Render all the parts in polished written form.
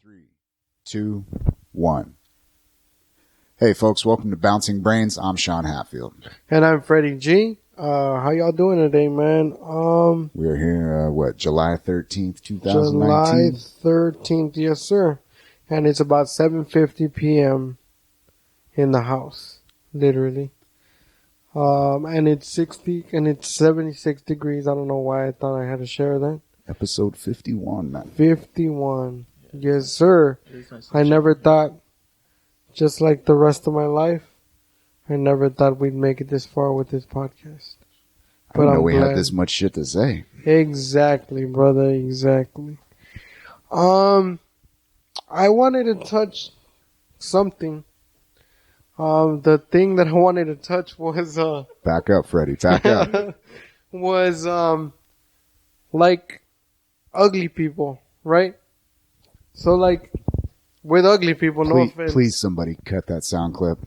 3, 2, 1. Hey folks, welcome to Bouncing Brains. I'm Sean Hatfield. And I'm Freddy G. How y'all doing today, man? We're here, July 13th, 2019? July 13th, yes sir. And it's about 7:50 p.m. in the house, literally. And it's 76 degrees. I don't know why I thought I had to share that. Episode 51, man. 51. Yes, sir. I never thought, just like the rest of my life, I never thought we'd make it this far with this podcast. I didn't know we had this much shit to say. Exactly, brother. Exactly. I wanted to touch something. The thing that I wanted to touch was Back up, Freddy. Back up. was like ugly people, right? So like with ugly people, no offense. Please, somebody cut that sound clip.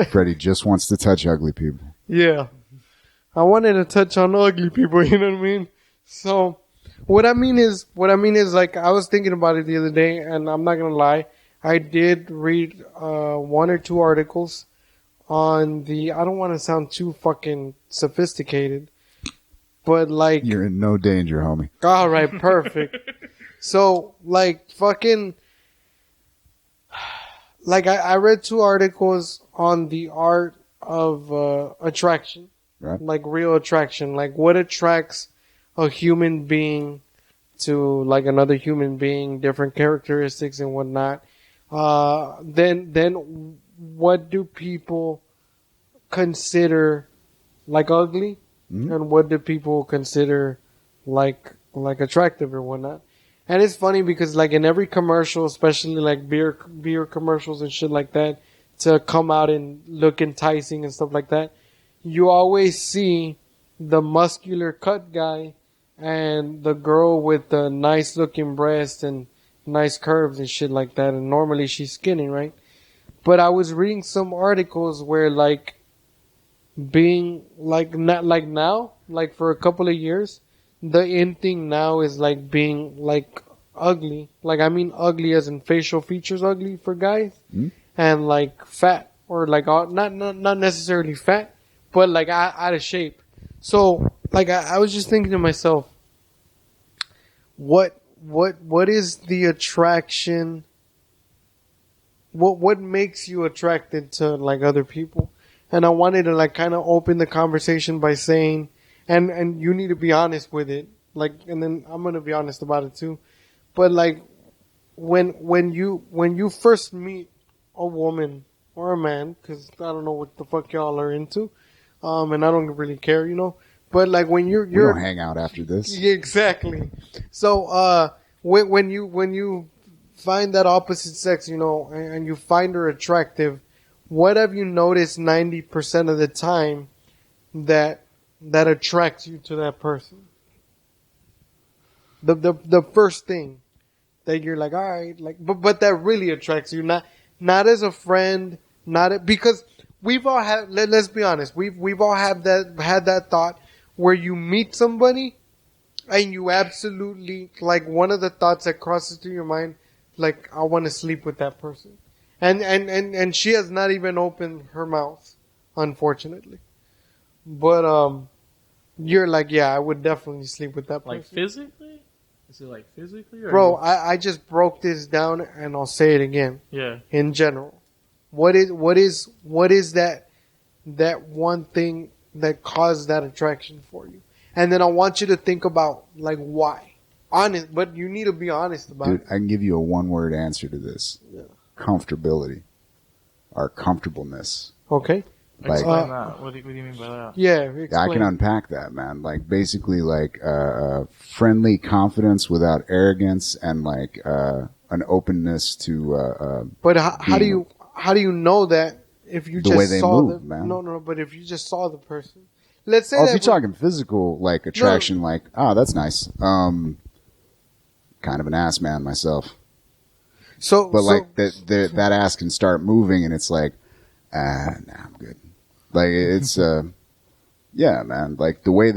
Freddy just wants to touch ugly people. Yeah. I wanted to touch on ugly people, you know what I mean? So what I mean is like I was thinking about it the other day, and I'm not gonna lie, I did read one or two articles on I don't want to sound too fucking sophisticated, but like you're in no danger, homie. All right, perfect. So like fucking like I read two articles on the art of attraction. Right. Like real attraction, like what attracts a human being to like another human being, different characteristics and whatnot. Then what do people consider like ugly, and what do people consider like attractive or whatnot? And it's funny because like in every commercial, especially like beer commercials and shit like that, to come out and look enticing and stuff like that, you always see the muscular cut guy and the girl with the nice looking breasts and nice curves and shit like that. And normally she's skinny, right? But I was reading some articles where like being like not like now, like for a couple of years, the in thing now is like being like ugly. Like I mean ugly as in facial features ugly for guys, and like fat or like not necessarily fat, but like out of shape. So like I was just thinking to myself, what is the attraction? What makes you attracted to like other people? And I wanted to like kind of open the conversation by saying, and you need to be honest with it, like, and then I'm gonna be honest about it too. But like when you first meet a woman or a man, because I don't know what the fuck y'all are into, and I don't really care, you know. But like when we don't hang out after this. Yeah, exactly. So when you find that opposite sex, you know, and you find her attractive, what have you noticed 90% of the time that attracts you to that person? The first thing that you're like, all right, like, but that really attracts you, not as a friend, because we've all had, let's be honest, we've all had that thought where you meet somebody and you absolutely, like, one of the thoughts that crosses through your mind, like, I want to sleep with that person. And she has not even opened her mouth, unfortunately. But, you're like, yeah, I would definitely sleep with that person. Like physically? Is it like physically? Or Bro, I just broke this down and I'll say it again. Yeah. In general. What is that one thing that caused that attraction for you? And then I want you to think about, like, why. Honest, but you need to be honest about it. Dude, I can give you a one-word answer to this. Yeah. Comfortability. Our comfortableness. Okay. Like, explain that. What do you mean by that? Yeah, explain. I can unpack that, man. Like, basically, like, friendly confidence without arrogance and, like, an openness to, But how do you know that if you just way they saw move, man. No, but if you just saw the person. Let's say if that you're talking physical, like, attraction, like, oh, that's nice. Kind of an ass man myself. Like, that ass can start moving and it's like, nah, I'm good. Like, it's, yeah, man. Like, the way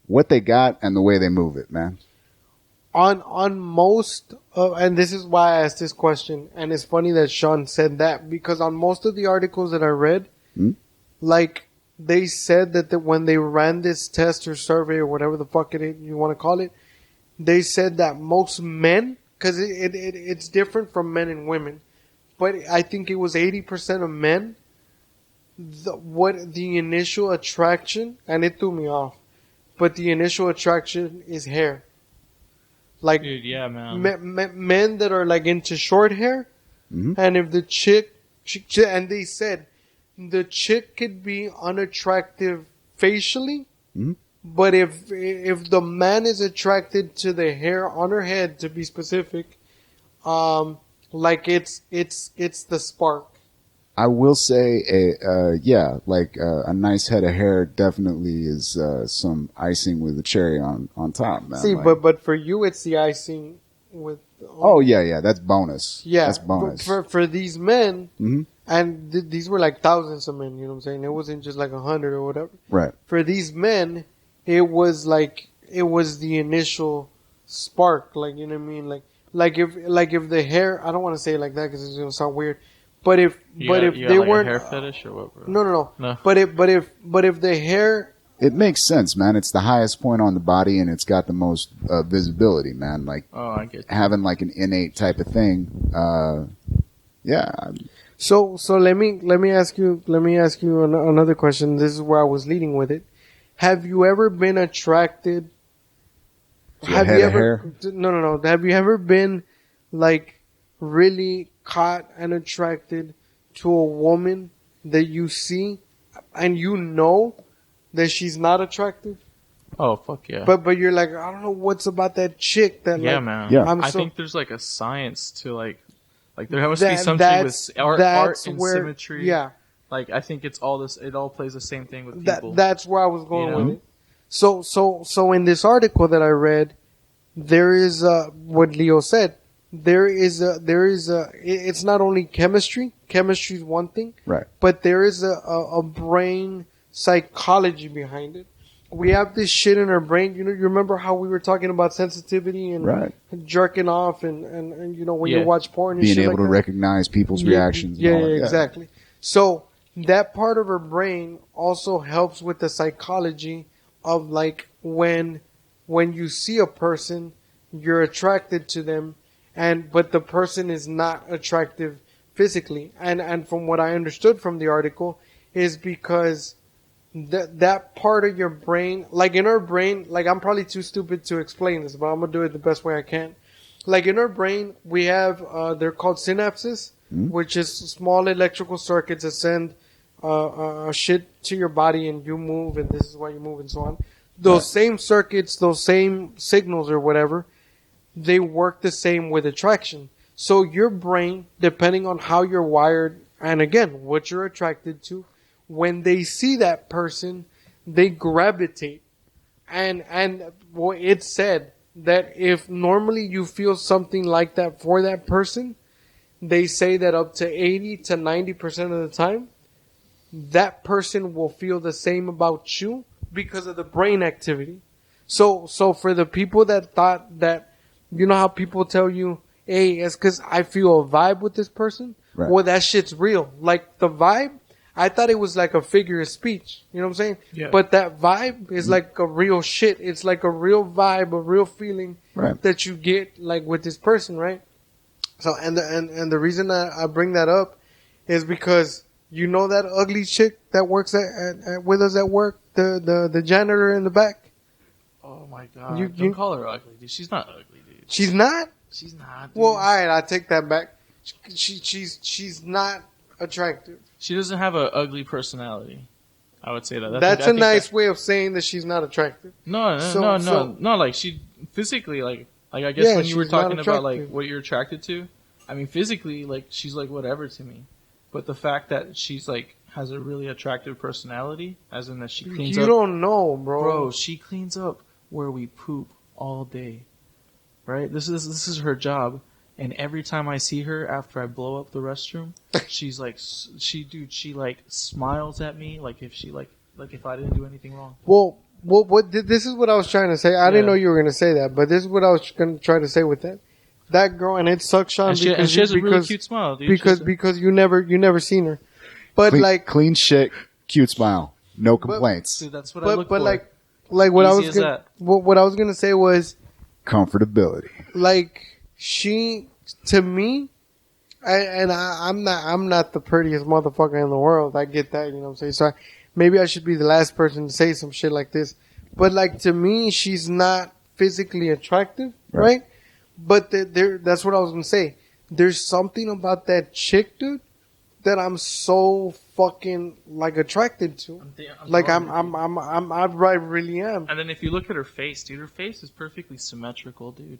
what they got and the way they move it, man. On most And this is why I asked this question. And it's funny that Sean said that because on most of the articles that I read, like they said that when they ran this test or survey or whatever the fuck you want to call it, they said that most men, because it's different from men and women, but I think it was 80% of men. The initial attraction, and it threw me off, but the initial attraction is hair. Like, dude, yeah, man. Men that are like into short hair, and if the chick, and they said the chick could be unattractive facially, but if the man is attracted to the hair on her head, to be specific, like it's the spark. I will say, a nice head of hair definitely is some icing with a cherry on top, man. See, like, but for you, it's the icing with. Oh yeah, that's bonus. Yeah, that's bonus. For these men, and these were like thousands of men. You know what I'm saying? It wasn't just like 100 or whatever. Right. For these men, it was the initial spark. Like, you know what I mean? Like if the hair, I don't want to say it like that because it's gonna sound weird. But if they like weren't a hair fetish or what, bro? No. But if the hair, it makes sense, man. It's the highest point on the body, and it's got the most visibility, man. Like, I get you. Having like an innate type of thing. Yeah. So let me ask you another question. This is where I was leading with it. Have you ever been attracted? Have you ever? No. Have you ever been like really caught and attracted to a woman that you see and you know that she's not attractive? Oh, fuck yeah. But you're like, I don't know what's about that chick that man. Yeah. I think there's like a science to like there must be something with art and symmetry. Yeah. Like, I think it's all this, it all plays the same thing with people. That's where I was going with it. So in this article that I read, there is what Leo said. It's not only chemistry. Chemistry is one thing. Right. But there is a brain psychology behind it. We have this shit in our brain. You remember how we were talking about sensitivity and jerking off and when you watch porn and being shit able like to that? recognize people's reactions. Yeah, exactly. So that part of our brain also helps with the psychology of like when you see a person, you're attracted to them, but the person is not attractive physically. And from what I understood from the article is because that part of your brain, like in our brain, like I'm probably too stupid to explain this, but I'm gonna do it the best way I can. Like in our brain, we have they're called synapses, which is small electrical circuits that send shit to your body and you move, and this is why you move and so on. Those same circuits, those same signals or whatever, they work the same with attraction. So your brain, depending on how you're wired, and again, what you're attracted to, when they see that person, they gravitate. And it said that if normally you feel something like that for that person, they say that up to 80 to 90% of the time, that person will feel the same about you because of the brain activity. So for the people that thought that, you know how people tell you, hey, it's because I feel a vibe with this person? Right. Well, that shit's real. Like the vibe, I thought it was like a figure of speech. You know what I'm saying? Yeah. But that vibe is like a real shit. It's like a real vibe, a real feeling that you get like with this person, right? So, and the reason I bring that up is because you know that ugly chick that works with us at work, the janitor in the back? Oh my god. Don't call her ugly, dude. She's not ugly, dude. She's not? She's not, dude. Well, alright, I take that back. She's not attractive. She doesn't have an ugly personality. I would say that. That's a nice way of saying that she's not attractive. No. Like she physically, like I guess when you were talking about like what you're attracted to, I mean physically, like she's like whatever to me. But the fact that she's like has a really attractive personality, as in that she cleans up. You don't know, bro. Bro, she cleans up where we poop all day. Right? This is her job. And every time I see her after I blow up the restroom, she's like, she like smiles at me like if she like if I didn't do anything wrong. Well, this is what I was trying to say. I didn't know you were going to say that, but this is what I was going to try to say with that. that girl, and it sucks, Sean, and she has a really cute smile, dude. Because you never seen her, but clean shit, cute smile, no complaints. Dude, that's what I look for. Like what I was gonna say was comfortability. Like she, to me, I'm not the prettiest motherfucker in the world. I get that, you know what I'm saying. So maybe I should be the last person to say some shit like this, but like to me, she's not physically attractive, right? But that's what I was gonna say. There's something about that chick, dude, that I'm so fucking like attracted to. I really am. And then if you look at her face, dude, her face is perfectly symmetrical, dude.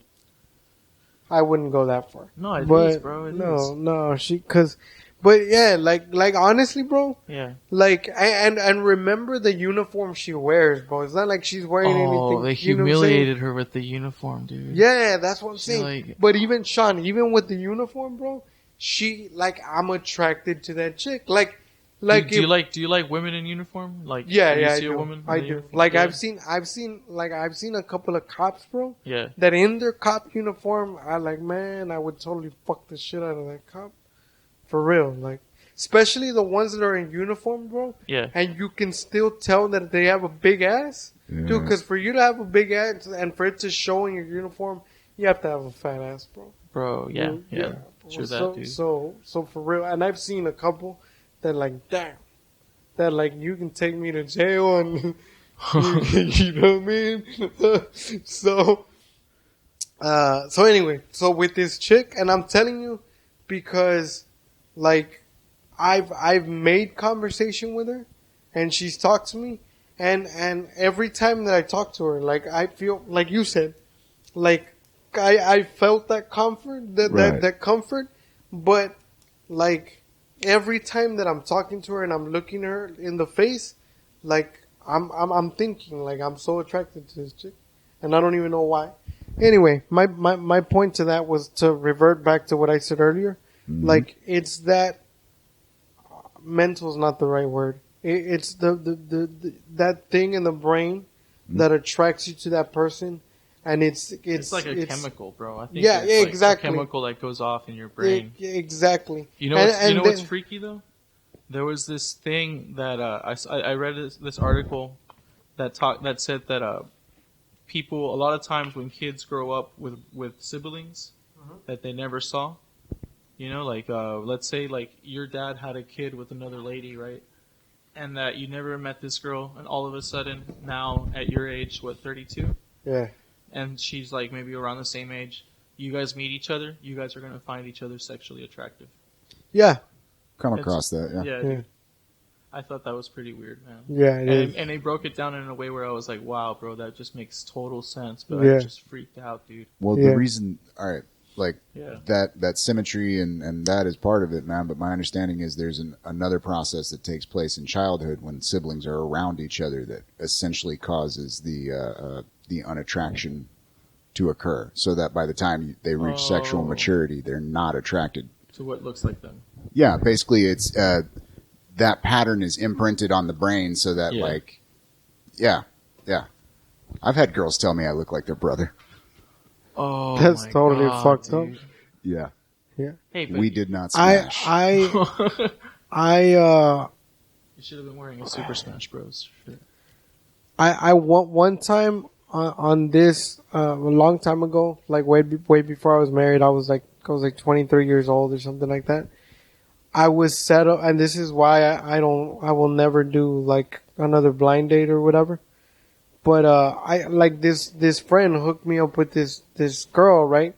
I wouldn't go that far. No, it is, bro. No, but yeah, like honestly, bro. Yeah. Like, and remember the uniform she wears, bro. It's not like she's wearing anything. Oh, they humiliated her with the uniform, dude. Yeah, that's what I'm saying. But even Sean, even with the uniform, bro, I'm attracted to that chick. Do you like women in uniform? Like, yeah, I do. A woman I do. Uniform? Like, yeah. I've seen a couple of cops, bro. Yeah. That in their cop uniform, I would totally fuck the shit out of that cop. For real, like, especially the ones that are in uniform, bro. Yeah. And you can still tell that they have a big ass. Yeah. Dude, because for you to have a big ass and for it to show in your uniform, you have to have a fat ass, bro. Bro, yeah. True that, dude. So for real, and I've seen a couple that like, damn, that like you can take me to jail and you know what I mean. So anyway, so with this chick, and I'm telling you, because like I've made conversation with her, and she's talked to me, and every time that I talk to her, like I feel like you said, like I felt that comfort, that comfort, but like every time that I'm talking to her and I'm looking her in the face, like I'm thinking like I'm so attracted to this chick, and I don't even know why. Anyway, my point to that was to revert back to what I said earlier. Mm-hmm. Like it's that mental is not the right word. It's the that thing in the brain that attracts you to that person. And it's like a chemical, bro. I think exactly. A chemical that goes off in your brain. Exactly. You know what's freaky though? There was this thing that I read this article that said that people, a lot of times when kids grow up with siblings that they never saw, you know, like let's say like your dad had a kid with another lady, right? And that you never met this girl, and all of a sudden now at your age, 32? Yeah. And she's like maybe around the same age. You guys meet each other. You guys are going to find each other sexually attractive. Yeah. Come across that, yeah. Dude, I thought that was pretty weird, man. Yeah, it is. And they broke it down in a way where I was like, wow, bro, that just makes total sense. But I just freaked out, dude. Well, the reason, all right, like that symmetry and that is part of it, man. But my understanding is there's another process that takes place in childhood when siblings are around each other that essentially causes the unattraction to occur, so that by the time they reach sexual maturity, they're not attracted to what looks like them. Yeah, basically, it's that pattern is imprinted on the brain, so that I've had girls tell me I look like their brother. Oh, that's totally fucked up. Yeah. Hey, we did not smash. You should have been wearing a Super Smash Bros. Shirt. I one time on this a long time ago, like way before I was married. I was like 23 years old or something like that. I was set up, and this is why I will never do like another blind date or whatever. But I like this friend hooked me up with this girl, right?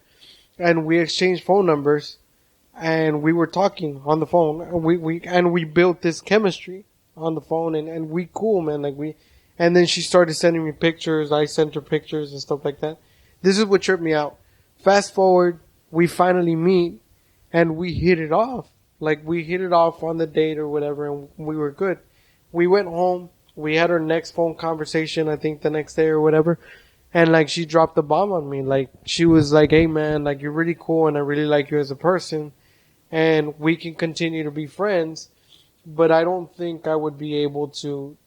And we exchanged phone numbers, and we were talking on the phone. And we built this chemistry on the phone, and we cool, man. And then she started sending me pictures. I sent her pictures and stuff like that. This is what tripped me out. Fast forward, we finally meet, and we hit it off. Like, we hit it off on the date or whatever, and we were good. We went home. We had our next phone conversation, I think the next day or whatever. And, like, she dropped the bomb on me. Like, she was like, hey, man, like, you're really cool, and I really like you as a person. And we can continue to be friends. But I don't think I would be able to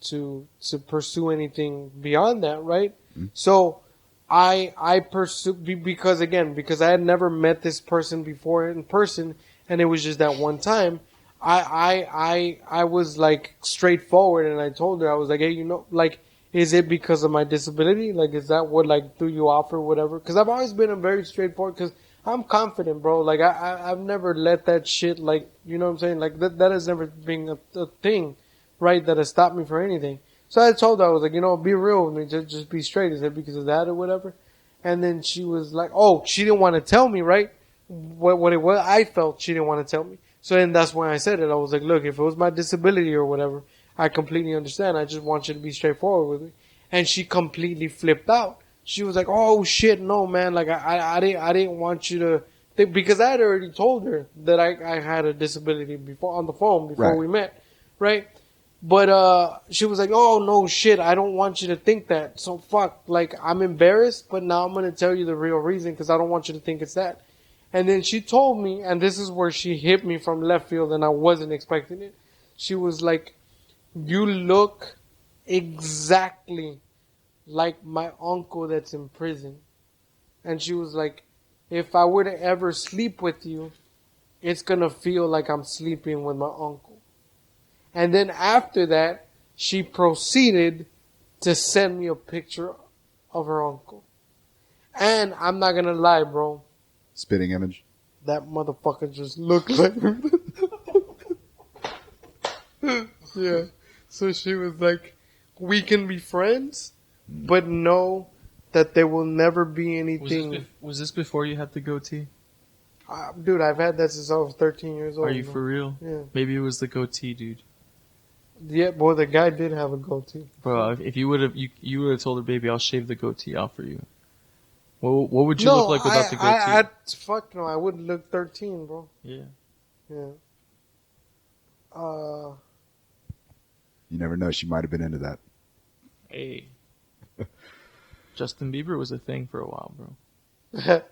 pursue anything beyond that, right? Mm-hmm. So I pursue because I had never met this person before in person, and it was just that one time. I was like straightforward, and I told her, I was like, hey, like, is it because of my disability? Like, is that what like threw you off or whatever? Because I've always been a very straightforward. Because I'm confident, bro. Like I've never let that shit, like, you know what I'm saying? Like that has never been a thing, right? That has stopped me from anything. So I told her, I was like, be real with me. Just be straight. Is it because of that or whatever? And then she was like, oh, she didn't want to tell me, right? What it was. I felt she didn't want to tell me. So then that's when I said it. I was like, look, if it was my disability or whatever, I completely understand. I just want you to be straightforward with me. And she completely flipped out. She was like, oh shit, no man. Like I didn't want you to think, because I had already told her that I had a disability before on the phone before we met. Right? But, she was like, oh no shit. I don't want you to think that. So fuck, like I'm embarrassed, but now I'm going to tell you the real reason because I don't want you to think it's that. And then she told me, and this is where she hit me from left field and I wasn't expecting it. She was like, you look exactly like my uncle that's in prison. And she was like, if I were to ever sleep with you, it's going to feel like I'm sleeping with my uncle. And then after that, she proceeded to send me a picture of her uncle. And I'm not going to lie, bro. Spitting image. That motherfucker just looked like yeah. So she was like, we can be friends, but know that there will never be anything. Was this before you had the goatee? Dude, I've had that since I was 13 years old. Are you for real? Yeah. Maybe it was the goatee, dude. Yeah, boy, the guy did have a goatee. Bro, if you would have told her, baby, I'll shave the goatee off for you. What would you look like without the goatee? Fuck no, I wouldn't look 13, bro. Yeah. Yeah. You never know. She might have been into that. Hey. Justin Bieber was a thing for a while, bro. By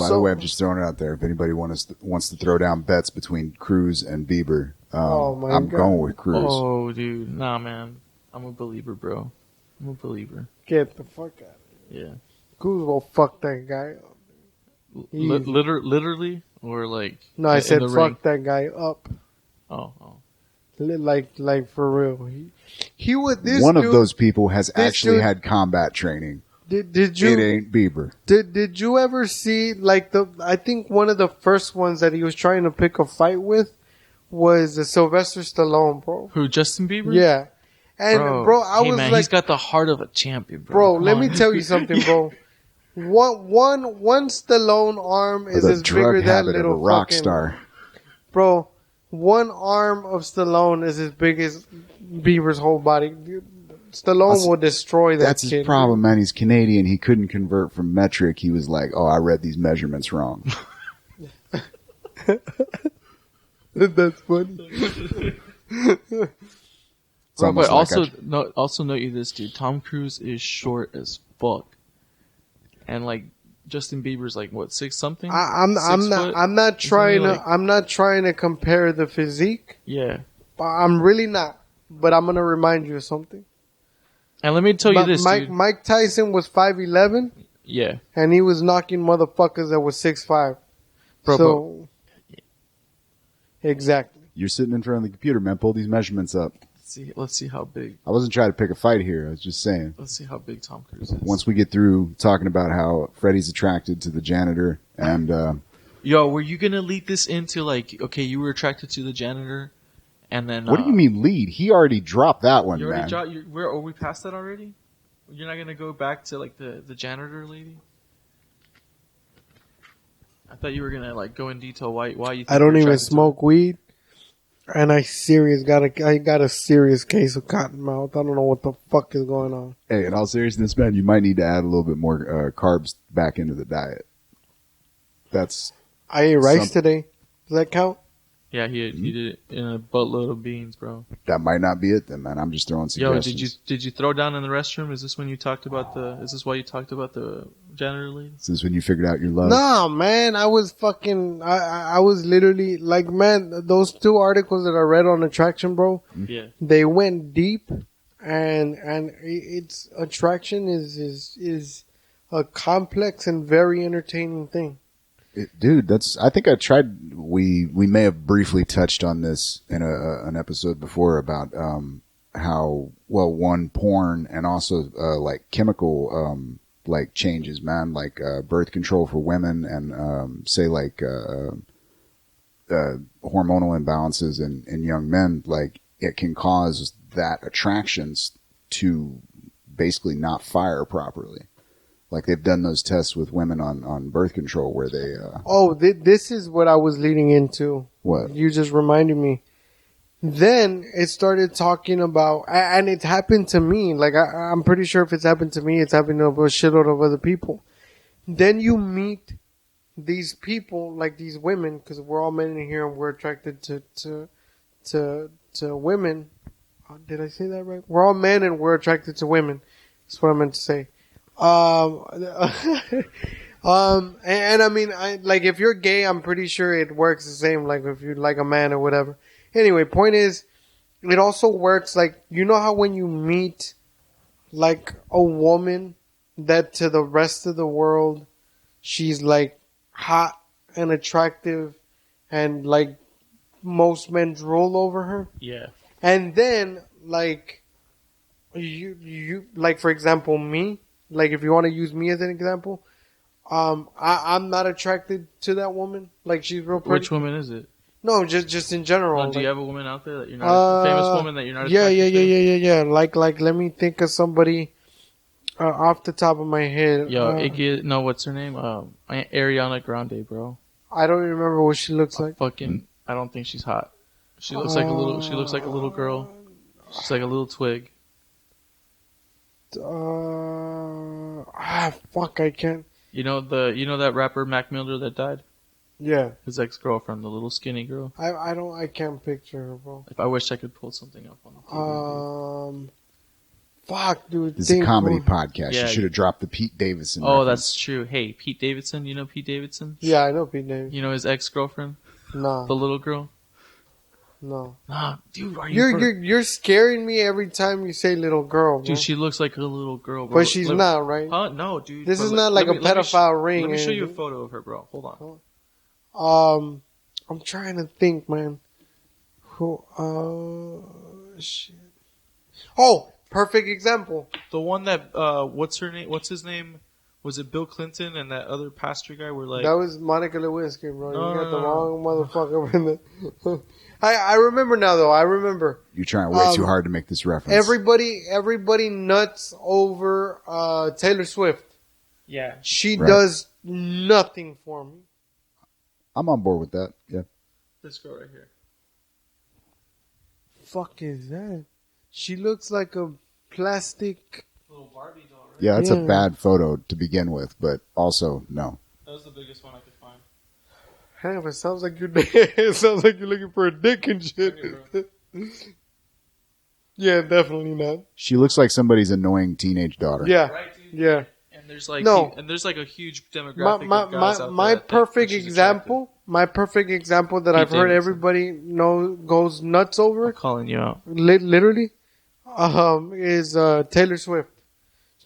the way, I'm just throwing it out there. If anybody wants to throw down bets between Cruz and Bieber, I'm going with Cruz. Oh, dude. Nah, man. I'm a believer, bro. I'm a believer. Get the fuck out of here. Yeah. Cruz will fuck that guy up. Literally? Or like... No, I said fuck that guy up. Oh. Like for real. He was this one dude, of those people has actually had combat training. Did you? It ain't Bieber. Did you ever see I think one of the first ones that he was trying to pick a fight with was Sylvester Stallone, bro. Who, Justin Bieber? Yeah. And bro, I was man, like, he's got the heart of a champion, bro. Bro, let me tell you something, bro. One Stallone arm is as bigger than that little rock star. Bro, one arm of Stallone is as big as Bieber's whole body. Stallone will destroy that. That's his problem, man. He's Canadian. He couldn't convert from metric. He was like, "Oh, I read these measurements wrong." That's funny. Bro, but also note you this, dude. Tom Cruise is short as fuck, and like Justin Bieber's like what, 6 something? I'm not trying to compare the physique. Yeah, I'm really not. But I'm gonna remind you of something. And let me tell you this, dude. Mike Tyson was 5'11". Yeah, and he was knocking motherfuckers that was 6'5". Bro, so exactly. You're sitting in front of the computer, man. Pull these measurements up. Let's see how big. I wasn't trying to pick a fight here. I was just saying. Let's see how big Tom Cruise is. Once we get through talking about how Freddy's attracted to the janitor and... Yo, were you going to lead this into like, okay, you were attracted to the janitor and then... What do you mean lead? He already dropped that one, you already man. Are we past that already? You're not going to go back to like the janitor lady? I thought you were going to like go in detail why you think I don't even smoke weed. And I got a serious case of cotton mouth. I don't know what the fuck is going on. Hey, in all seriousness, man, you might need to add a little bit more carbs back into the diet. I ate rice today. Does that count? Yeah, he did it in a buttload of beans, bro. That might not be it then, man. I'm just throwing suggestions. Yo, did you throw down in the restroom? Is this why you talked about the janitor lady? Is this when you figured out your love? No, man. I was literally like, man, those 2 articles that I read on attraction, bro. Yeah. They went deep and its attraction is a complex and very entertaining thing. Dude, I think I tried. We may have briefly touched on this in an episode before about how one porn and also like chemical like changes, man, like birth control for women and say like hormonal imbalances in young men, like it can cause that attractions to basically not fire properly. Like they've done those tests with women on birth control where they. This is what I was leading into. What? You just reminded me. Then it started talking about, and it happened to me. Like I'm pretty sure if it's happened to me, it's happened to a shitload of other people. Then you meet these people, like these women, because we're all men in here and we're attracted to women. Did I say that right? We're all men and we're attracted to women. That's what I meant to say. And I mean, like if you're gay, I'm pretty sure it works the same. Like if you're like a man or whatever. Anyway, point is, it also works like, you know how when you meet like a woman that to the rest of the world, she's like hot and attractive and like most men drool over her. Yeah. And then like you like, for example, me. Like, if you want to use me as an example, I'm not attracted to that woman. Like, she's real pretty. Which woman is it? No, just in general. Do you have a woman out there that you're not, a famous woman that you're not attracted to? Yeah. Like, let me think of somebody off the top of my head. No, what's her name? Ariana Grande, bro. I don't remember what she looks like. I don't think she's hot. She looks like a little girl. She's like a little twig. Fuck, I can't. You know that rapper Mac Miller that died? Yeah. His ex-girlfriend, the little skinny girl. I can't picture her, bro. If I wish I could pull something up on the TV. Fuck, dude. This is a comedy podcast. Yeah. You should have dropped the Pete Davidson. Oh, reference. That's true. Hey, Pete Davidson. You know Pete Davidson? Yeah, I know Pete Davidson. You know his ex-girlfriend? No. The little girl? No. Nah, dude, you're scaring me every time you say little girl, bro. Dude, she looks like a little girl, bro. But she's not, right? Huh? No, dude. This is not like a pedophile ring. Let me show you a photo of her, bro. Hold on. I'm trying to think, man. Shit. Oh, perfect example. The one that, what's his name? Was it Bill Clinton and that other pastor guy were like... That was Monica Lewinsky, bro. You got the wrong motherfucker in the... I remember now, though. I remember. You're trying way too hard to make this reference. Everybody nuts over Taylor Swift. Yeah. She does nothing for me. I'm on board with that. Yeah. This girl right here. Fuck is that? She looks like a plastic... Little Barbie doll, right? Yeah, that's a bad photo to begin with, but also, no. That was the biggest one I could find. Damn, it sounds like you're looking for a dick and shit. Yeah, definitely not. She looks like somebody's annoying teenage daughter. Yeah, right, dude? yeah. And there's like a huge demographic of guys out my there perfect example. My perfect example that I've heard everybody goes nuts over. I'm calling you out. Literally, is Taylor Swift.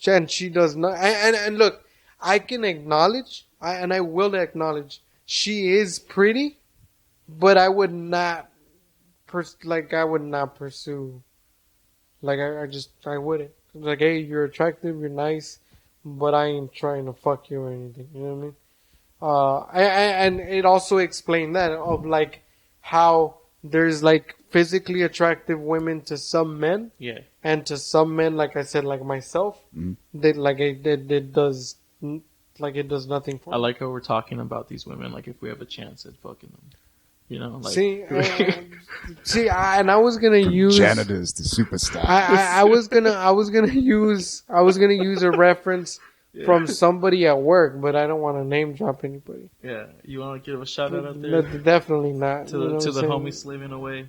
And she does not. And look, I can acknowledge, and I will acknowledge, she is pretty, but I would not pursue. Like I wouldn't. Like, hey, you're attractive, you're nice, but I ain't trying to fuck you or anything. You know what I mean? And it also explained that of like how there's like physically attractive women to some men, yeah, and to some men, like I said, like myself, that like it does nothing for me. I like how we're talking about these women like if we have a chance at fucking them. You know, like and I was gonna use janitors to superstars. I was gonna use a reference from somebody at work, but I don't want to name drop anybody. Yeah, you want to give a shout out out there? Definitely not. To the homie slaving away.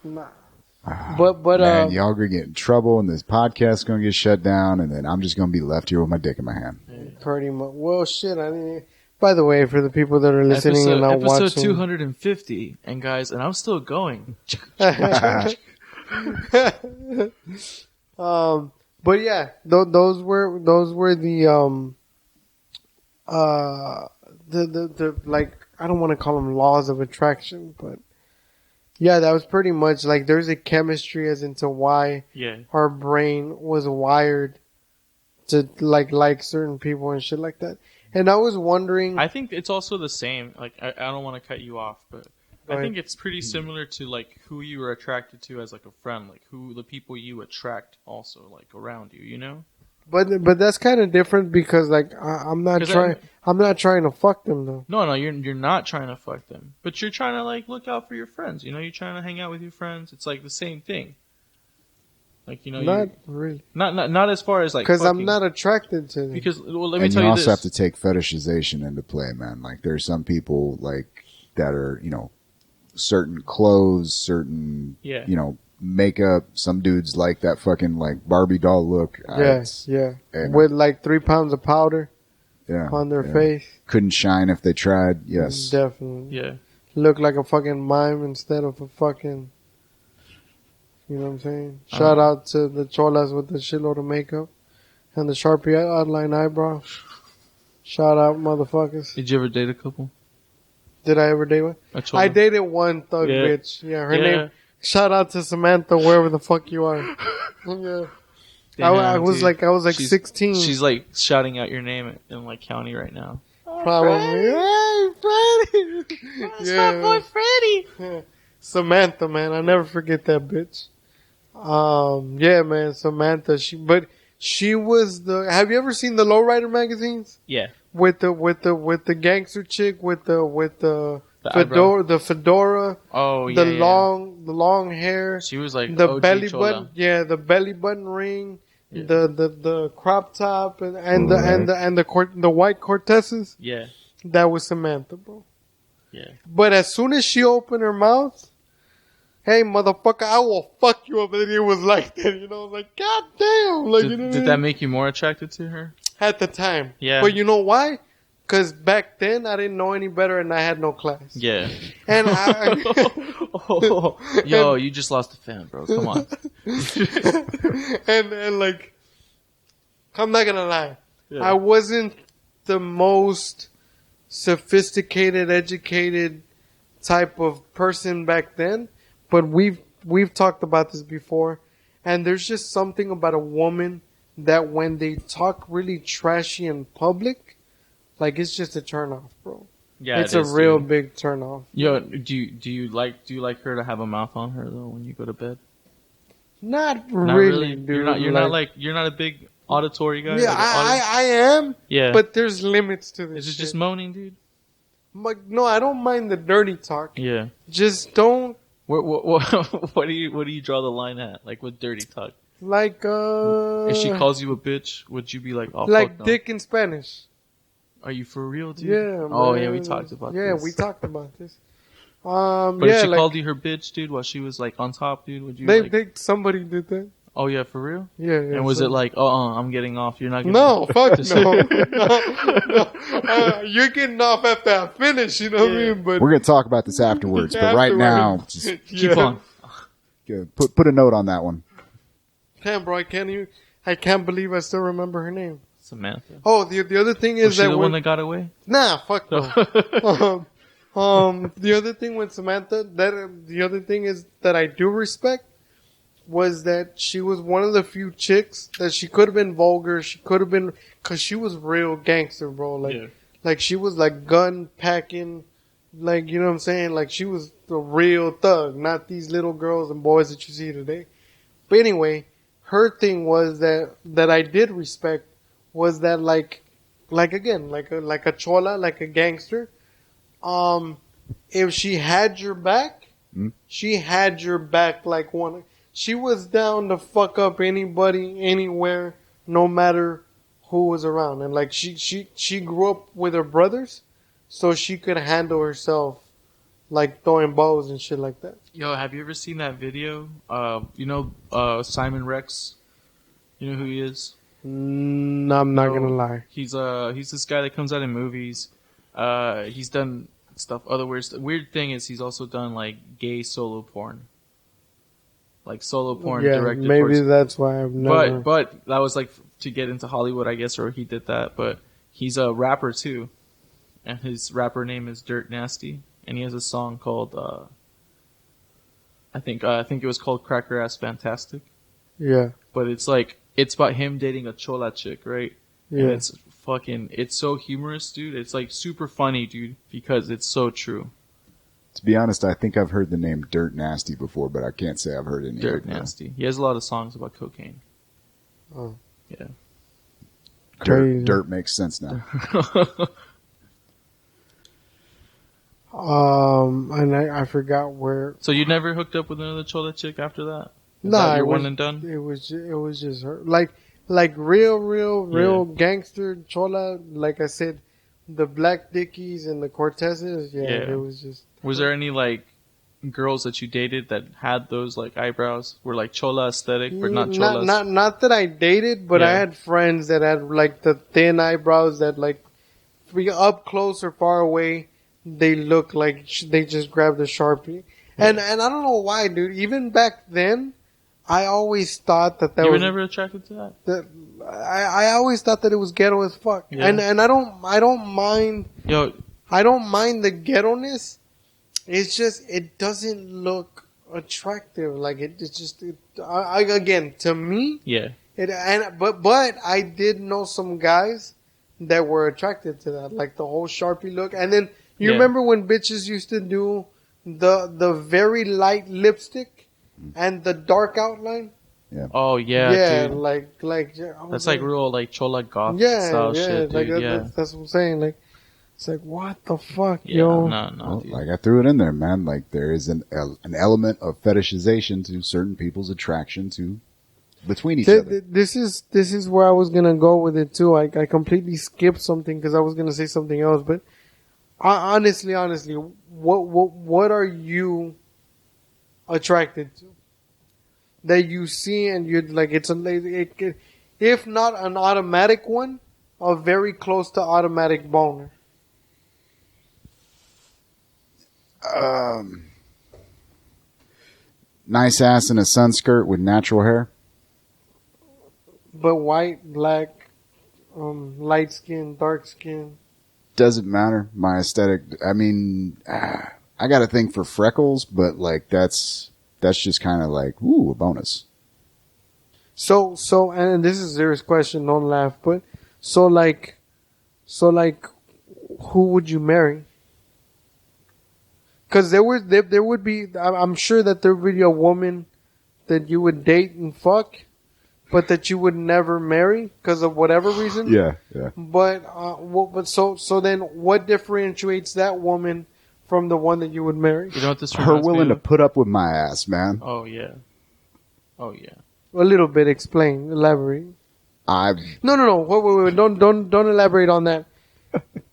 Nah. But man, y'all gonna get in trouble, and this podcast's gonna get shut down, and then I'm just gonna be left here with my dick in my hand. Yeah. Pretty much. Well, shit. I mean. By the way, for the people that are listening and not watching... Episode 250, and guys, and I'm still going. But yeah, those were the like, I don't want to call them laws of attraction, but yeah, that was pretty much like there's a chemistry as into why our brain was wired to like certain people and shit like that. And I was wondering, I think it's also the same. Like, I don't want to cut you off, but I think it's pretty similar to like who you were attracted to as like a friend, like who the people you attract also like around you, you know? But that's kind of different because like I'm not trying to fuck them though. No, you're not trying to fuck them, but you're trying to like look out for your friends. You know, you're trying to hang out with your friends. It's like the same thing. Like, you know, not really. Not as far as like because I'm not attracted to them. Because let me and tell you you also this. have to take fetishization into play, man. Like there's some people like that are, you know, certain clothes, certain you know, makeup. Some dudes like that fucking like Barbie doll look. Yes, with like 3 pounds of powder on their face. Couldn't shine if they tried. Yes, definitely. Yeah, look like a fucking mime instead of a fucking. You know what I'm saying? Shout out to the cholas with the shitload of makeup and the Sharpie outline eyebrows. Shout out, motherfuckers. Did you ever date a couple? Did I ever date one? I dated one thug bitch. Yeah, her name. Shout out to Samantha, wherever the fuck you are. Yeah. Damn, I was like 16. She's like shouting out your name in like county right now. Probably. Hey, Freddy! That's my boy Freddy! Yeah. Samantha, man. I'll never forget that bitch. Yeah, man, Samantha. She was the. Have you ever seen the Lowrider magazines? Yeah. With the gangster chick with the fedora. Oh yeah. The long hair. She was like the OG belly chola. button. Yeah, the belly button ring. Yeah. The crop top and the white Cortezes. Yeah. That was Samantha, bro. Yeah. But as soon as she opened her mouth, hey, motherfucker, I will fuck you up. And it was like that, you know? Like, god damn. Like, did that make you more attracted to her? At the time. Yeah. But you know why? Because back then, I didn't know any better and I had no class. Yeah. And yo, you just lost a fan, bro. Come on. and like, I'm not gonna lie. Yeah. I wasn't the most sophisticated, educated type of person back then, but we've talked about this before, and there's just something about a woman that when they talk really trashy in public, like it's just a turn off, bro. Yeah, it's a real big turn off. Yo, do you like her to have a mouth on her though when you go to bed? Not really, dude. You're not a big auditory guy. Yeah, like I am. Yeah, but there's limits to this. Is it just moaning, dude? Like, no, I don't mind the dirty talk. Yeah, just don't. What do you draw the line at? Like with dirty talk? Like if she calls you a bitch, would you be like, oh, like fuck no. dick in Spanish? Are you for real, dude? Yeah. Oh man. yeah, we talked about this. Yeah, we talked about this. But if she called you her bitch, dude, while she was like on top, dude, would you? Somebody did that. Oh yeah, for real? Yeah. And was it like, I'm getting off? You're not getting no, off? Fuck no. You're getting off after I finish. You know what I mean? But we're gonna talk about this afterwards. But right now, just keep on. Put a note on that one. Damn, bro, I can't believe I still remember her name. Samantha. Oh, the other thing is was she the one that got away? Nah, fuck no. The other thing with Samantha, the other thing is that I do respect was that she was one of the few chicks that she could have been vulgar. She could have been, cause she was real gangster, bro. Like she was like gun packing, like, you know what I'm saying? Like she was the real thug, not these little girls and boys that you see today. But anyway, her thing was that I did respect was that like again, like a chola, like a gangster. If she had your back, she had your back like one. She was down to fuck up anybody, anywhere, no matter who was around. And like she grew up with her brothers, so she could handle herself, like throwing bows and shit like that. Yo, have you ever seen that video? Simon Rex. You know who he is? No, I'm not gonna lie. He's this guy that comes out in movies. He's done stuff. Other weird thing is he's also done like gay solo porn. like solo porn Yeah, directed. maybe that's why I've never. But that was like to get into Hollywood, I guess, or he did that. But he's a rapper too, and his rapper name is Dirt Nasty, and he has a song called I think it was called Cracker Ass Fantastic. Yeah. But it's about him dating a chola chick, right? Yeah. And it's so humorous, dude. It's like super funny, dude, because it's so true. To be honest, I think I've heard the name Dirt Nasty before, but I can't say I've heard any Dirt of them. Nasty. He has a lot of songs about cocaine. Oh. Yeah. Dirt makes sense now. And I forgot where. So you never hooked up with another chola chick after that? No, Your one and done? It was just her. Like real gangster chola. Like I said, the Black Dickies and the Cortezes. Yeah, it was just. Was there any like girls that you dated that had those like eyebrows? Were like chola aesthetic, but not cholas? Not that I dated, but I had friends that had like the thin eyebrows that like, up close or far away, they look like they just grabbed a Sharpie. Yeah. And I don't know why, dude. Even back then, I always thought that you were never attracted to that. I always thought that it was ghetto as fuck. Yeah. And I don't mind. I don't mind the ghetto-ness. It's just it doesn't look attractive. Like it's just again to me. Yeah. But I did know some guys that were attracted to that, like the whole Sharpie look. And then you remember when bitches used to do the very light lipstick and the dark outline. Yeah. Oh yeah. Yeah, dude. like that's like real like chola goth style shit, dude. Like that's what I'm saying. Like it's like what the fuck, yo. No, well, like I threw it in there, man. Like there is an element of fetishization to certain people's attraction to between each other. This is where I was gonna go with it too. I completely skipped something because I was gonna say something else, but honestly, what are you attracted to? That you see and you're like, if not an automatic one, a very close to automatic boner. Nice ass in a sun skirt with natural hair. But white, black, light skin, dark skin. Doesn't matter. My aesthetic. I mean, I got a thing for freckles, but like that's just kind of like, ooh, a bonus. So, and this is a serious question, don't laugh, but so like, who would you marry? Cause there would be, I'm sure that there would be a woman that you would date and fuck, but that you would never marry because of whatever reason. Yeah. But so then what differentiates that woman from the one that you would marry? You know what this Her willing to put up with my ass, man. Oh yeah. A little bit. Explain. Elaborate. No. Wait. Don't elaborate on that.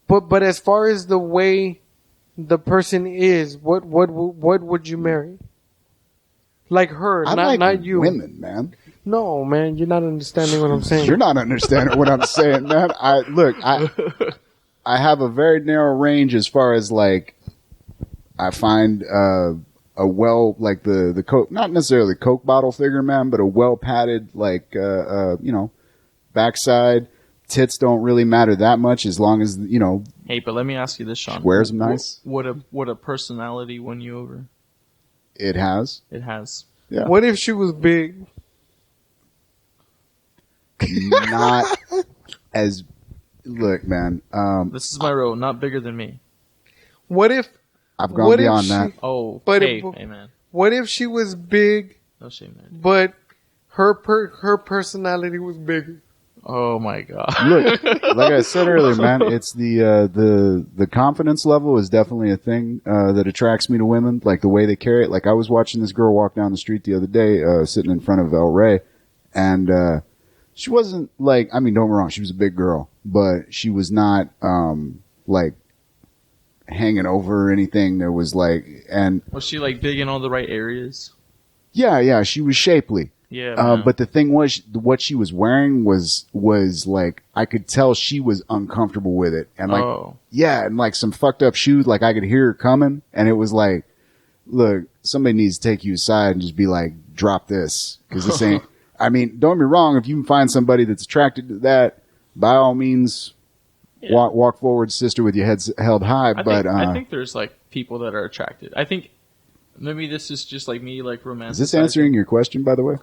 But as far as the way the person is, what would you marry? Like her, not you. Women, man. No, man, you're not understanding what I'm saying. You're not understanding what I'm saying, man. I have a very narrow range as far as like I find a like the Coke, not necessarily Coke bottle figure, man, but a well padded like backside. Tits don't really matter that much as long as Hey, but let me ask you this, Sean. Wears them nice. Would a personality win you over? It has. Yeah. What if she was big? Not as. Look, man. This is my rule. Not bigger than me. What if? I've gone beyond that. Oh, but hey man. What if she was big? No shame, man. But her personality was bigger. Oh my god! Look, like I said earlier, man, it's the confidence level is definitely a thing that attracts me to women. Like the way they carry it. Like I was watching this girl walk down the street the other day, sitting in front of El Rey, and she wasn't like, I mean, don't get me wrong, she was a big girl, but she was not like hanging over or anything. There was like, and was she like big in all the right areas? Yeah, she was shapely. Yeah. But the thing was, what she was wearing was like, I could tell she was uncomfortable with it. And like, and like some fucked up shoes, like I could hear her coming. And it was like, look, somebody needs to take you aside and just be like, drop this because this ain't. I mean, don't get me wrong. If you can find somebody that's attracted to that, by all means, walk forward, sister, with your heads held high. I think there's like people that are attracted. I think maybe this is just like me, like romanticizing. Is this answering your question, by the way?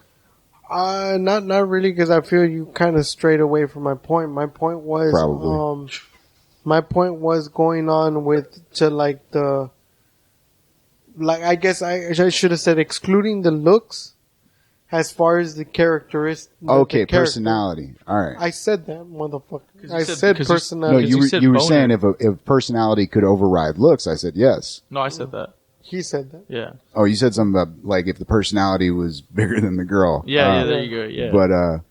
Not really, because I feel you kind of strayed away from my point. My point was Probably. My point was going on I guess I should have said excluding the looks, as far as the characteristics. Okay, personality. All right. I said that, motherfucker. I said personality. No, you were saying if personality could override looks. I said yes. No, I said that. He said that. Yeah. Oh, you said something about like if the personality was bigger than the girl. Yeah, there you go. Yeah. But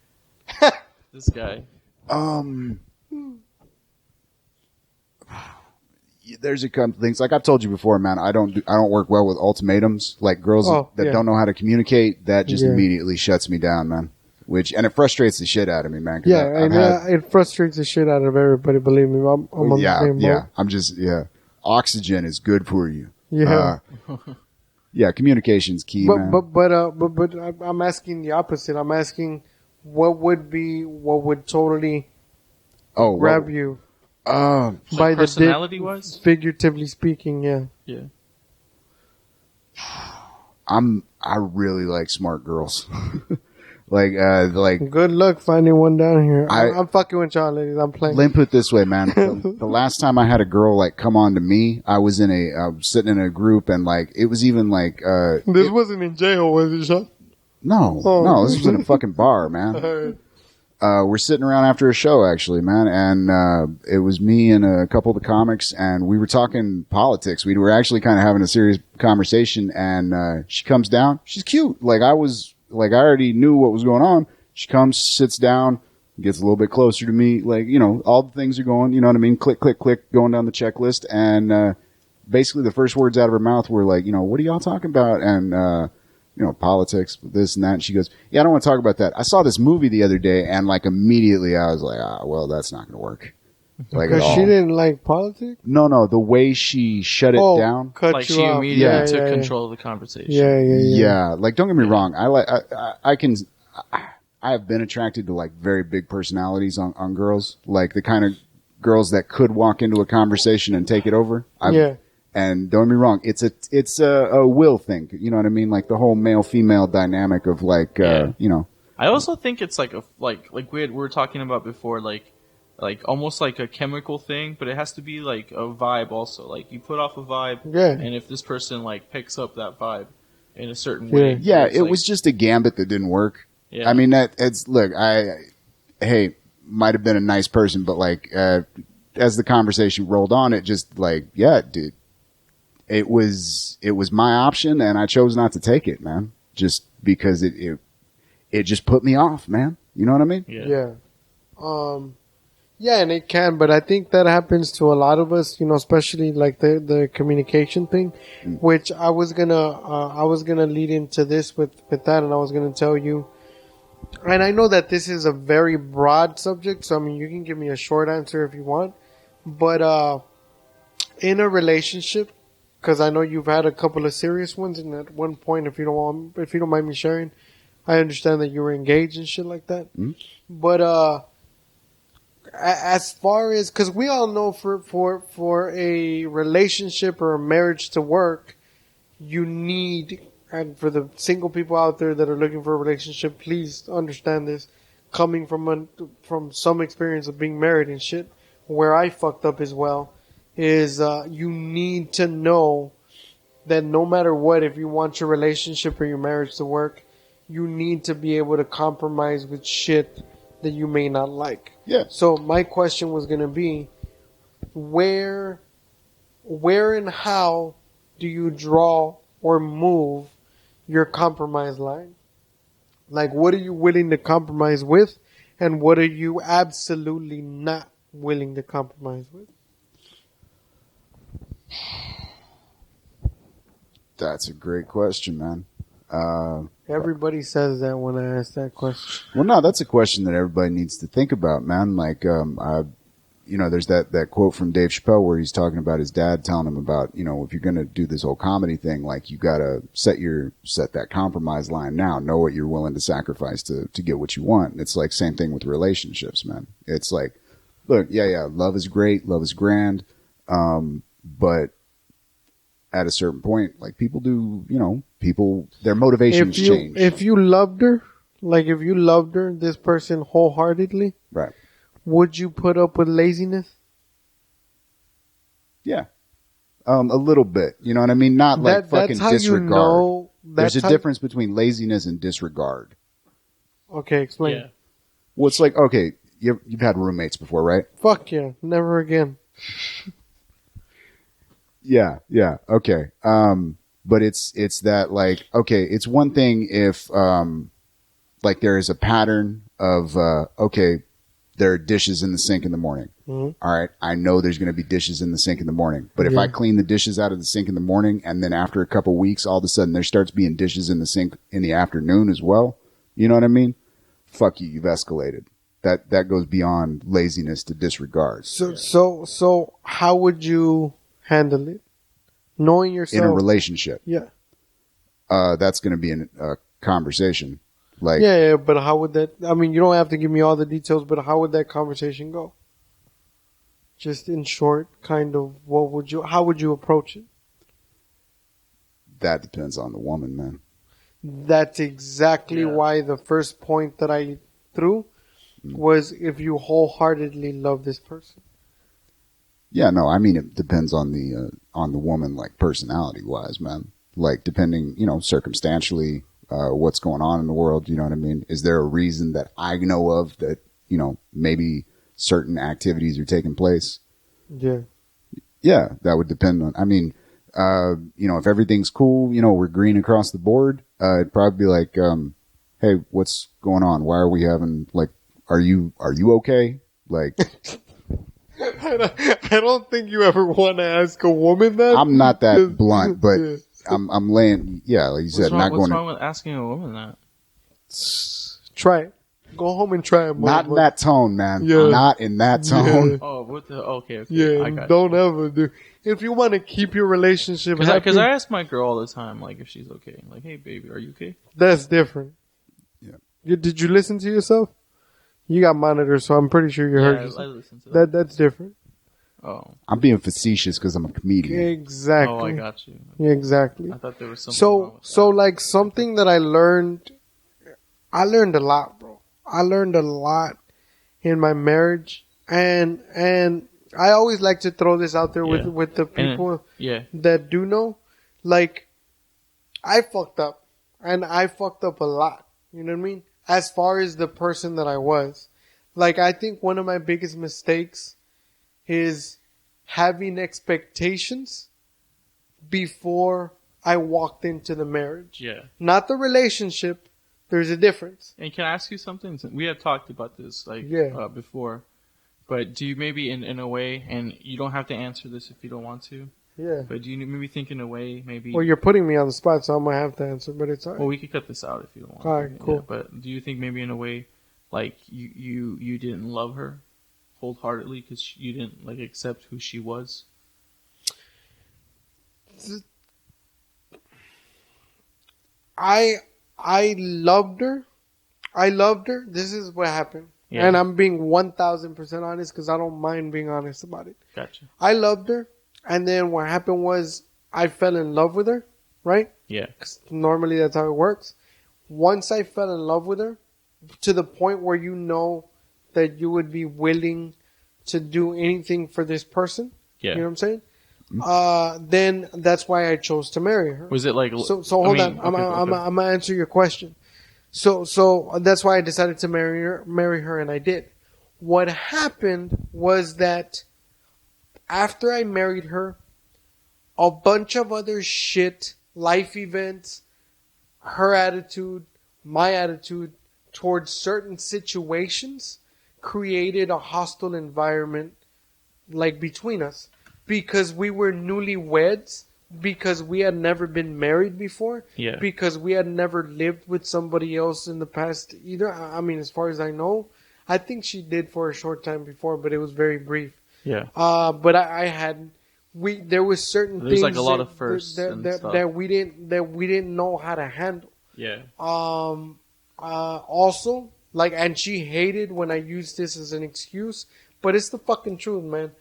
this guy. There's a couple things, like I've told you before, man. I don't work well with ultimatums. Like girls that don't know how to communicate, that just immediately shuts me down, man. And it frustrates the shit out of me, man. It frustrates the shit out of everybody. Believe me, I'm on the same boat. I'm just Oxygen is good for you. Yeah. Communication's key, man. But I'm asking the opposite. I'm asking what would totally grab you. By the personality wise, figuratively speaking, yeah. I really like smart girls. like good luck finding one down here. I'm fucking with y'all, ladies. I'm playing. Let me put it this way, man. The last time I had a girl like come on to me, I was sitting in a group, and like it was even like this wasn't in jail, was it, Sean? No, this was in a fucking bar, man. We're sitting around after a show, actually, man, and it was me and a couple of the comics, and we were talking politics. We were actually kind of having a serious conversation, and she comes down. She's cute. I already knew what was going on. She comes, sits down, gets a little bit closer to me, all the things are going, you know what I mean? Click, click, click, going down the checklist, and basically the first words out of her mouth were like, what are y'all talking about? And politics, this and that. And she goes, I don't want to talk about that. I saw this movie the other day, and immediately I was like, well, that's not going to work. Because she didn't like politics? No, the way she shut it down. Cut she off. immediately took control of the conversation. Yeah. Don't get me wrong. I have been attracted to very big personalities on girls, like the kind of girls that could walk into a conversation and take it over. And don't get me wrong, it's a will thing. You know what I mean? Like the whole male-female dynamic of I also think it's like we were talking about before, like almost like a chemical thing, but it has to be like a vibe also. Like you put off a vibe, and if this person picks up that vibe in a certain way. Yeah, it was just a gambit that didn't work. Yeah. I mean, might have been a nice person, but as the conversation rolled on, it just dude. It was my option, and I chose not to take it, man. Just because it just put me off, man. You know what I mean? Yeah. And it can, but I think that happens to a lot of us, especially the communication thing, which I was gonna lead into this with that, and I was gonna tell you. And I know that this is a very broad subject, so I mean, you can give me a short answer if you want, but in a relationship, because I know you've had a couple of serious ones, and at one point, if you don't mind me sharing, I understand that you were engaged and shit like that. Mm-hmm. But as far as, because we all know for a relationship or a marriage to work, you need, and for the single people out there that are looking for a relationship, please understand this, coming from some experience of being married and shit, where I fucked up as well. Is you need to know that no matter what, if you want your relationship or your marriage to work, you need to be able to compromise with shit that you may not like. Yeah. So my question was going to be, where and how do you draw or move your compromise line? What are you willing to compromise with, and what are you absolutely not willing to compromise with? That's a great question, man. Everybody says that when I ask that question. Well, no, that's a question that everybody needs to think about, man. there's that quote from Dave Chappelle where he's talking about his dad telling him about, if you're going to do this whole comedy thing, like you got to set that compromise line now, know what you're willing to sacrifice to get what you want. And it's like same thing with relationships, man. It's like, look, yeah, love is great. Love is grand. But at a certain point, like people do, their motivations change. If you loved her, this person wholeheartedly, right. Would you put up with laziness? Yeah. A little bit. You know what I mean? Not like fucking disregard. There's a difference between laziness and disregard. Okay, explain. Yeah. Well, it's like, okay, you've had roommates before, right? Fuck yeah. Never again. Yeah, okay. But it's that like, okay, it's one thing if, like there is a pattern of, okay, there are dishes in the sink in the morning. Mm-hmm. All right. I know there's going to be dishes in the sink in the morning, but if I clean the dishes out of the sink in the morning and then after a couple weeks, all of a sudden there starts being dishes in the sink in the afternoon as well. You know what I mean? Fuck you. You've escalated. That goes beyond laziness to disregard. So how would you handle it? Knowing yourself in a relationship. Yeah. That's going to be a conversation. Like, yeah, but how would that, I mean, you don't have to give me all the details, but how would that conversation go? Just in short, kind of, how would you approach it? That depends on the woman, man. That's exactly why the first point that I threw was if you wholeheartedly love this person. Yeah, no, I mean, it depends on the woman, like personality wise, man. Like depending, circumstantially, what's going on in the world, you know what I mean? Is there a reason that I know of that, maybe certain activities are taking place? Yeah. Yeah, that would depend on, I mean, if everything's cool, we're green across the board, it'd probably be like, hey, what's going on? Why are we having, like, are you okay? Like, I don't think you ever want to ask a woman that. I'm not that blunt, but I'm laying, like you said, what's wrong with asking a woman that? Try it. Go home and try it. Not in that tone, man. Yeah. Not in that tone. Yeah. Oh, okay. Yeah, I got don't ever do. If you want to keep your relationship happy. Because I ask my girl all the time, like, if she's okay. Like, hey, baby, are you okay? That's different. Yeah. Did you listen to yourself? You got monitors, so I'm pretty sure you heard yourself. I listened to that. That's different. Oh. I'm being facetious because I'm a comedian. Exactly. Oh, I got you. Yeah, exactly. I thought there was something wrong with that. Like something that I learned a lot, bro. I learned a lot in my marriage, and I always like to throw this out there with the people that do know. Like, I fucked up, and I fucked up a lot. You know what I mean? As far as the person that I was, like, I think one of my biggest mistakes is having expectations before I walked into the marriage. Yeah. Not the relationship. There's a difference. And can I ask you something? We had talked about this before, but do you maybe in a way, and you don't have to answer this if you don't want to. Yeah. But do you maybe think in a way, maybe? Well, you're putting me on the spot, so I'm gonna have to answer. But it's all right. Well, we could cut this out if you don't want. All right, cool. Yeah, but do you think maybe in a way, like you didn't love her wholeheartedly because you didn't like accept who she was? I loved her. This is what happened. Yeah. And I'm being 1,000% honest because I don't mind being honest about it. Gotcha. I loved her. And then what happened was I fell in love with her, right? Yeah. 'Cause normally that's how it works. Once I fell in love with her, to the point where you know that you would be willing to do anything for this person. Yeah. You know what I'm saying? Then that's why I chose to marry her. Was it like... So hold on. I'm going to answer your question. So that's why I decided to marry her, and I did. What happened was that after I married her, a bunch of other shit, life events, her attitude, my attitude towards certain situations created a hostile environment like between us because we were newlyweds, because we had never been married before, because we had never lived with somebody else in the past either. I mean, as far as I know, I think she did for a short time before, but it was very brief. Yeah. But I had there was certain There's things like a lot of firsts and stuff. that we didn't know how to handle. Yeah. Also, like, and she hated when I used this as an excuse, but it's the fucking truth, man.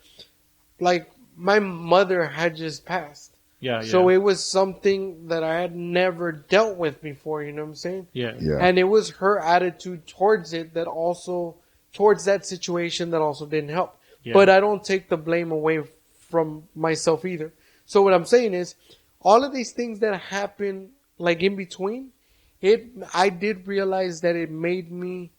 Like, my mother had just passed. Yeah, yeah. So it was something that I had never dealt with before, you know what I'm saying? Yeah. Yeah. And it was her attitude towards it that also, towards that situation that also didn't help. Yeah. But I don't take the blame away from myself either. So what I'm saying is, all of these things that happen, like in between, I did realize that it made me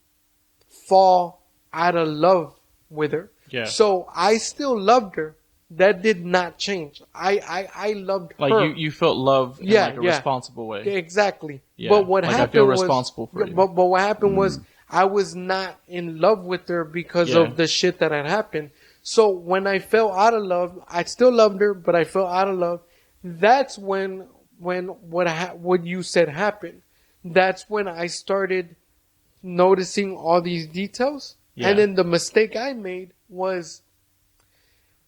fall out of love with her. Yeah. So I still loved her. That did not change. I loved her. Like you felt love in like a responsible way. Exactly. Yeah. But what like happened I feel was, responsible for you. But what happened was I was not in love with her because of the shit that had happened. So when I fell out of love, I still loved her, but I fell out of love. That's when what you said happened. That's when I started noticing all these details. Yeah. And then the mistake I made was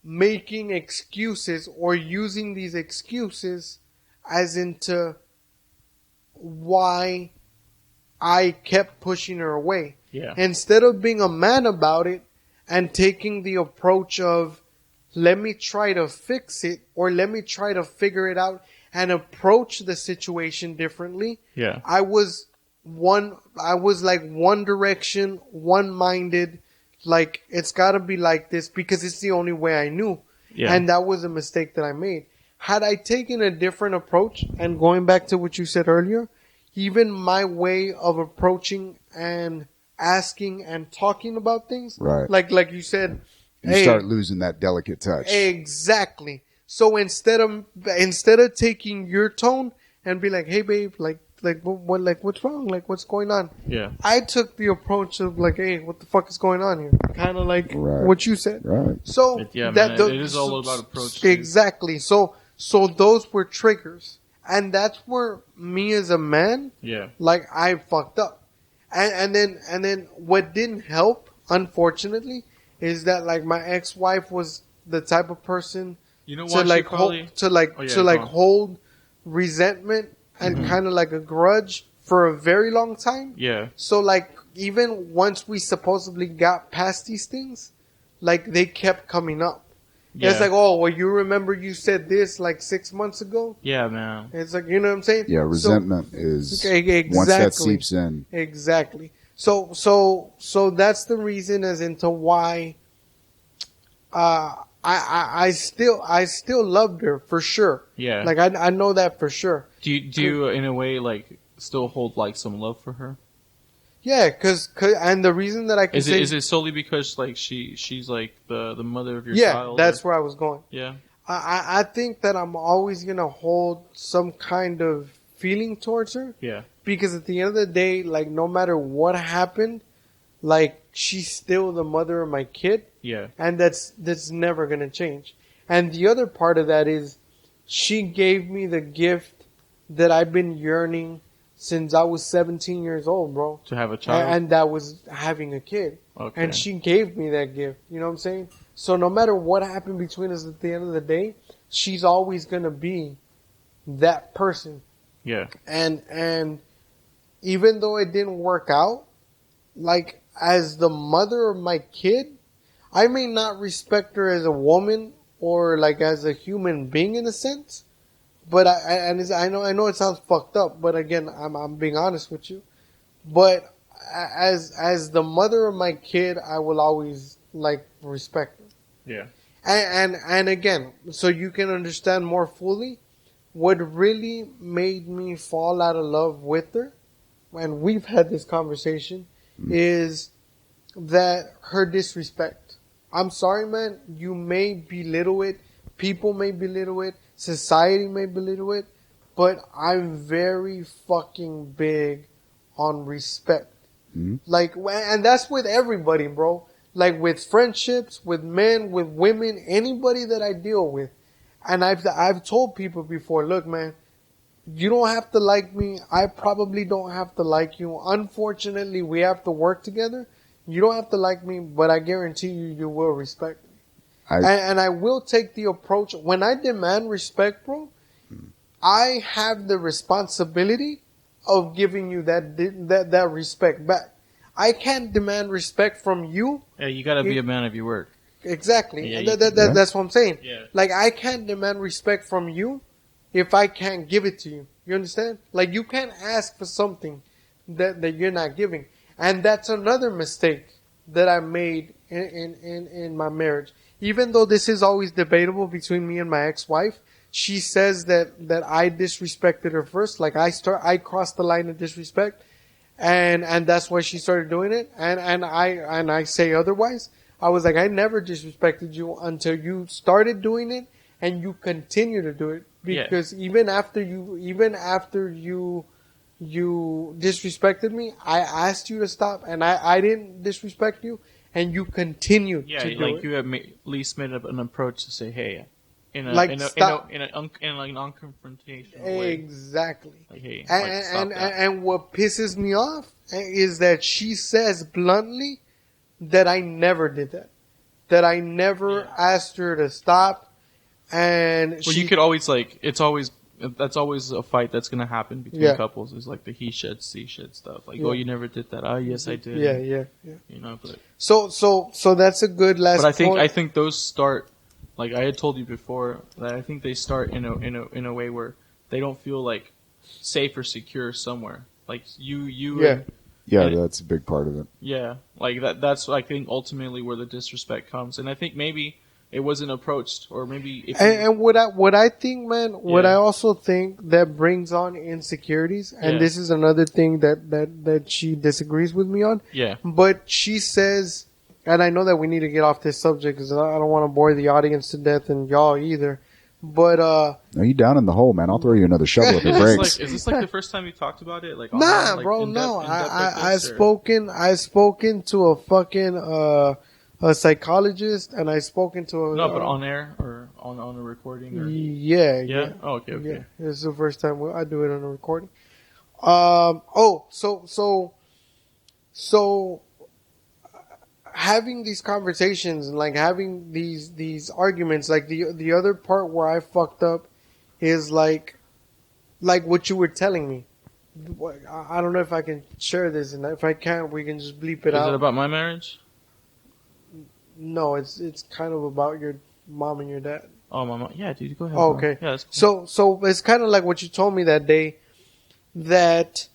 making excuses or using these excuses as into why I kept pushing her away. Yeah. Instead of being a man about it and taking the approach of, let me try to fix it or let me try to figure it out and approach the situation differently. Yeah. I was like one direction, one-minded, like it's gotta be like this because it's the only way I knew. Yeah. And that was a mistake that I made. Had I taken a different approach and going back to what you said earlier, even my way of approaching and asking and talking about things, right? Like you said, you start losing that delicate touch. Exactly. So instead of taking your tone and be like, hey babe, what's wrong? Like, what's going on? Yeah. I took the approach of like, hey, what the fuck is going on here? Kind of like what you said. Right. So it is all about approach. Exactly. So those were triggers, and that's where me as a man, like I fucked up, and then what didn't help, unfortunately, is that like my ex-wife was the type of person to like hold resentment and kind of like a grudge for a very long time. Yeah. So like even once we supposedly got past these things, like they kept coming up. Yeah. It's like, oh, well, you remember you said this like 6 months ago? Yeah, man. It's like, you know what I'm saying? Yeah, resentment is exactly, once that seeps in. Exactly. So that's the reason as into why I still loved her for sure. Yeah. Like I know that for sure. Do you in a way like still hold like some love for her? Yeah, cause and the reason that I can is it solely because like she's like the mother of your child? Yeah, that's where I was going. Yeah. I think that I'm always gonna hold some kind of feeling towards her. Yeah. Because at the end of the day, like no matter what happened, like she's still the mother of my kid. Yeah. And that's never gonna change. And the other part of that is she gave me the gift that I've been yearning since I was 17 years old, bro. To have a child? And that was having a kid. Okay. And she gave me that gift. You know what I'm saying? So no matter what happened between us at the end of the day, she's always going to be that person. Yeah. And even though it didn't work out, like as the mother of my kid, I may not respect her as a woman or like as a human being in a sense. But I know it sounds fucked up, but again, I'm being honest with you. But as the mother of my kid, I will always like respect her. Yeah. And again, so you can understand more fully, what really made me fall out of love with her, and we've had this conversation, is that her disrespect. I'm sorry, man. You may belittle it. People may belittle it. Society may belittle it, but I'm very fucking big on respect. Mm-hmm. Like, and that's with everybody, bro. Like with friendships, with men, with women, anybody that I deal with. And I've told people before, look, man, you don't have to like me. I probably don't have to like you. Unfortunately, we have to work together. You don't have to like me, but I guarantee you will respect me. And I will take the approach. When I demand respect, bro, I have the responsibility of giving you that respect back. I can't demand respect from you. Yeah, you gotta be a man of your word. Exactly. Yeah, that's what I'm saying. Yeah. Like, I can't demand respect from you if I can't give it to you. You understand? Like, you can't ask for something that you're not giving. And that's another mistake that I made in my marriage. Even though this is always debatable between me and my ex-wife, she says that I disrespected her first. Like, I crossed the line of disrespect. And that's why she started doing it. And I say otherwise. I was like, I never disrespected you until you started doing it and you continue to do it. Because even after you disrespected me, I asked you to stop and I didn't disrespect you and you continued to do it. Yeah, like you have at least made an approach to say, hey, in a non-confrontational way. Exactly. Like, hey, and what pisses me off is that she says bluntly that I never did that. That I never asked her to stop. And you could always that's always a fight that's gonna happen between couples. Is like the he shed, she shed stuff. Like, oh, you never did that. Oh, yes, I did. Yeah. You know, but so that's a good last. But I think those start. Like I had told you before, that I think they start in a way where they don't feel like safe or secure somewhere. Like you. Yeah, that's a big part of it. Yeah, like that's I think ultimately where the disrespect comes, and I think maybe it wasn't approached, or maybe. And what I think, man, what I also think that brings on insecurities, and this is another thing that she disagrees with me on. Yeah. But she says, and I know that we need to get off this subject because I don't want to bore the audience to death and y'all either. But are you down in the hole, man? I'll throw you another shovel if it breaks. Is this like the first time you talked about it? Like, nah, like bro, no. I've spoken to a fucking a psychologist, and I've spoken to a but on air or on a recording. Or... Yeah. Oh, okay. Yeah, this is the first time I do it on a recording. So having these conversations and like having these arguments, like the other part where I fucked up is like what you were telling me. I don't know if I can share this, and if I can't, we can just bleep it out. Is it about my marriage? No, it's kind of about your mom and your dad. Oh, my mom. Yeah, dude, go ahead. Oh, okay. Yeah, that's cool. So it's kind of like what you told me that day, that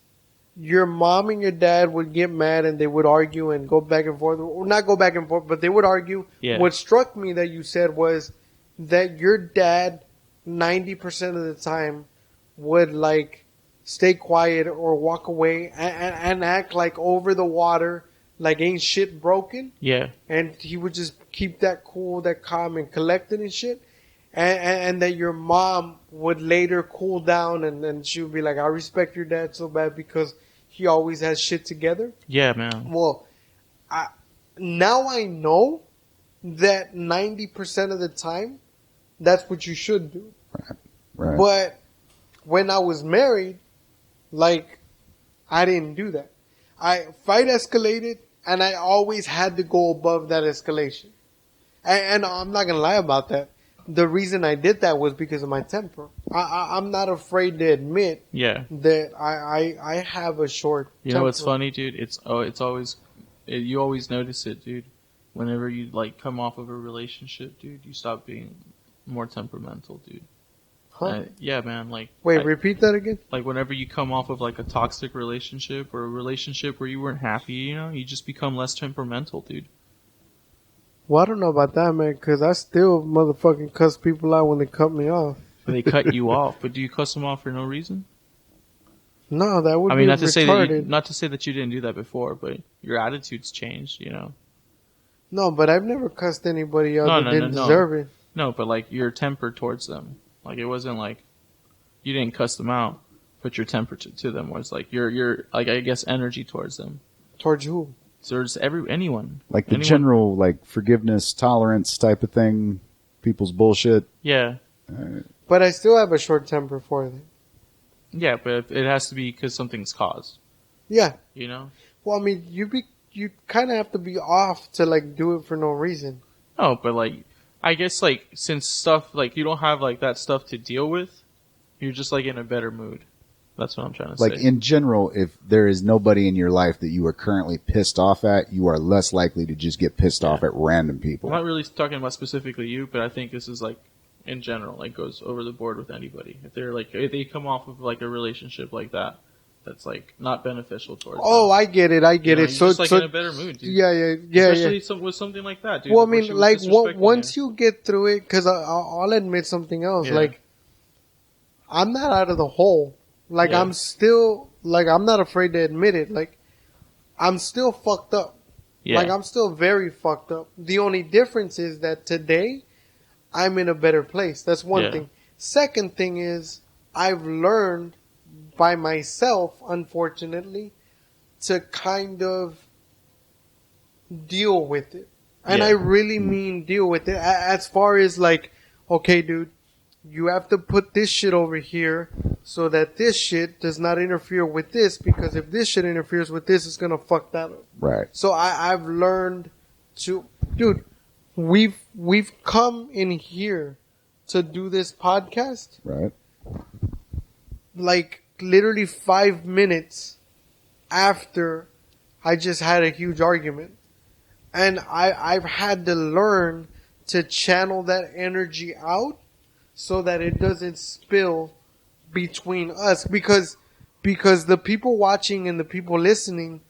your mom and your dad would get mad and they would argue and go back and forth, or not go back and forth, but they would argue. Yeah. What struck me that you said was that your dad 90% of the time would like stay quiet or walk away and act like over the water, like ain't shit broken. Yeah. And he would just keep that cool, that calm and collected and shit. And that your mom would later cool down and then she would be like, I respect your dad so bad because he always has shit together. Yeah, man. Well, now I know that 90% of the time, that's what you should do. Right. But when I was married, like, I didn't do that. Fight escalated, and I always had to go above that escalation. And I'm not going to lie about that. The reason I did that was because of my temper. I'm not afraid to admit that I have a short temper. You know what's funny, dude? You always notice it, dude. Whenever you like come off of a relationship, dude, you stop being more temperamental, dude. Huh? Yeah, man. Like, wait, repeat that again. Like whenever you come off of like a toxic relationship or a relationship where you weren't happy, you know, you just become less temperamental, dude. Well, I don't know about that, man, because I still motherfucking cuss people out when they cut me off. They cut you off, but do you cuss them off for no reason? No, that would be not retarded. Not to say that you didn't do that before, but your attitude's changed, you know. No, but I've never cussed anybody out that didn't deserve it. No, but like your temper towards them, like it wasn't like you didn't cuss them out, but your temper to them was like your like I guess energy towards them. Towards who? Towards anyone. Like the general like forgiveness, tolerance type of thing, people's bullshit. Yeah. But I still have a short temper for them. Yeah, but it has to be because something's caused. Yeah. You know? Well, I mean, you kind of have to be off to like do it for no reason. Oh, but like, I guess like since stuff like you don't have like that stuff to deal with, you're just like in a better mood. That's what I'm trying to say. Like in general, if there is nobody in your life that you are currently pissed off at, you are less likely to just get pissed off at random people. I'm not really talking about specifically you, but I think this is like in general, like goes over the board with anybody. If they come off of like a relationship like that, that's like not beneficial towards them. I get it. You're So just like in a better mood, dude. Yeah. Especially with something like that, dude. Well, I mean, like once you get through it, because I'll admit something else. Yeah. Like, I'm not out of the hole. Like, Yeah. I'm still, like, I'm not afraid to admit it. Like, I'm still fucked up. Yeah. Like, I'm still very fucked up. The only difference is that today, I'm in a better place. That's one thing. Second thing is, I've learned by myself, unfortunately, to kind of deal with it. And I really mean deal with it. As far as like, okay, dude, you have to put this shit over here so that this shit does not interfere with this, because if this shit interferes with this, it's gonna fuck that up. Right. So I've learned to, dude, we've come in here to do this podcast. Right. Like literally 5 minutes after I just had a huge argument. And I've had to learn to channel that energy out so that it doesn't spill between us, because the people watching and the people listening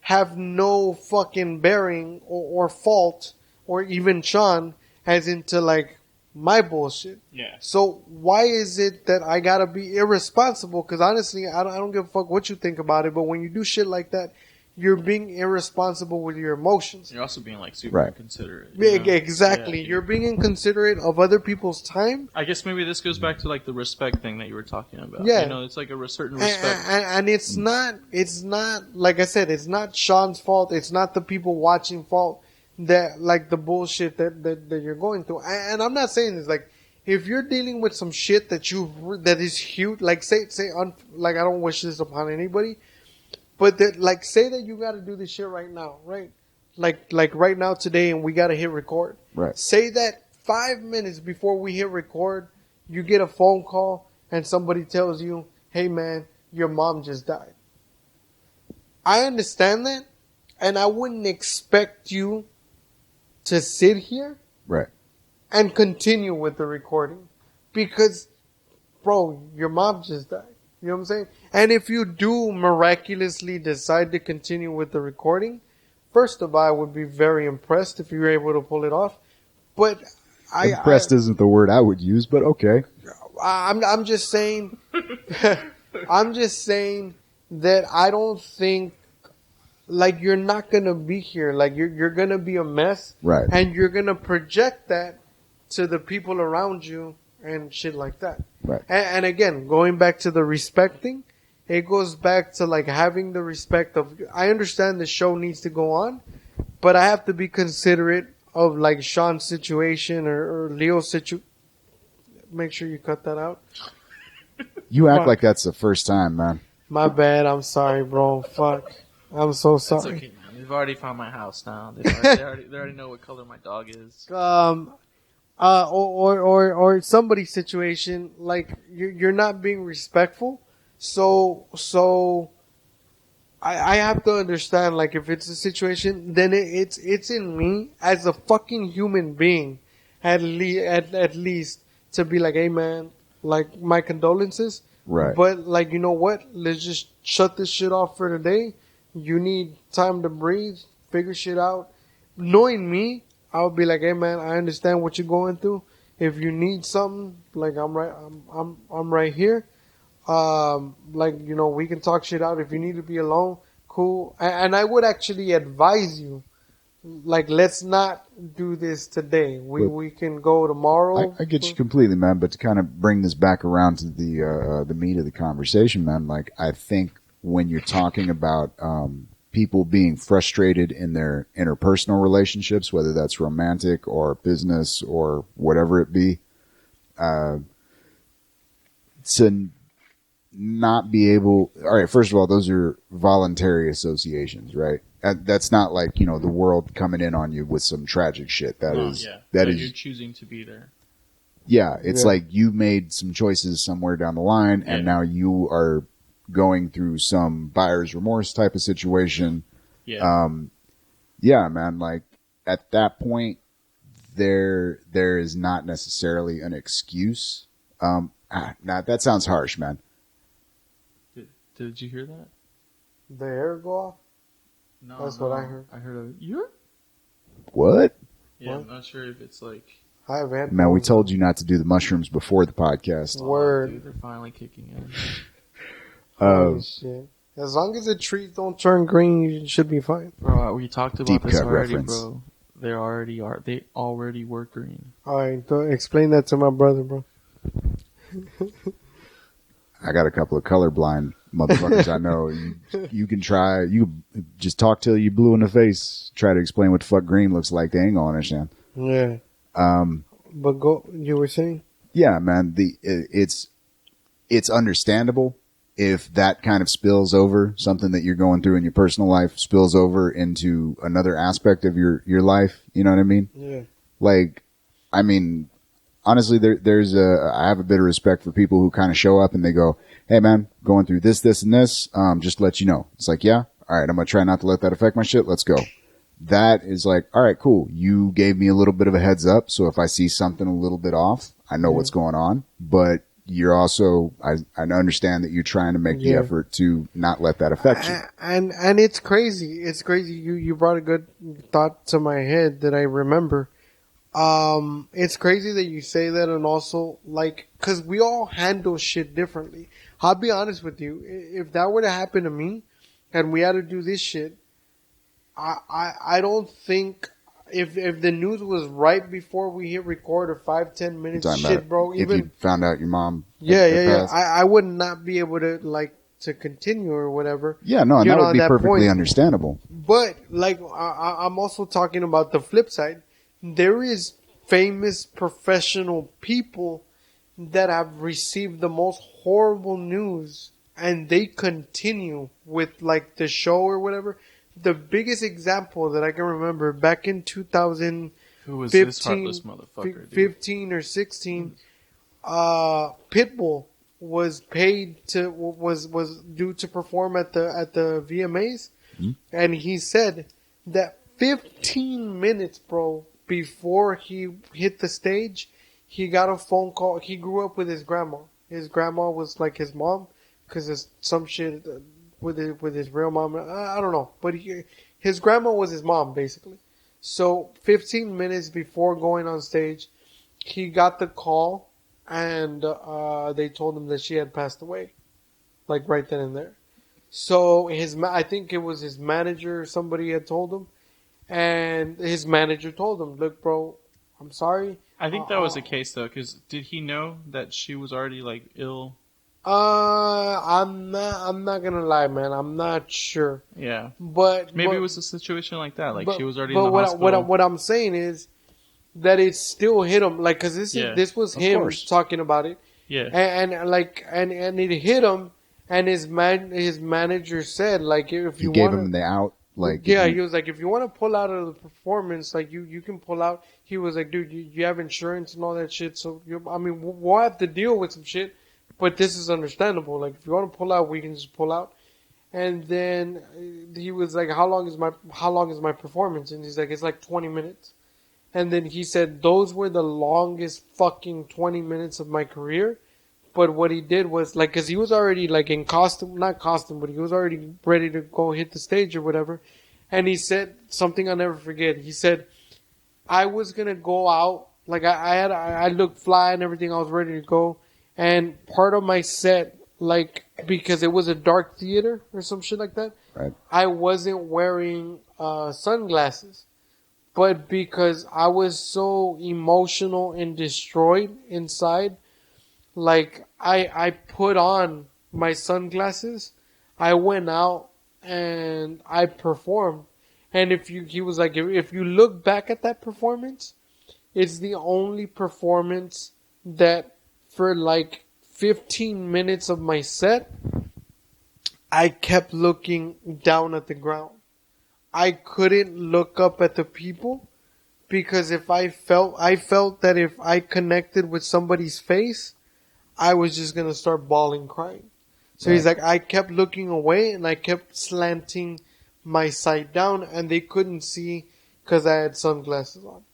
have no fucking bearing or fault, or even Sean, as into like my bullshit. Yeah. So why is it that I gotta be irresponsible? Because honestly, I don't give a fuck what you think about it, but when you do shit like that, you're being irresponsible with your emotions. You're also being like super inconsiderate. Exactly. Yeah, you're being inconsiderate of other people's time. I guess maybe this goes back to like the respect thing that you were talking about. Yeah. You know, it's like a certain respect. And it's not, like I said, it's not Sean's fault. It's not the people watching fault that, like the bullshit that you're going through. And I'm not saying this, like, if you're dealing with some shit that is huge, like like I don't wish this upon anybody, but that, like, say that you got to do this shit right now, right? Like right now today, and we got to hit record. Right. Say that 5 minutes before we hit record, you get a phone call and somebody tells you, "Hey man, your mom just died." I understand that, and I wouldn't expect you to sit here Right. and continue with the recording, because, bro, your mom just died. You know what I'm saying? And if you do miraculously decide to continue with the recording, first of all, I would be very impressed if you were able to pull it off. But Impressed isn't the word I would use, but okay. I'm just saying, I'm just saying that I don't think, like, you're not gonna be here. Like, you're gonna be a mess. Right. And you're gonna project that to the people around you and shit like that. Right. And again, going back to the respect thing, it goes back to like having the respect of, I understand the show needs to go on, but I have to be considerate of like Sean's situation or Leo's situation. Make sure you cut that out. You act like that's the first time, man. My bad. I'm sorry, bro. Fuck. I'm so It's sorry. okay, man. They've already found my house now. They already know what color my dog is. Or somebody's situation, like you're not being respectful. So I have to understand, like, if it's a situation, then it's in me as a fucking human being, at least to be like, hey man, like, my condolences. Right. But like, you know what? Let's just shut this shit off for today. You need time to breathe, figure shit out. Knowing me, I would be like, hey man, I understand what you're going through. If you need something, like, I'm right here. Like, you know, we can talk shit out. If you need to be alone, cool. And I would actually advise you, like, let's not do this today. We can go tomorrow. I get you completely, man. But to kind of bring this back around to the meat of the conversation, man, like, I think when you're talking about people being frustrated in their interpersonal relationships, whether that's romantic or business or whatever it be, to not be able, all right, first of all, those are voluntary associations, right? that's not like, the world coming in on you with some tragic shit. That is you're choosing to be there. Yeah, it's like you made some choices somewhere down the line, and now you are going through some buyer's remorse type of situation. Yeah. Yeah, man, like at that point, there is not necessarily an excuse. Now that sounds harsh, man. Did you hear that? The air go off? No, that's what I heard. I heard you. What? Yeah, What? I'm not sure if it's like. I have headphones. Man, we told you not to do the mushrooms before the podcast. Word. Dude, they're finally kicking in. Holy shit. As long as the trees don't turn green, you should be fine. Bro, we talked about Deep this cut already, reference. bro. They already were green. Alright, go explain that to my brother, bro. I got a couple of colorblind motherfuckers I know. You can try. You just talk till you blue in the face. Try to explain what the fuck green looks like. They ain't gonna understand. Yeah. But you were saying? Yeah, man. It's understandable if that kind of spills over, something that you're going through in your personal life spills over into another aspect of your life. You know what I mean? Yeah. Like, I mean, honestly, I have a bit of respect for people who kind of show up and they go, "Hey man, going through this, and this, just to let you know." It's like, yeah, all right, I'm going to try not to let that affect my shit. Let's go. That is like, all right, cool. You gave me a little bit of a heads up. So if I see something a little bit off, I know what's going on, but you're also, I understand that you're trying to make the effort to not let that affect you. And it's crazy. It's crazy. You brought a good thought to my head that I remember. It's crazy that you say that, and also like, cause we all handle shit differently. I'll be honest with you. If that were to happen to me and we had to do this shit, I don't think if the news was right before we hit record or 5-10 minutes, shit, bro. If you found out your mom, I would not be able to to continue or whatever. Yeah, no, and that would be perfectly understandable. But like, I'm also talking about the flip side. There is famous professional people that have received the most horrible news, and they continue with like the show or whatever. The biggest example that I can remember back in 2015, Who was this heartless motherfucker, 15 or 16, Pitbull was paid was due to perform at the VMAs, and he said that 15 minutes, bro, before he hit the stage, he got a phone call. He grew up with his grandma. His grandma was like his mom, because there's some shit with his real mom. I don't know, but his grandma was his mom basically. So 15 minutes before going on stage, he got the call, and they told him that she had passed away, like right then and there. So I think it was his manager or somebody had told him, and his manager told him, "Look, bro, I'm sorry." I think that was the case though, because did he know that she was already like ill? I'm not gonna lie, man. I'm not sure. Yeah, but maybe it was a situation like that. Like she was already in the hospital. What I'm saying is that it still hit him, like, cause this was him talking about it. Yeah, and it hit him, and his manager said, like, if you gave him the out. Like, he was like, if you want to pull out of the performance, like, you can pull out. He was like, dude, you have insurance and all that shit, so we'll have to deal with some shit, but this is understandable. Like, if you want to pull out, we can just pull out. And then he was like, how long is my performance? And he's like, it's like 20 minutes. And then he said, those were the longest fucking 20 minutes of my career. But what he did was, like, cause he was already like in not costume, but he was already ready to go hit the stage or whatever. And he said something I'll never forget. He said, I was gonna go out, like I looked fly and everything, I was ready to go. And part of my set, like, because it was a dark theater or some shit like that, right, I wasn't wearing sunglasses. But because I was so emotional and destroyed inside, like, I put on my sunglasses, I went out, and I performed. And he was like, if you look back at that performance, it's the only performance that for like 15 minutes of my set, I kept looking down at the ground. I couldn't look up at the people because if I felt that if I connected with somebody's face, I was just going to start bawling crying. So he's like, I kept looking away and I kept slanting my sight down and they couldn't see because I had sunglasses on.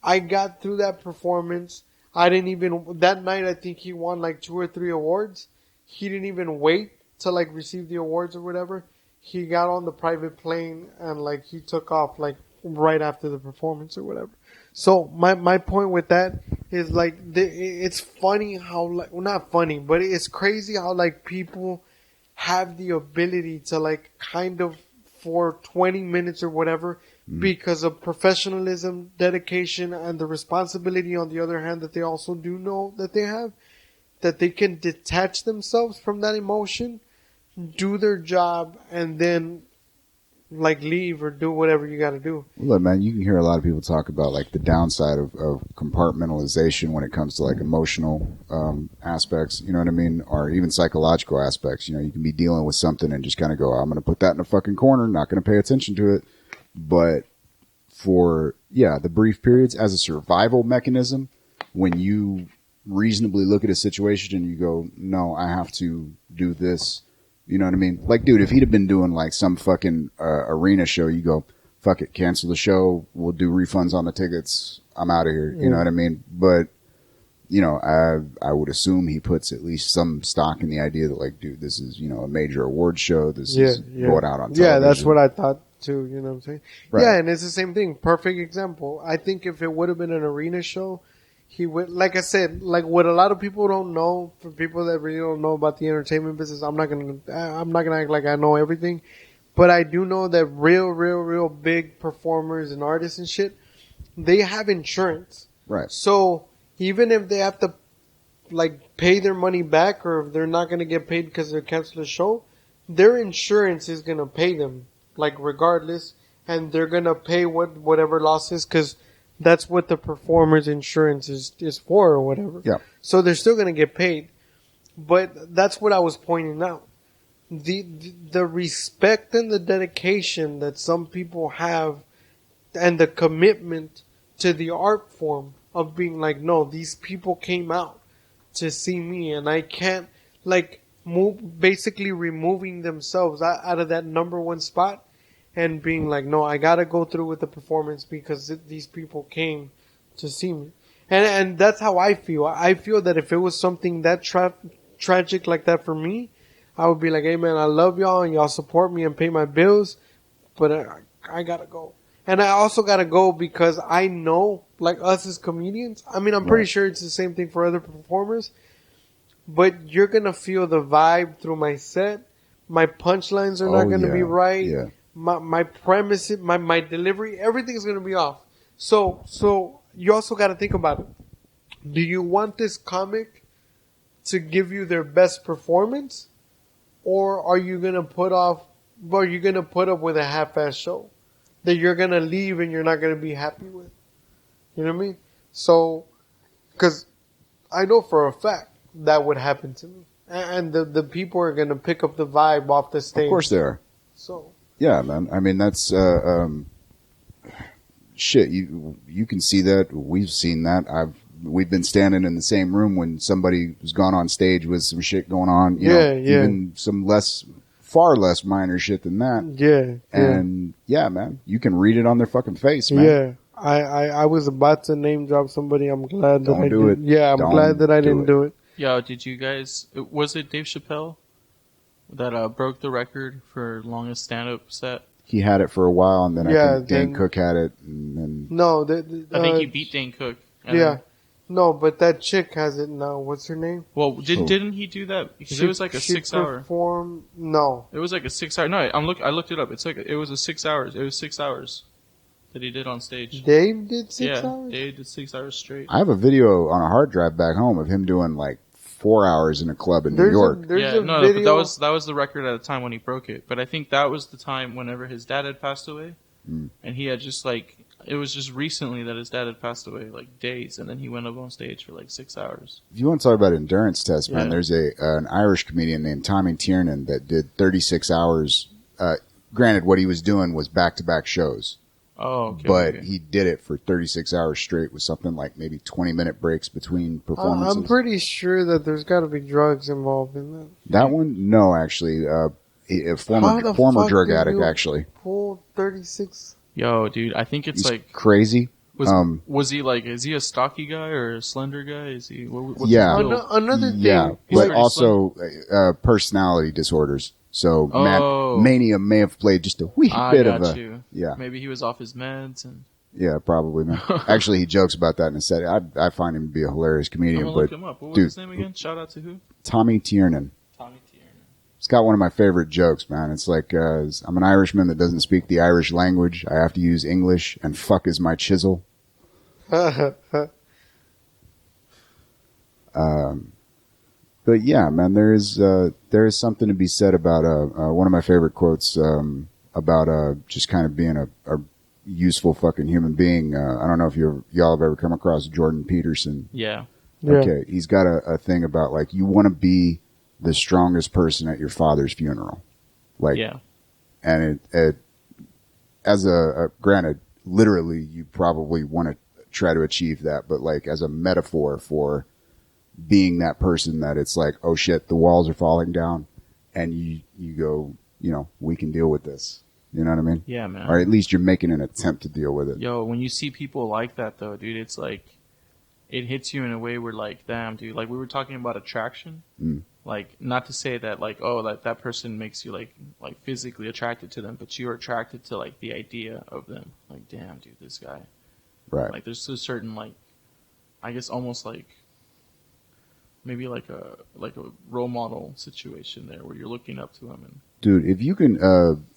I got through that performance. I didn't even, that night I think he won like 2 or 3 awards. He didn't even wait to like receive the awards or whatever. He got on the private plane and like he took off like right after the performance or whatever. So my point with that is like it's funny how like, well, not funny, but it's crazy how like people have the ability to like kind of for 20 minutes or whatever because of professionalism, dedication, and the responsibility on the other hand that they also do know that they have, that they can detach themselves from that emotion, do their job, and then like leave or do whatever you got to do. Look, man, you can hear a lot of people talk about like the downside of compartmentalization when it comes to like emotional aspects, you know what I mean? Or even psychological aspects. You know, you can be dealing with something and just kind of go, I'm going to put that in a fucking corner, not going to pay attention to it. But for, the brief periods as a survival mechanism, when you reasonably look at a situation and you go, no, I have to do this. You know what I mean? Like, dude, if he'd have been doing like some fucking arena show, you go, fuck it, cancel the show. We'll do refunds on the tickets. I'm out of here. You know what I mean? But, you know, I would assume he puts at least some stock in the idea that like, dude, this is, you know, a major award show. This is going out on television. Yeah, that's what I thought too. You know what I'm saying? Right. Yeah, and it's the same thing. Perfect example. I think if it would have been an arena show, he would, like I said, like what a lot of people don't know, for people that really don't know about the entertainment business, I'm not gonna act like I know everything, but I do know that real big performers and artists and shit, they have insurance. Right. So even if they have to like pay their money back, or if they're not gonna get paid because they're canceling the show, their insurance is gonna pay them, like regardless, and they're gonna pay whatever losses, because that's what the performer's insurance is for or whatever. Yeah. So they're still going to get paid. But that's what I was pointing out. The respect and the dedication that some people have and the commitment to the art form of being like, no, these people came out to see me and I can't like basically removing themselves out of that number one spot. And being like, no, I gotta go through with the performance because these people came to see me. And that's how I feel. I feel that if it was something that tragic like that for me, I would be like, hey man, I love y'all and y'all support me and pay my bills, but I gotta go. And I also gotta go because I know, like us as comedians, I mean, I'm pretty sure it's the same thing for other performers, but you're gonna feel the vibe through my set. My punchlines are not gonna be right. Yeah. My premise, my delivery, everything's going to be off. So you also got to think about it. Do you want this comic to give you their best performance, or are you going to put up with a half-ass show that you're going to leave and you're not going to be happy with? You know what I mean? So, because I know for a fact that would happen to me, and the people are going to pick up the vibe off the stage. Of course they are. So. Yeah, man. I mean, that's shit. You can see that. We've seen that. We've been standing in the same room when somebody has gone on stage with some shit going on. You know, even some far less minor shit than that. Yeah. And man, you can read it on their fucking face, man. Yeah. I was about to name drop somebody. I'm glad that I do did. it. Yeah, I'm glad that I didn't do it. Yo, did you guys? Was it Dave Chappelle that broke the record for longest stand-up set? He had it for a while, and then I think Dane Cook had it. And then no, I think he beat Dane Cook. No, but that chick has it now. What's her name? Well, didn't he do that? Because it was like a 6 hour. No, it was like a 6 hour. No, I looked it up. It was a 6 hours. It was 6 hours that he did on stage. Dave did 6 hours. Yeah, Dave did 6 hours straight. I have a video on a hard drive back home of him doing like 4 hours in a club in New York. But that was the record at the time when he broke it. But I think that was the time whenever his dad had passed away, and he had just like it was just recently that his dad had passed away, like days, and then he went up on stage for like 6 hours. If you want to talk about endurance tests, man, there's an Irish comedian named Tommy Tiernan that did 36 hours granted, what he was doing was back-to-back shows. Oh, okay. But he did it for 36 hours straight with something like maybe 20-minute breaks between performances. I'm pretty sure that there's got to be drugs involved in that. That one? No, actually. A former drug addict, actually. Pull 36? Yo, dude, I think it's He's like... crazy. Was he like, is he a stocky guy or a slender guy? Is he, what's yeah. his deal? Another thing. Yeah, but also personality disorders. So mania may have played just a wee bit of a... You. Yeah. Maybe he was off his meds and... Yeah, probably, man. Actually, he jokes about that in a set. I find him to be a hilarious comedian. I'm gonna look him up. What was his name again? Shout out to who? Tommy Tiernan. Tommy Tiernan. He's got one of my favorite jokes, man. It's like, I'm an Irishman that doesn't speak the Irish language. I have to use English, and fuck is my chisel. But yeah, man, there is something to be said about one of my favorite quotes about just kind of being a useful fucking human being. I don't know if y'all have ever come across Jordan Peterson. Yeah. Okay, he's got a thing about like you want to be the strongest person at your father's funeral, like, yeah, and it as a granted, literally, you probably want to try to achieve that, but like as a metaphor for being that person that it's like, oh shit, the walls are falling down, and you go, we can deal with this. You know what I mean? Yeah, man. Or at least you're making an attempt to deal with it. Yo, when you see people like that, though, dude, it's like, it hits you in a way where, like, damn, dude, like, we were talking about attraction. Like, not to say that, like, oh, that person makes you, like physically attracted to them, but you're attracted to, like, the idea of them. Like, damn, dude, this guy. Right. Like, there's a certain, like, I guess almost like, maybe like a role model situation there where you're looking up to him. And dude, if you can,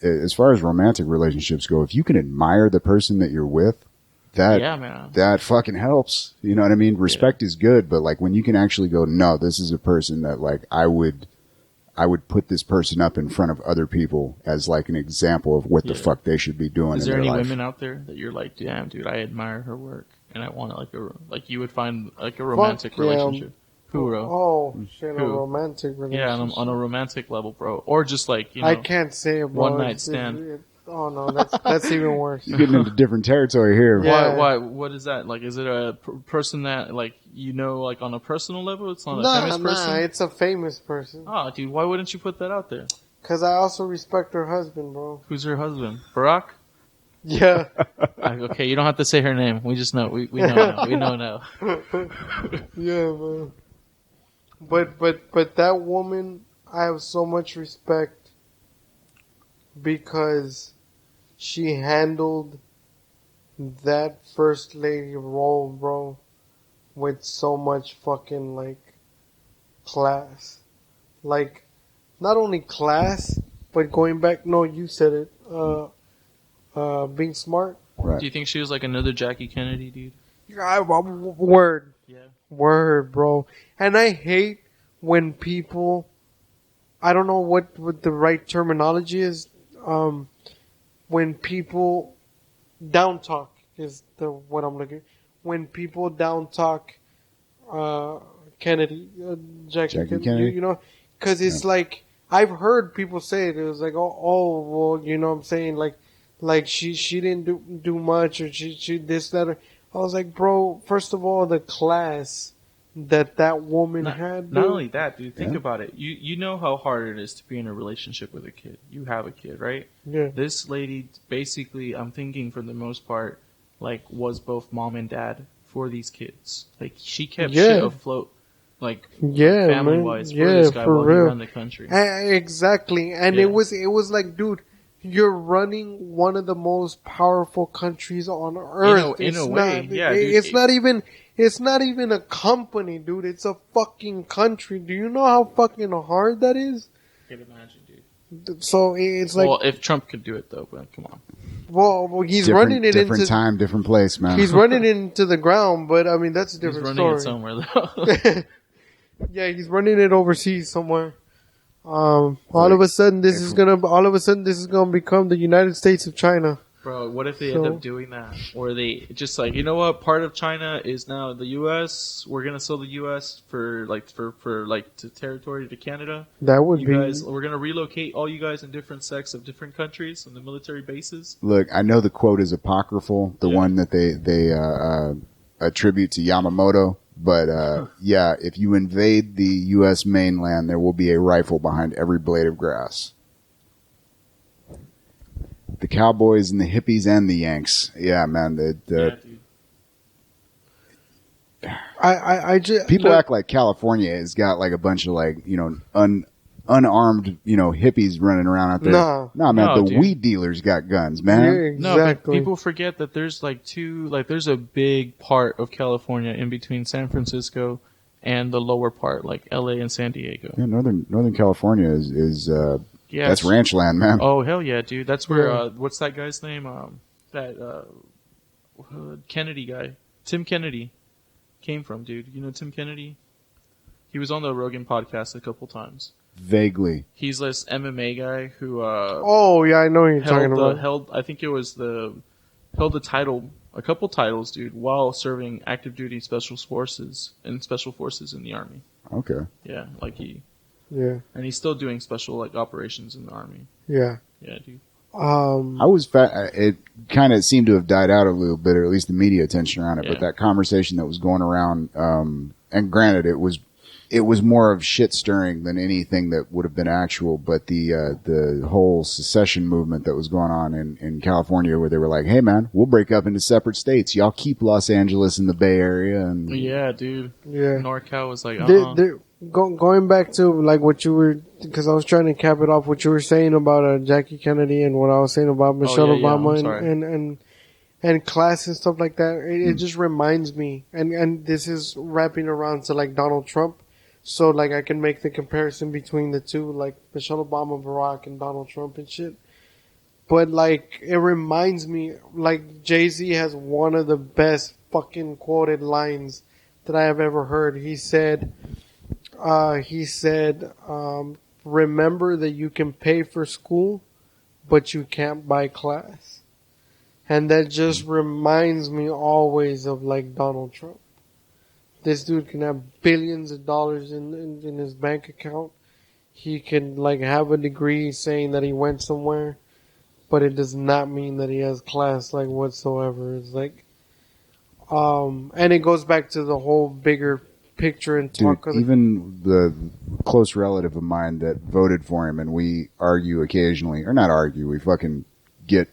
as far as romantic relationships go, if you can admire the person that you're with, that fucking helps. You know what I mean? Respect is good, but like when you can actually go, no, this is a person that like I would put this person up in front of other people as like an example of what the fuck they should be doing. Is in there their any life. women out there that you're like, damn, dude, I admire her work and I want like you would find like a romantic relationship? Who, bro? Oh, shit, a romantic relationship. Yeah, on a romantic level, bro. Or just like, I can't say it, bro. One night stand. Oh, no, that's even worse. You're getting into different territory here. Yeah. Why? What is that? Like, is it a person that, like, like, on a personal level? It's not a famous person? Nah, it's a famous person. Oh, dude, why wouldn't you put that out there? Because I also respect her husband, bro. Who's her husband? Barack? Yeah. Okay, you don't have to say her name. We just know. We know now. We know now. Yeah, man. But that woman, I have so much respect because she handled that first lady role, bro, with so much fucking like class. Like, not only class, but going back, no, you said it, being smart. Right. Do you think she was like another Jackie Kennedy, dude? Word. Yeah. Word, bro. And I hate when people, I don't know what the right terminology is, when people down talk is what I'm looking. When people down talk, Kennedy, Jackie Kennedy, you know, cause it's like, I've heard people say it. It was like, oh, well, you know what I'm saying? Like she didn't do much, or she this, that, or, I was like, bro, first of all, the class that woman had. Not only that, dude, think about it. You know how hard it is to be in a relationship with a kid. You have a kid, right? Yeah. This lady, basically, I'm thinking for the most part, like, was both mom and dad for these kids. Like, she kept shit afloat, like, family-wise, for this guy while he ran the country. Exactly. And it was like, dude, you're running one of the most powerful countries on earth. In a way, dude. It's not even a company, dude. It's a fucking country. Do you know how fucking hard that is? I can imagine, dude. So it's like, well, if Trump could do it though, but come on. Well, he's running it different into time, different place, man. He's running it into the ground, but I mean that's a different he's story. running it somewhere though. Yeah, he's running it overseas somewhere. All of a sudden this is gonna become the United States of China. Bro, what if they end up doing that? Or they just like, you know what, part of China is now the U.S. We're gonna sell the U.S. for to territory to Canada. That would you be. Guys, we're gonna relocate all you guys in different sects of different countries and the military bases. Look, I know the quote is apocryphal, the one that they attribute to Yamamoto. But yeah, if you invade the U.S. mainland, there will be a rifle behind every blade of grass. The cowboys and the hippies and the Yanks. Yeah, man. Dude. I just people act like California has got like a bunch of like unarmed hippies running around out there. Nah, man. The weed dealers got guns, man. Yeah, exactly. No, but people forget that there's there's a big part of California in between San Francisco and the lower part, like L.A. and San Diego. Yeah, Northern California is that's ranch land, man. Oh hell yeah, dude! That's where what's that guy's name? Kennedy guy, Tim Kennedy, came from, dude. You know Tim Kennedy? He was on the Rogan podcast a couple times. Vaguely. He's this MMA guy who. Oh yeah, I know what you're talking about. I think it was held the title, a couple titles, dude, while serving active duty special forces in the army. Okay. Yeah, like he. Yeah. And he's still doing special operations in the army. Yeah. Yeah, dude. I was it kind of seemed to have died out a little bit, or at least the media attention around it. Yeah. But that conversation that was going around, and granted, it was more of shit stirring than anything that would have been actual. But the whole secession movement that was going on in California, where they were like, "Hey, man, we'll break up into separate states. Y'all keep Los Angeles in the Bay Area." And yeah, dude. Yeah. NorCal was like, going back to like what you were, because I was trying to cap it off what you were saying about Jackie Kennedy and what I was saying about Michelle Obama and class and stuff like that. It just reminds me, and this is wrapping around to like Donald Trump, so like I can make the comparison between the two, like Michelle Obama, Barack, and Donald Trump and shit. But like it reminds me, like Jay-Z has one of the best fucking quoted lines that I have ever heard. He said, remember that you can pay for school, but you can't buy class. And that just reminds me always of like Donald Trump. This dude can have billions of dollars in his bank account. He can like have a degree saying that he went somewhere, but it does not mean that he has class like whatsoever. It's like, and it goes back to the whole bigger picture and talk. Dude, even the close relative of mine that voted for him, and we argue occasionally, or not argue, we fucking get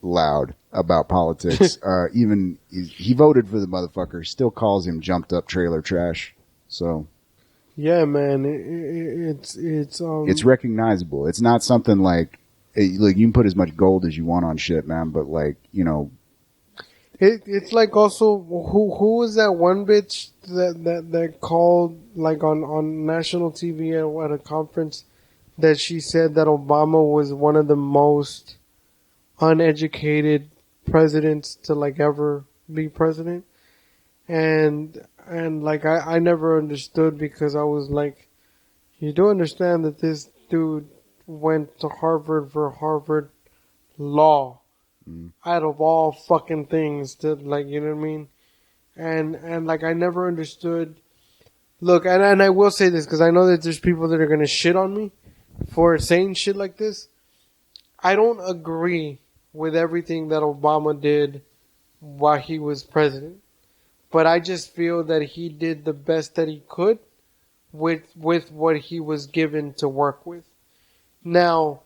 loud about politics. Even he voted for the motherfucker, still calls him jumped up trailer trash. So yeah, man, it's recognizable. It's not something like you can put as much gold as you want on shit, man, but like, it's like also who was that one bitch that called like on national TV at a conference that she said that Obama was one of the most uneducated presidents to like ever be president, and like I never understood, because I was like, you do understand that this dude went to Harvard for Harvard law. Out of all fucking things to like, you know what I mean? And like I never understood. Look, and I will say this because I know that there's people that are gonna shit on me for saying shit like this. I don't agree with everything that Obama did while he was president, but I just feel that he did the best that he could with what he was given to work with. Now,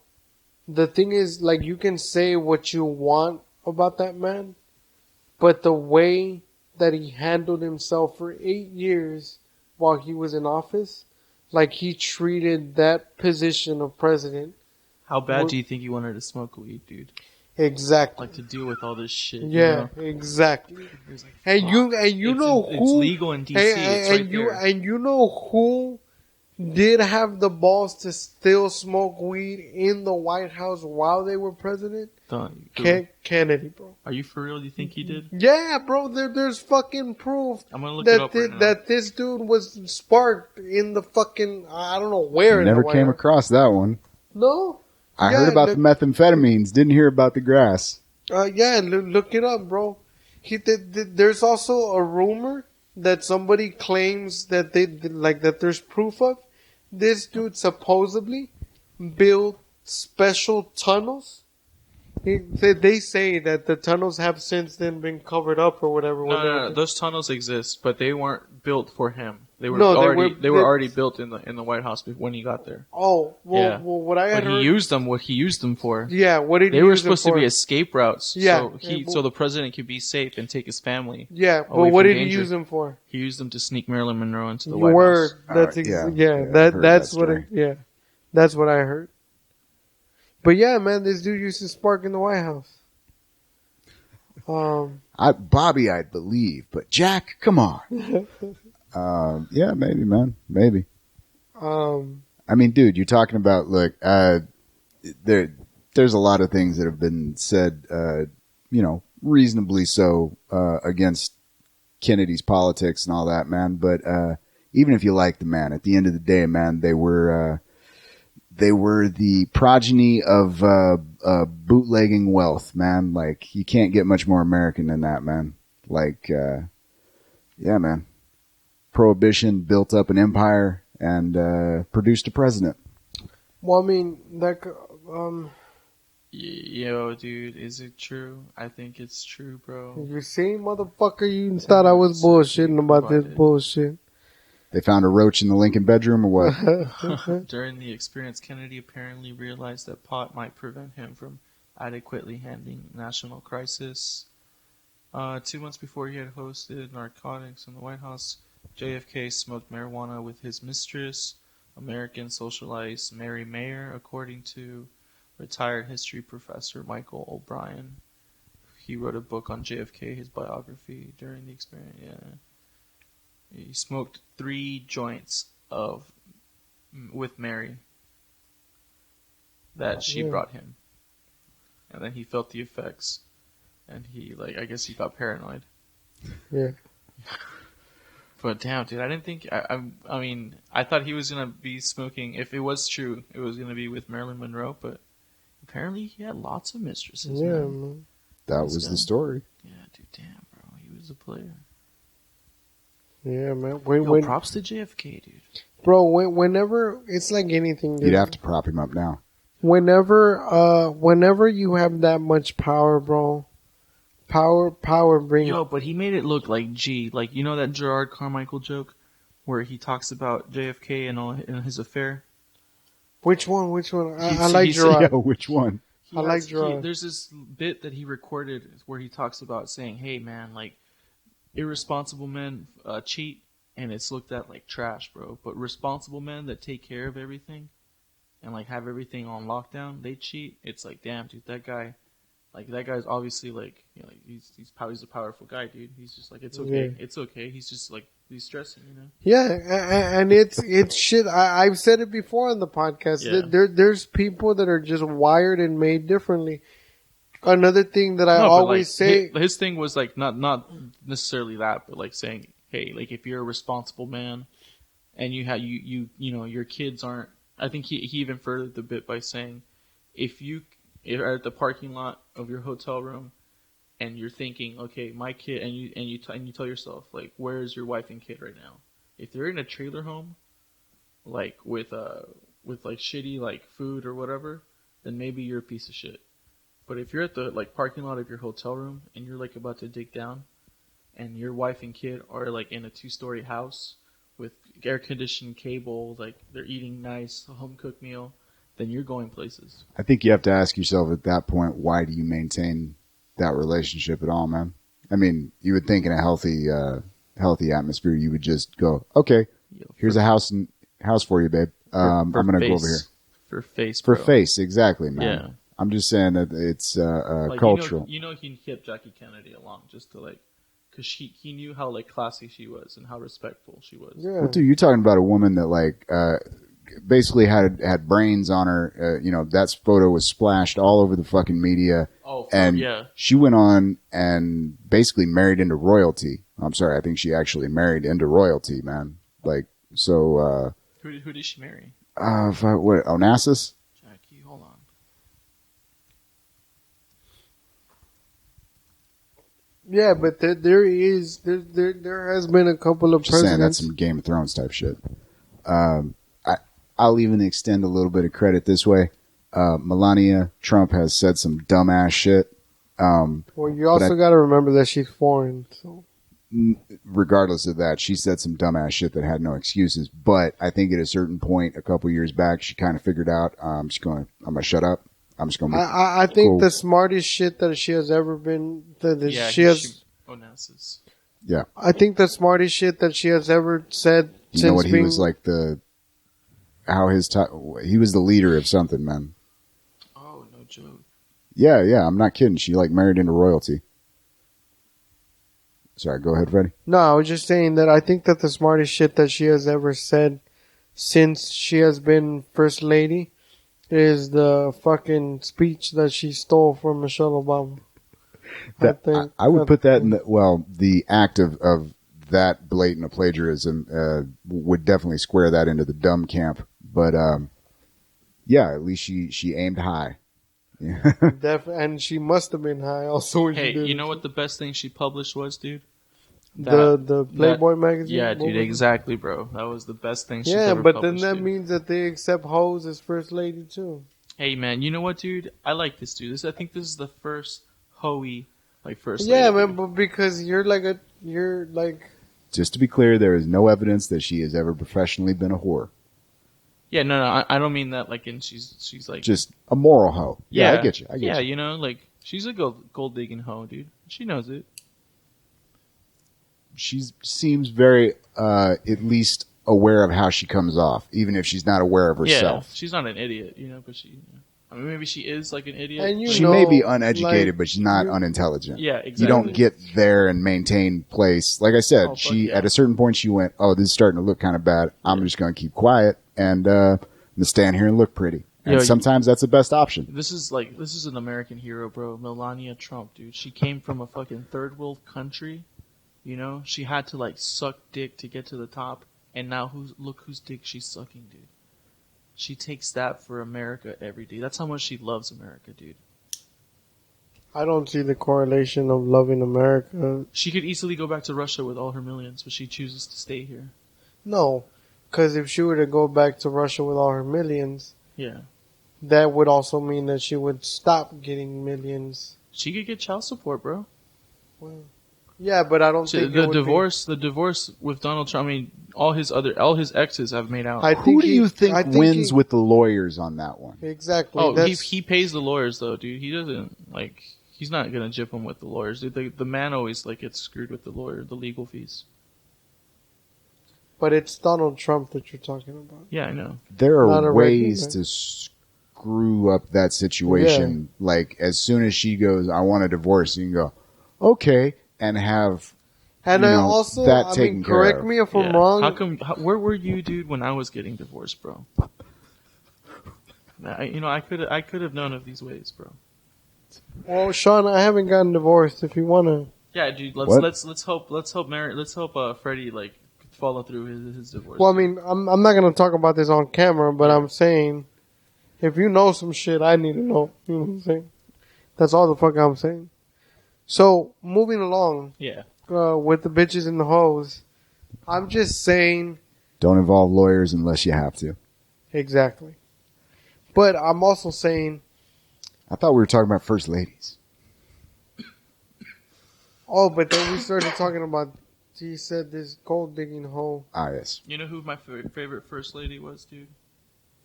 the thing is, like, you can say what you want about that man, but the way that he handled himself for 8 years while he was in office, like, he treated that position of president. How bad do you think he wanted to smoke weed, dude? Exactly. Like, to deal with all this shit. Yeah, you know? Exactly. Like, and you know who... It's legal in D.C. And you know who did have the balls to still smoke weed in the White House while they were president? Kennedy, bro. Are you for real? Do you think he did? Yeah, bro. There's fucking proof I'm gonna look it up right now. That this dude was sparked in the fucking, I don't know where. Never came across that one. No. I heard about the methamphetamines. Didn't hear about the grass. Yeah, look it up, bro. There's also a rumor that somebody claims that that there's proof of. This dude supposedly built special tunnels. They say that the tunnels have since then been covered up or whatever. No. Those tunnels exist, but they weren't built for him. They were they were already built in the White House when he got there. Oh, well, Yeah. well what I had But heard. what he used them for. Yeah, what did he They were use them supposed to for? be escape routes. Yeah. So the president could be safe and take his family. Yeah, but away what from did he danger. use them for? He used them to sneak Marilyn Monroe into the You White were. House. That's that's what story. that's what I heard. But yeah, man, this dude used to spark in the White House. Bobby, I believe, but Jack, come on. Yeah, maybe, man, maybe. I mean, dude, you're talking about there's a lot of things that have been said, reasonably so against Kennedy's politics and all that, man. But even if you like the man, at the end of the day, man, they were the progeny of bootlegging wealth, man. Like, you can't get much more American than that, man. Like, yeah, man. Prohibition built up an empire and produced a president. Well, I mean, Yo, dude, is it true? I think it's true, bro. you see, motherfucker, you thought I was bullshitting about this bullshit. They found a roach in the Lincoln bedroom or what? During the experience, Kennedy apparently realized that pot might prevent him from adequately handling national crisis. 2 months before he had hosted narcotics in the White House, JFK smoked marijuana with his mistress, American socialite Mary Mayer, according to retired history professor Michael O'Brien. He wrote a book on JFK, his biography, during the experience. Yeah. He smoked 3 joints with Mary that she brought him, and then he felt the effects, and he I guess he got paranoid. Yeah. But damn, dude, I didn't think. I mean, I thought he was gonna be smoking. If it was true, it was gonna be with Marilyn Monroe. But apparently, he had lots of mistresses. Yeah, man. That was the story. Yeah, dude, damn, bro, he was a player. Yeah, man. Props to JFK, dude. Bro, whenever it's like anything, dude. You'd have to prop him up now. Whenever you have that much power, bro, power brings. Yo, but he made it look like G. Like, you know that Gerard Carmichael joke where he talks about JFK and his affair? Which one? I like Gerard. Yeah, which one? I like Gerard. There's this bit that he recorded where he talks about saying, hey, man, like, irresponsible men cheat, and it's looked at like trash, bro. But responsible men that take care of everything and like have everything on lockdown, they cheat. It's like, damn, dude, that guy's obviously like, you know, like he's a powerful guy, dude. He's just like, it's okay, it's okay. He's just like, he's stressing, you know. Yeah, and it's shit. I've said it before on the podcast. Yeah. There's people that are just wired and made differently. Another thing that I always say, his thing was like not necessarily that, but like saying, hey, like if you're a responsible man, and you have you know your kids aren't. I think he even furthered the bit by saying, if you're at the parking lot of your hotel room, and you're thinking, okay, my kid, and you tell yourself like, where is your wife and kid right now? If they're in a trailer home, like with like shitty like food or whatever, then maybe you're a piece of shit. But if you're at the like parking lot of your hotel room and you're like about to dig down, and your wife and kid are like in a 2-story house with air conditioned cable, like they're eating nice home cooked meal, then you're going places. I think you have to ask yourself at that point, why do you maintain that relationship at all, man? I mean, you would think in a healthy atmosphere, you would just go, okay, here's a house for you, babe. I'm gonna go over here for face, exactly, man. Yeah. I'm just saying that it's like, cultural. You know, he kept Jackie Kennedy along just to like, because he knew how like classy she was and how respectful she was. yeah. Well, dude, you're talking about a woman that like basically had brains on her. That photo was splashed all over the fucking media. Oh, and yeah. She went on and basically married into royalty. I'm sorry, I think she actually married into royalty, man. Like, so. Who did she marry? What, Onassis? Jackie, hold on. Yeah, but there has been a couple of Just saying, that's presidents. some Game of Thrones type shit. I'll even extend a little bit of credit this way. Melania Trump has said some dumbass shit. Well, you also got to remember that she's foreign. So, regardless of that, she said some dumbass shit that had no excuses. But I think at a certain point, a couple years back, she kind of figured out, I'm gonna shut up. I'm just gonna. I think the smartest shit that she has ever been. Onassis. Yeah. I think the smartest shit that she has ever said. You know what? He was like he was the leader of something, man. Oh, no joke. Yeah, I'm not kidding. She like married into royalty. Sorry, go ahead, Freddy. No, I was just saying that I think that the smartest shit that she has ever said since she has been first lady is the fucking speech that she stole from Michelle Obama. I would put that in the act of that blatant a plagiarism would definitely square that into the dumb camp. But yeah, at least she aimed high. Yeah. And she must have been high also when she Hey, did you it. know what the best thing she published was, dude? The Playboy magazine? Yeah, dude, exactly, bro. That was the best thing she Yeah, ever but published, then that dude. means that they accept hoes as first lady too. Hey, man, you know what, dude? I like this, dude. I think this is the first hoey, first Yeah, lady. man, but because you're like Just to be clear, there is no evidence that she has ever professionally been a whore. Yeah, no, I don't mean that she's like... Just a moral hoe. Yeah, I get you. Yeah, you know, she's a gold digging hoe, dude. She knows it. She seems very, at least aware of how she comes off, even if she's not aware of herself. Yeah, she's not an idiot, you know, but I mean, maybe she is like an idiot. And she may be uneducated, but she's not unintelligent. Yeah, exactly. You don't get there and maintain place. Like I said, at a certain point she went, oh, this is starting to look kind of bad. I'm just going to keep quiet and I'm going to stand here and look pretty. And sometimes that's the best option. This is an American hero, bro. Melania Trump, dude. She came from a fucking third world country. You know, she had to suck dick to get to the top, and now look whose dick she's sucking, dude. She takes that for America every day. That's how much she loves America, dude. I don't see the correlation of loving America. She could easily go back to Russia with all her millions, but she chooses to stay here. No, because if she were to go back to Russia with all her millions, yeah, that would also mean that she would stop getting millions. She could get child support, bro. Well, yeah, but I don't think the divorce with Donald Trump. I mean, all his exes have made out. Who do you think wins with the lawyers on that one? Exactly. Oh, he pays the lawyers though, dude. He doesn't he's not gonna jip him with the lawyers, dude. The man always gets screwed with the legal fees. But it's Donald Trump that you're talking about. Yeah, I know. There are ways to screw up that situation. Yeah. Like as soon as she goes, I want a divorce, you can go, okay. And have also that taken care of. Correct me if I'm wrong. Where were you, dude, when I was getting divorced, bro? I could have known of these ways, bro. Well, Sean, I haven't gotten divorced. If you wanna, yeah, dude, let's hope Freddy follow through his divorce. Well, I mean, I'm not gonna talk about this on camera, but I'm saying, if you know some shit, I need to know. You know what I'm saying? That's all the fuck I'm saying. So, moving along. Yeah. With the bitches and the hoes, I'm just saying. Don't involve lawyers unless you have to. Exactly. But I'm also saying. I thought we were talking about first ladies. Oh, but then we started talking about. She said this gold digging hoe. Ah, yes. You know who my favorite first lady was, dude?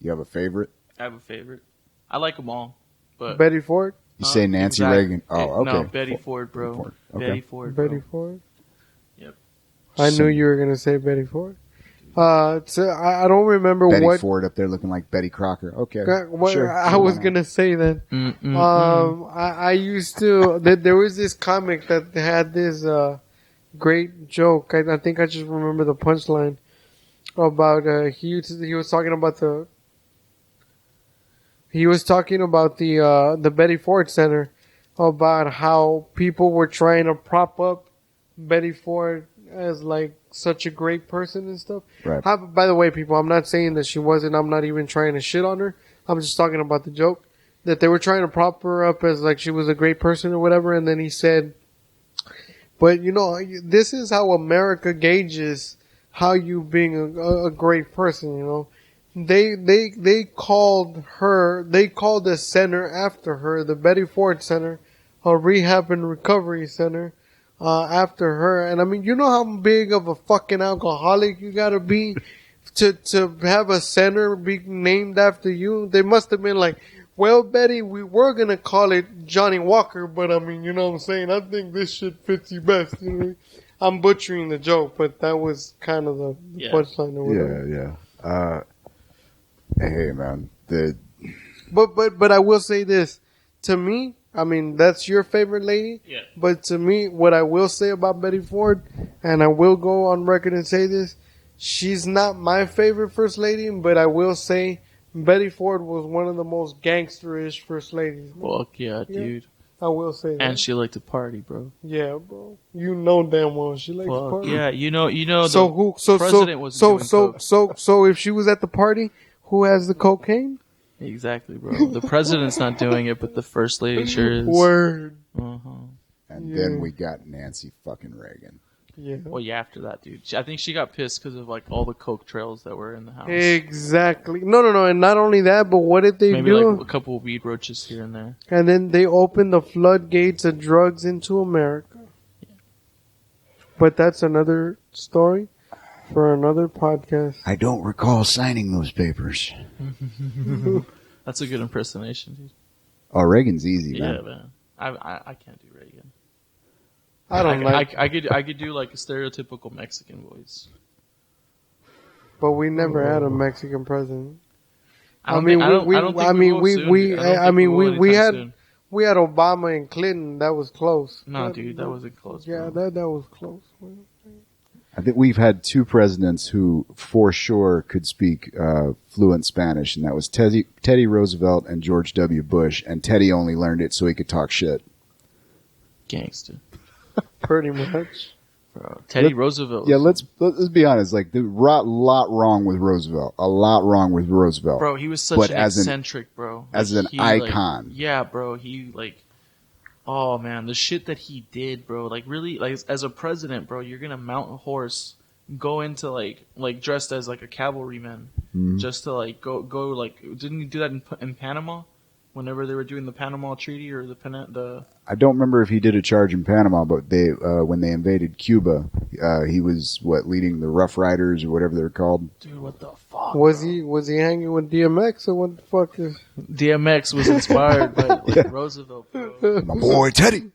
You have a favorite? I have a favorite. I like them all, but Betty Ford. You say Nancy Reagan? Oh, okay. No, Betty Ford, bro. Ford. Okay. Betty Ford. Bro. Betty Ford. Yep. I knew you were gonna say Betty Ford. So I don't remember Betty what Ford up there looking like Betty Crocker. Okay, sure. I was gonna say that. I used to. There was this comic that had this great joke. I think I just remember the punchline about he was talking about the. He was talking about the Betty Ford Center, about how people were trying to prop up Betty Ford as such a great person and stuff. Right. By the way, people, I'm not saying that she wasn't. I'm not even trying to shit on her. I'm just talking about the joke that they were trying to prop her up as she was a great person or whatever. And then he said, But this is how America gauges how you being a great person. They called the center after her, the Betty Ford Center, a rehab and recovery center, after her. And I mean, you know how big of a fucking alcoholic you gotta be to have a center be named after you? They must have been like, well, Betty, we were gonna call it Johnny Walker, but I mean, you know what I'm saying? I think this shit fits you best. I'm butchering the joke, but that was kind of the punchline or whatever. Yeah. Hey, man. But I will say this. To me, I mean, that's your favorite lady. Yeah. But to me, what I will say about Betty Ford, and I will go on record and say this, she's not my favorite first lady, but I will say Betty Ford was one of the most gangsterish first ladies. Fuck yeah, dude. I will say that. And she liked to party, bro. Yeah, bro. You know damn well she likes to party. Yeah, you know. So president was doing coke. So if she was at the party, who has the cocaine? Exactly, bro. The president's not doing it, but the first lady sure is. Word. And then we got Nancy fucking Reagan. Yeah. Well, yeah, after that, dude. I think she got pissed because of, like, all the coke trails that were in the house. Exactly. No. And not only that, but what did they Maybe do? like a couple of weed roaches here and there. And then they opened the floodgates of drugs into America. Yeah. But that's another story for another podcast. I don't recall signing those papers. That's a good impersonation, dude. Oh, Reagan's easy, man. Yeah, man. I can't do Reagan. I could do like a stereotypical Mexican voice. But we never had a Mexican president. We had Obama and Clinton. That was close. No, dude, that wasn't close. Yeah, bro. that was close. I think we've had two presidents who, for sure, could speak fluent Spanish, and that was Teddy Roosevelt and George W. Bush. And Teddy only learned it so he could talk shit. Gangster. Pretty much. Bro, Teddy Roosevelt. Yeah, let's be honest. Like, a lot wrong with Roosevelt. A lot wrong with Roosevelt. Bro, he was such an eccentric, bro. As an icon. Yeah, bro. He, like, oh, man, the shit that he did, bro. Like, really, like, as a president, bro, you're gonna mount a horse, go into, like dressed as, like, a cavalryman, just to, like, go, like, didn't he do that in Panama? Whenever they were doing the Panama Treaty or the I don't remember if he did a charge in Panama, but they when they invaded Cuba, he was leading the Rough Riders or whatever they're called. Dude, what the fuck? Was he hanging with DMX or what the fuck is? DMX was inspired by Roosevelt, bro. My boy Teddy.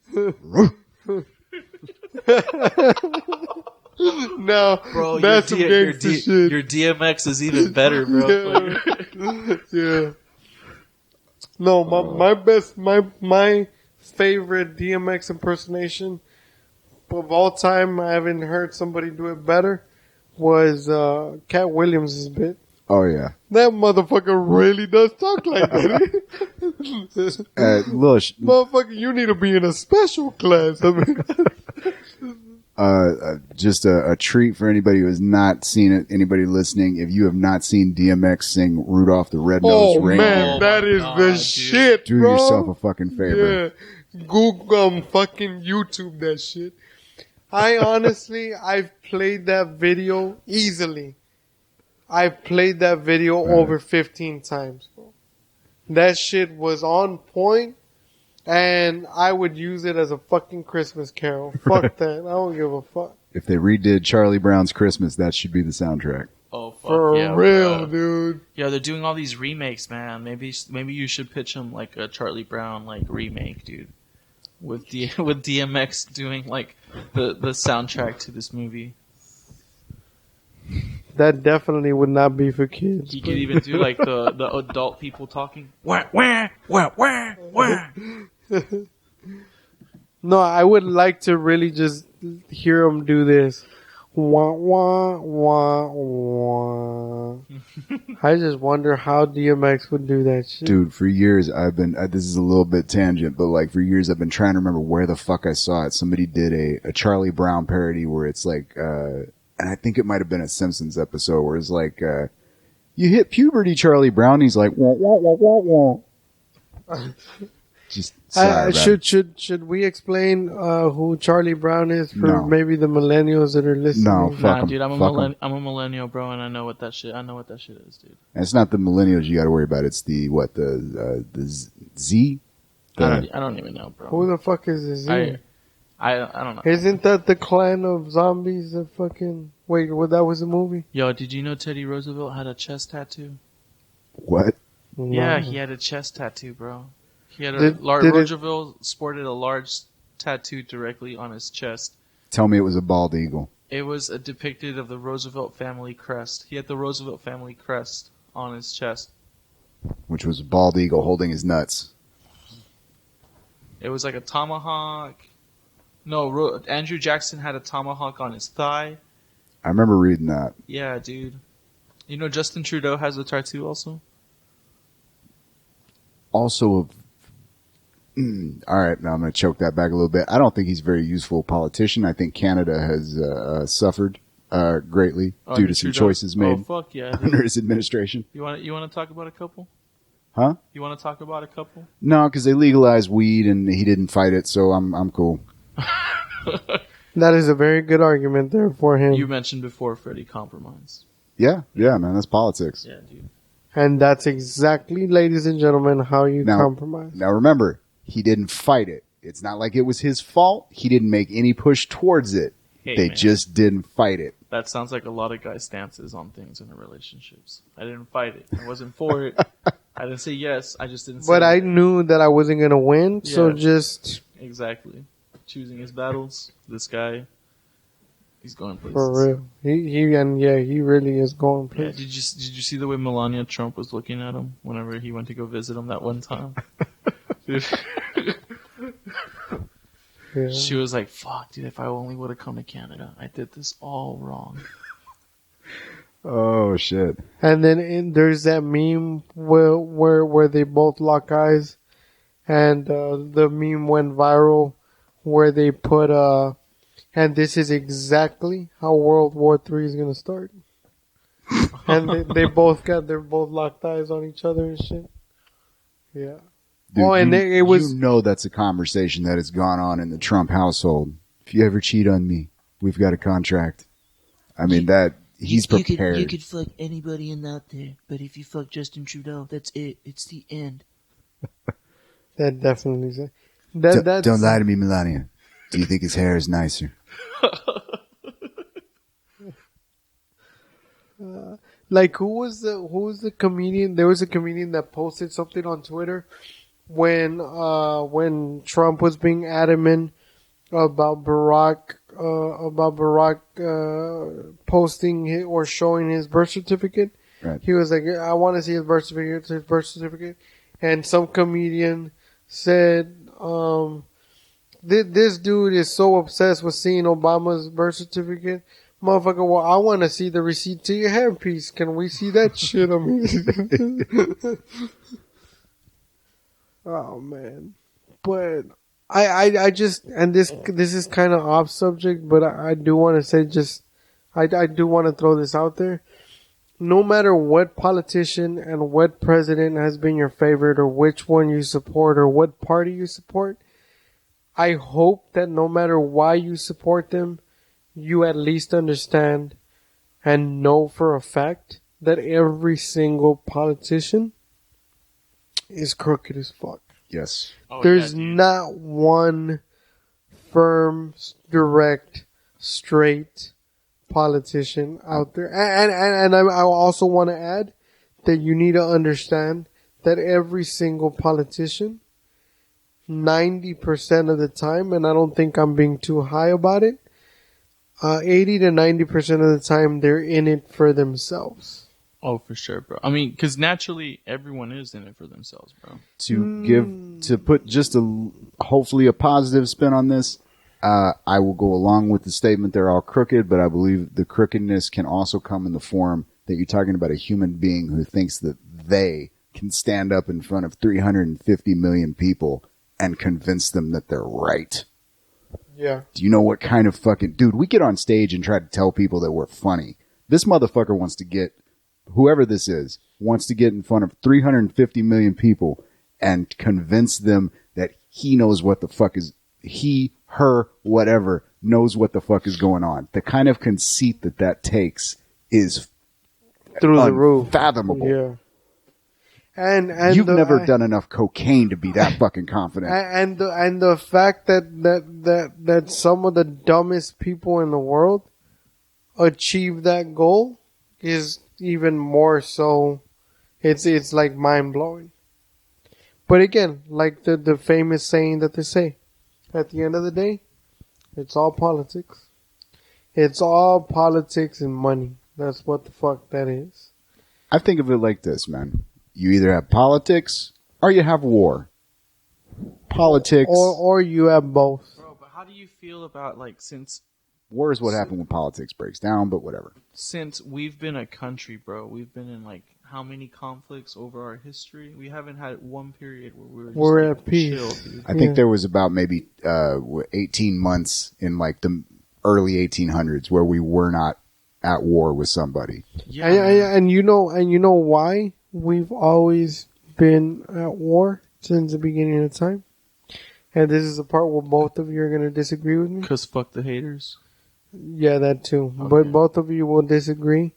No, bro, that's some gangster shit. Your DMX is even better, bro. Yeah. No, my favorite DMX impersonation of all time, I haven't heard somebody do it better, was Cat Williams' bit. Oh, yeah. That motherfucker really does talk like that. Motherfucker, you need to be in a special class. I mean, just a treat for anybody who has not seen it. Anybody listening, if you have not seen DMX sing Rudolph the Red-Nosed Reindeer. Man, that is the shit, do bro. yourself a fucking favor. Yeah. Google, fucking YouTube that shit. I've played that video easily. I've played that video over 15 times, bro. That shit was on point. And I would use it as a fucking Christmas carol. Fuck that. I don't give a fuck. If they redid Charlie Brown's Christmas, that should be the soundtrack. Oh, fuck For yeah, real, bro. dude. Yeah, they're doing all these remakes, man. Maybe you should pitch them like a Charlie Brown like remake, dude. With DMX doing like the soundtrack to this movie. That definitely would not be for kids. He could even do like the adult people talking. Wah, wah, wah, wah, wah. No, I would like to really just hear him do this. Wah, wah, wah, wah. I just wonder how DMX would do that shit. Dude, for years I've been, this is a little bit tangent, but like for years I've been trying to remember where the fuck I saw it. Somebody did a Charlie Brown parody where it's like, and I think it might have been a Simpsons episode where it's like, you hit puberty, Charlie Brown. He's like, wah, wah, wah, wah, wah. Just sorry, should we explain who Charlie Brown is for maybe the millennials that are listening? No, fuck dude. I'm a millennial, bro, and I know what that shit is, dude. And it's not the millennials you got to worry about. It's the Z. I don't even know, bro. Who the fuck is the Z? I don't know. Isn't that the clan of zombies that fucking... Wait, that was a movie? Yo, did you know Teddy Roosevelt had a chest tattoo? What? No. Yeah, he had a chest tattoo, bro. He had Roosevelt sported a large tattoo directly on his chest. Tell me it was a bald eagle. It was a depicted of the Roosevelt family crest. He had the Roosevelt family crest on his chest. Which was a bald eagle holding his nuts. It was like a tomahawk. No, Andrew Jackson had a tomahawk on his thigh. I remember reading that. Yeah, dude. You know Justin Trudeau has a tattoo also? Also, all right, now I'm going to choke that back a little bit. I don't think he's a very useful politician. I think Canada has suffered greatly due to some choices made under his administration. You want to talk about a couple? Huh? You want to talk about a couple? No, because they legalized weed and he didn't fight it, so I'm cool. That is a very good argument there for him. You mentioned before Freddy compromise. Yeah, man, that's politics. Yeah, dude. And that's exactly, ladies and gentlemen, how you compromise. Now remember, he didn't fight it. It's not like it was his fault. He didn't make any push towards it. They just didn't fight it. That sounds like a lot of guys' stances on things in their relationships. I didn't fight it. I wasn't for it. I didn't say yes. I just didn't say But anything. I knew that I wasn't going to win, so just... Exactly. Choosing his battles. This guy, he's going places. For real. He really is going places. Yeah, did you see the way Melania Trump was looking at him whenever he went to go visit him that one time? Yeah. She was like, fuck, dude, if I only would have come to Canada. I did this all wrong. Oh, shit. And then there's that meme where they both lock eyes, and the meme went viral where they put, and this is exactly how World War III is going to start. And they're both locked eyes on each other and shit. Yeah. Dude, and it was... You know that's a conversation that has gone on in the Trump household. If you ever cheat on me, we've got a contract. I mean, he's prepared. You could fuck anybody in out there, but if you fuck Justin Trudeau, that's it. It's the end. That definitely is. Don't lie to me, Melania. Do you think his hair is nicer? Like, who was the comedian? There was a comedian that posted something on Twitter when Trump was being adamant about Barack posting or showing his birth certificate. Right. He was like, I want to see his birth certificate. And some comedian said, this dude is so obsessed with seeing Obama's birth certificate. Motherfucker, well, I want to see the receipt to your hairpiece. Can we see that shit? I mean, oh man. But I just, and this is kind of off subject, but I do want to say I do want to throw this out there. No matter what politician and what president has been your favorite or which one you support or what party you support, I hope that no matter why you support them, you at least understand and know for a fact that every single politician is crooked as fuck. Yes. There's not one firm, direct, straight politician out there. And I also want to add that you need to understand that every single politician, 90% of the time, and I don't think I'm being too high about it, 80 to 90% of the time, they're in it for themselves. Oh, for sure, bro. I mean, because naturally, everyone is in it for themselves, bro. To put just hopefully a positive spin on this, I will go along with the statement they're all crooked, but I believe the crookedness can also come in the form that you're talking about a human being who thinks that they can stand up in front of 350 million people and convince them that they're right. Yeah. Do you know what kind of fucking... Dude, we get on stage and try to tell people that we're funny. This motherfucker wants to get... Whoever this is wants to get in front of 350 million people and convince them that he knows what the fuck is, her, whatever, knows what the fuck is going on. The kind of conceit that takes is through the roof. Unfathomable. Yeah. And you've never done enough cocaine to be that fucking confident. And the fact that some of the dumbest people in the world achieve that goal is even more so. It's like mind blowing. But again, like the famous saying that they say, at the end of the day, it's all politics. It's all politics and money. That's what the fuck that is. I think of it like this, man. You either have politics or you have war. Politics. Or you have both. Bro, but how do you feel about, like, since... War is what happened when politics breaks down, but whatever. Since we've been a country, bro, we've been in, like, how many conflicts over our history? We haven't had one period where we're like, at peace. chill, dude. I think there was about maybe 18 months in, like, the early 1800s where we were not at war with somebody. Yeah, and you know why we've always been at war since the beginning of time? And this is the part where both of you are going to disagree with me. Because fuck the haters. Yeah, that too. Okay. But both of you will disagree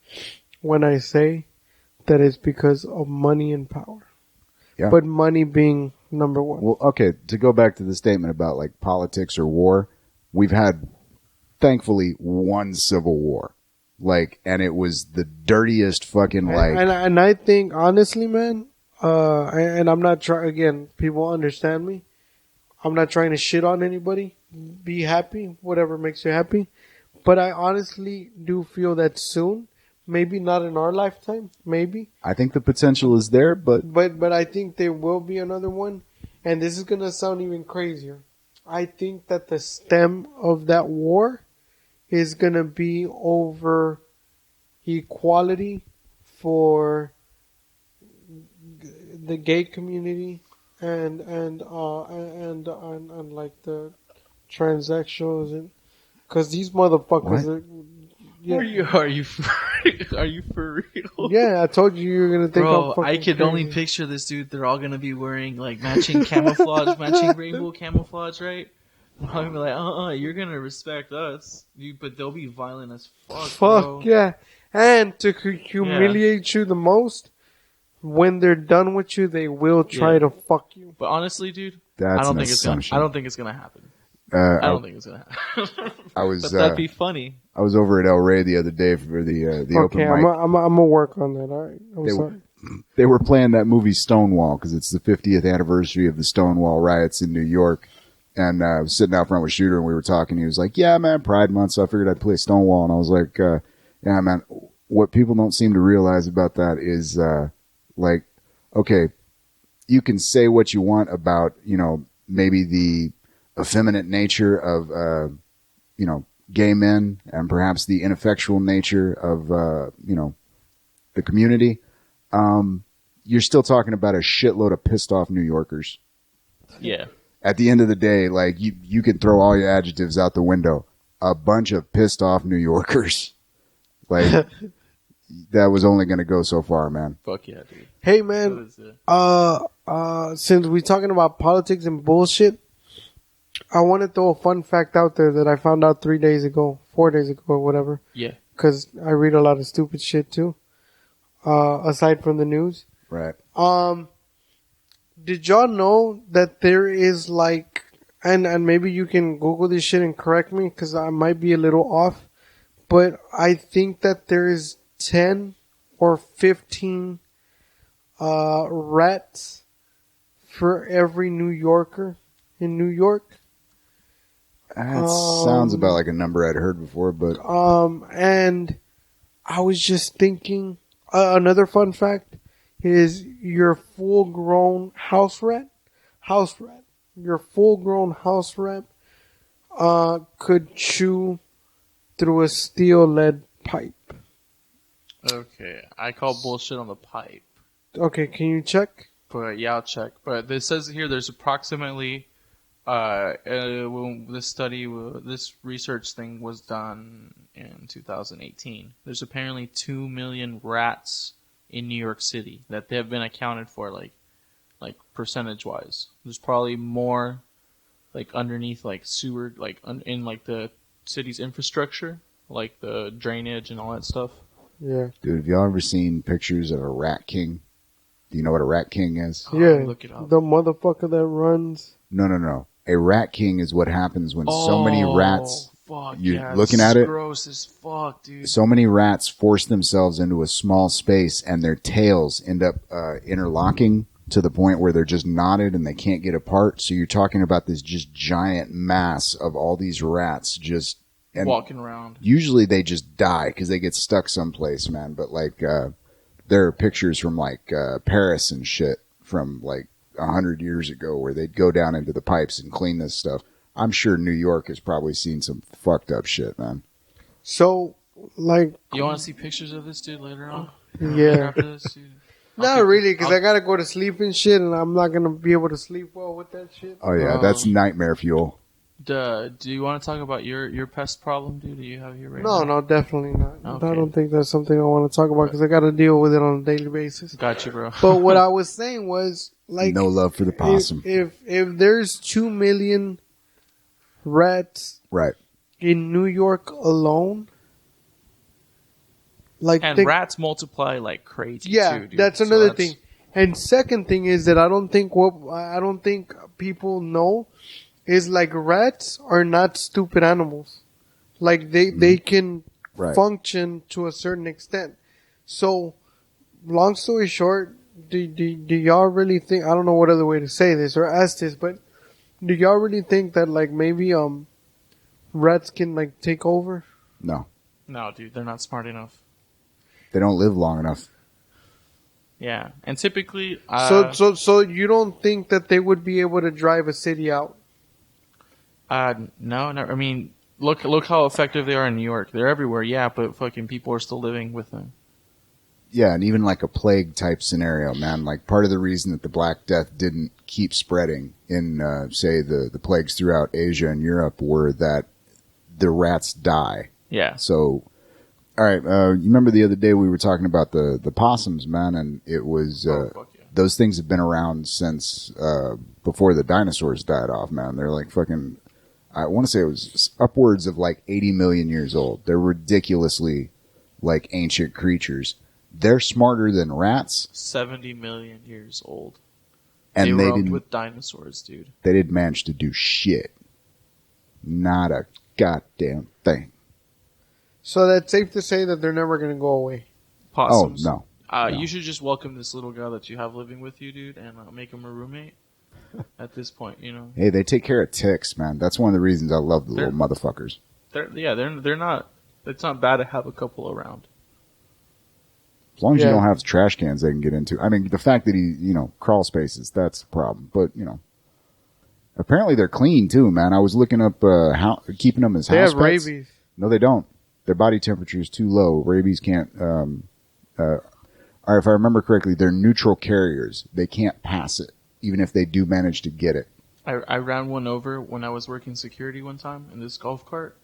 when I say that it's because of money and power. Yeah. But money being number one. Well, okay, to go back to the statement about, like, politics or war, we've had, thankfully, one civil war. Like, and it was the dirtiest fucking, like... And I think, honestly, man, and I'm not trying, again, people understand me. I'm not trying to shit on anybody. Be happy, whatever makes you happy. But I honestly do feel that soon, maybe not in our lifetime, maybe. I think the potential is there, but... But I think there will be another one. And this is going to sound even crazier. I think that the stem of that war is going to be over equality for the gay community and like the transsexuals, and because these motherfuckers What? are. Are you for real? Yeah, I told you were gonna think. Bro, I'm fucking I could crazy. only picture this dude. They're all gonna be wearing like matching camouflage, matching rainbow camouflage, right? I'm gonna be like, you're gonna respect us, but they'll be violent as fuck. Bro. Yeah, and to humiliate you the most, when they're done with you, they will try to fuck you. But honestly, dude, That's I don't an think assumption. it's gonna. I don't think it's gonna happen. I don't think it's gonna happen. I was, but that'd be funny. I was over at El Rey the other day for the open Okay, mic. I'm gonna work on that. All right, I'm sorry. They were playing that movie Stonewall because it's the 50th anniversary of the Stonewall riots in New York. And I was sitting out front with Shooter and we were talking. He was like, yeah, man, Pride Month. So I figured I'd play Stonewall. And I was like, yeah, man, what people don't seem to realize about that is, like, okay, you can say what you want about, you know, maybe the effeminate nature of, you know, gay men and perhaps the ineffectual nature of, you know, the community. You're still talking about a shitload of pissed off New Yorkers. Yeah. At the end of the day, like, you can throw all your adjectives out the window. A bunch of pissed off New Yorkers. Like, that was only going to go so far, man. Fuck yeah, dude. Hey, man, since we're talking about politics and bullshit, I want to throw a fun fact out there that I found out 4 days ago, or whatever. Yeah. Because I read a lot of stupid shit, too. Aside from the news. Right. Did y'all know that there is like, and maybe you can Google this shit and correct me because I might be a little off, but I think that there is 10 or 15 rats for every New Yorker in New York. That sounds about like a number I'd heard before, but... And I was just thinking, another fun fact is your full-grown house rat, your full-grown house rat, could chew through a steel lead pipe. Okay, I call bullshit on the pipe. Okay, can you check? But yeah, I'll check. But this says here there's approximately when this research thing was done in 2018. There's apparently 2 million rats in New York City that they have been accounted for. Like like percentage wise. There's probably more like underneath like sewer, like in like the city's infrastructure, like the drainage and all that stuff. Yeah. Dude, have y'all ever seen pictures of a rat king? Do you know what a rat king is? Yeah. Look it up. The motherfucker that runs. No. A rat king is what happens when so many rats. Fuck, You're looking at it. Gross as fuck, dude. So many rats force themselves into a small space, and their tails end up interlocking to the point where they're just knotted and they can't get apart. So you're talking about this just giant mass of all these rats just walking around. Usually they just die because they get stuck someplace, man. But like, there are pictures from like Paris and shit from like 100 years ago where they'd go down into the pipes and clean this stuff. I'm sure New York has probably seen some fucked up shit, man. So, like... You want to see pictures of this dude later on? Yeah. After this, dude? Not really, because I gotta go to sleep and shit, and I'm not gonna be able to sleep well with that shit. Oh yeah, that's nightmare fuel. Do you want to talk about your pest problem, dude? Do you have here right now? No, definitely not. Okay. I don't think that's something I want to talk about, because I gotta deal with it on a daily basis. Gotcha, bro. But what I was saying was, like... No love for the possum. If there's 2 million rats Right. in New York alone... And rats multiply like crazy. Yeah, too, dude. that's another thing. And second thing is that I don't think people know is like rats are not stupid animals. Like they can function to a certain extent. So, long story short, do y'all really think, I don't know what other way to say this or ask this, but do y'all really think that like maybe rats can like take over? No, dude, they're not smart enough. they don't live long enough. Yeah, and typically, so you don't think that they would be able to drive a city out? no. I mean, look how effective they are in New York. They're everywhere, yeah, but fucking people are still living with them. Yeah, and even like a plague type scenario, man. Like part of the reason that the Black Death didn't keep spreading in, say, the plagues throughout Asia and Europe were that the rats die. Yeah. So, all right, you remember the other day we were talking about the possums, man, and it was fuck yeah. Those things have been around since before the dinosaurs died off, man. They're like fucking, I want to say it was upwards of like 80 million years old. They're ridiculously like ancient creatures. They're smarter than rats. 70 million years old. And they roamed didn't with dinosaurs, dude. They didn't manage to do shit. Not a goddamn thing. So that's safe to say that they're never going to go away. Possums. Oh, no. You should just welcome this little guy that you have living with you, dude, and make him a roommate. At this point, you know. Hey, they take care of ticks, man. That's one of the reasons I love the little motherfuckers. They're not. It's not bad to have a couple around. As long as you don't have trash cans they can get into. I mean, the fact that he, crawl spaces, that's a problem. But, apparently they're clean too, man. I was looking up keeping them as house pets. They have rabies. No, they don't. Their body temperature is too low. Rabies can't. Or if I remember correctly, they're neutral carriers. They can't pass it, even if they do manage to get it. I ran one over when I was working security one time in this golf cart,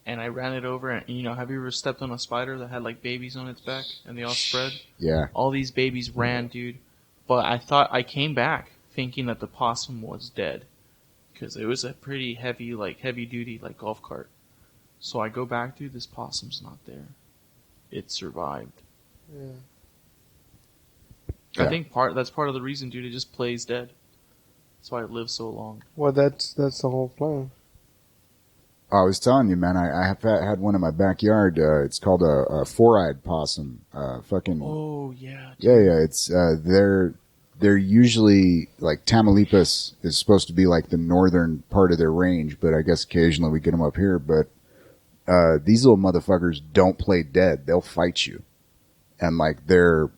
and I ran it over. And have you ever stepped on a spider that had like babies on its back and they all spread? Yeah. All these babies ran, dude. But I came back thinking that the possum was dead because it was a pretty heavy duty like golf cart. So I go back, dude. This possum's not there. It survived. Yeah. I think that's part of the reason, dude. It just plays dead. That's why it lives so long. Well, that's the whole plan. I was telling you, man. I have had one in my backyard. It's called a four-eyed possum. Oh yeah. Dude. Yeah. It's they're usually like Tamaulipas is supposed to be like the northern part of their range, but I guess occasionally we get them up here. But these little motherfuckers don't play dead. They'll fight you, and like they're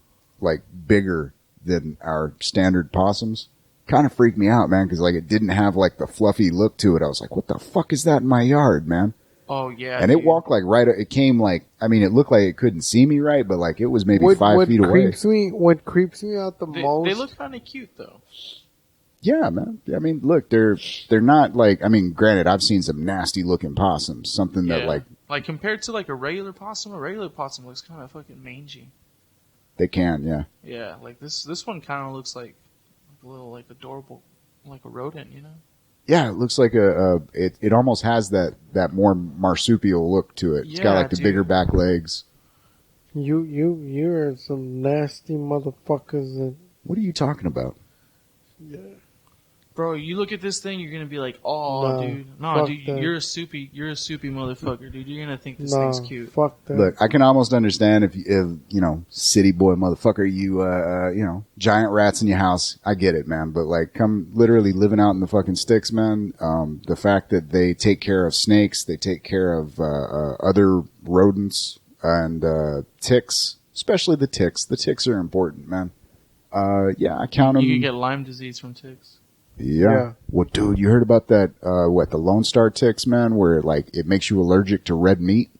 like bigger than our standard possums. Kind of freaked me out, man, because like it didn't have like the fluffy look to it. I was like, what the fuck is that in my yard, man? Oh yeah. And dude. it walked like right. It came like, I mean, it looked like it couldn't see me right, but like it was maybe 5 feet away. What creeps me out the most? They look kind of cute though. Yeah, man. I mean, look, they're not like. I mean, granted, I've seen some nasty looking possums. Something that like compared to like a regular possum looks kind of fucking mangy. They can, yeah. Yeah, like this one kind of looks like little like adorable, like a rodent, you know? Yeah, it looks like it almost has that more marsupial look to it. It's got Yeah, like the dude. bigger back legs. You're some nasty motherfuckers that. What are you talking about? Yeah. Bro, you look at this thing, you're gonna be like, "Oh, Nah, dude, no, fuck dude, that. you're a soupy motherfucker, dude. You're gonna think this Nah, thing's cute." fuck that. Look, I can almost understand if you know, city boy motherfucker, you know, giant rats in your house. I get it, man. But like, come literally living out in the fucking sticks, man. The fact that they take care of snakes, they take care of other rodents and ticks, especially the ticks. The ticks are important, man. Yeah, I count them. You can get Lyme disease from ticks. Yeah. Well, dude, you heard about that, the Lone Star ticks, man, where like it makes you allergic to red meat?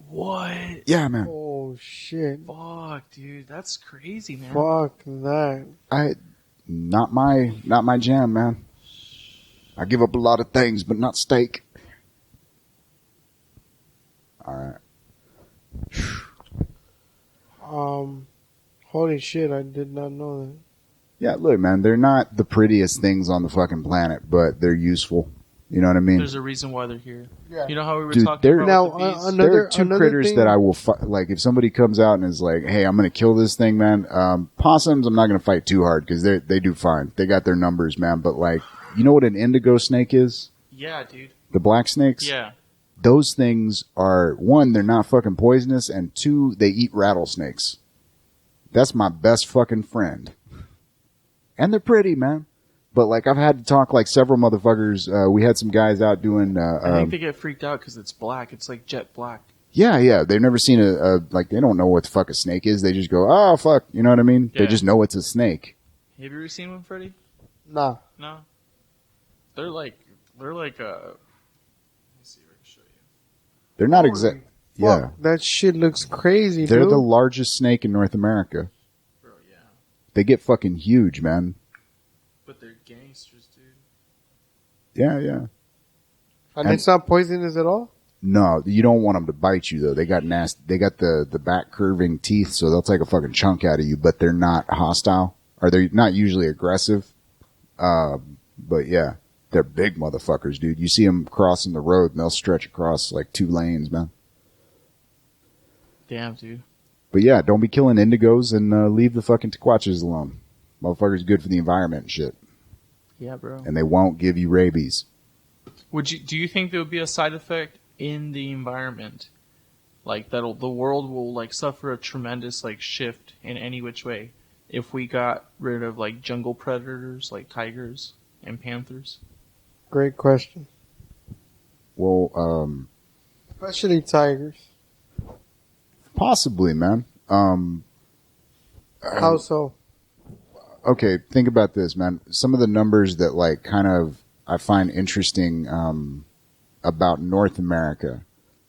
What? Yeah, man. Oh shit. Fuck, dude, that's crazy, man. Fuck that. Not my jam, man. I give up a lot of things, but not steak. Alright. Holy shit, I did not know that. Yeah, look, man, they're not the prettiest things on the fucking planet, but they're useful. You know what I mean? There's a reason why they're here. Yeah. You know how we were Dude, talking about now, with the bees? There are two critters thing- that I will fight. Like, if somebody comes out and is like, "Hey, I'm going to kill this thing, man." Possums, I'm not going to fight too hard because they do fine. They got their numbers, man. But like, you know what an indigo snake is? Yeah, dude. The black snakes. Yeah. Those things are, one, they're not fucking poisonous, and two, they eat rattlesnakes. That's my best fucking friend. And they're pretty, man. But like, I've had to talk like several motherfuckers. We had some guys out doing. I think they get freaked out because it's black. It's like jet black. Yeah. They've never seen like, they don't know what the fuck a snake is. They just go, "Oh fuck," you know what I mean? Yeah. They just know it's a snake. Have you ever seen one, Freddy? Nah. No. They're like Let me see if I can show you. They're not exact. Yeah, Fuck, that shit looks crazy, they're dude. the largest snake in North America. Bro, yeah. They get fucking huge, man. But they're gangsters, dude. Yeah. And it's not poisonous at all? No, you don't want them to bite you though. They got nasty. They got the back curving teeth, so they'll take a fucking chunk out of you. But they're not hostile, or they're not usually aggressive. But yeah, they're big motherfuckers, dude. You see them crossing the road, and they'll stretch across like 2 lanes, man. Damn, dude. But yeah, don't be killing indigos and leave the fucking tequachas alone. Motherfuckers good for the environment and shit, Yeah, bro. and they won't give you rabies. Do you think there would be a side effect in the environment? Like the world will like suffer a tremendous like shift in any which way if we got rid of like jungle predators like tigers and panthers? Great question. Well, Especially tigers. possibly, man. How so? Okay, think about this, man. Some of the numbers that like kind of I find interesting about North America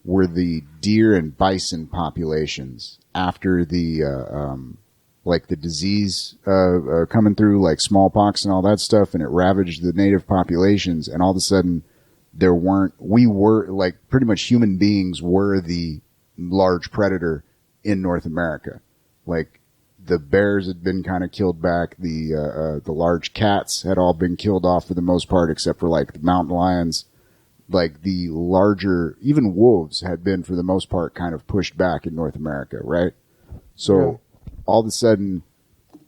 were the deer and bison populations after the like the disease coming through, like smallpox and all that stuff, and it ravaged the native populations, and all of a sudden we were like pretty much human beings were the large predator in North America. Like the bears had been kind of killed back. The large cats had all been killed off for the most part, except for like the mountain lions. Like the larger, even wolves had been for the most part kind of pushed back in North America, right? So all of a sudden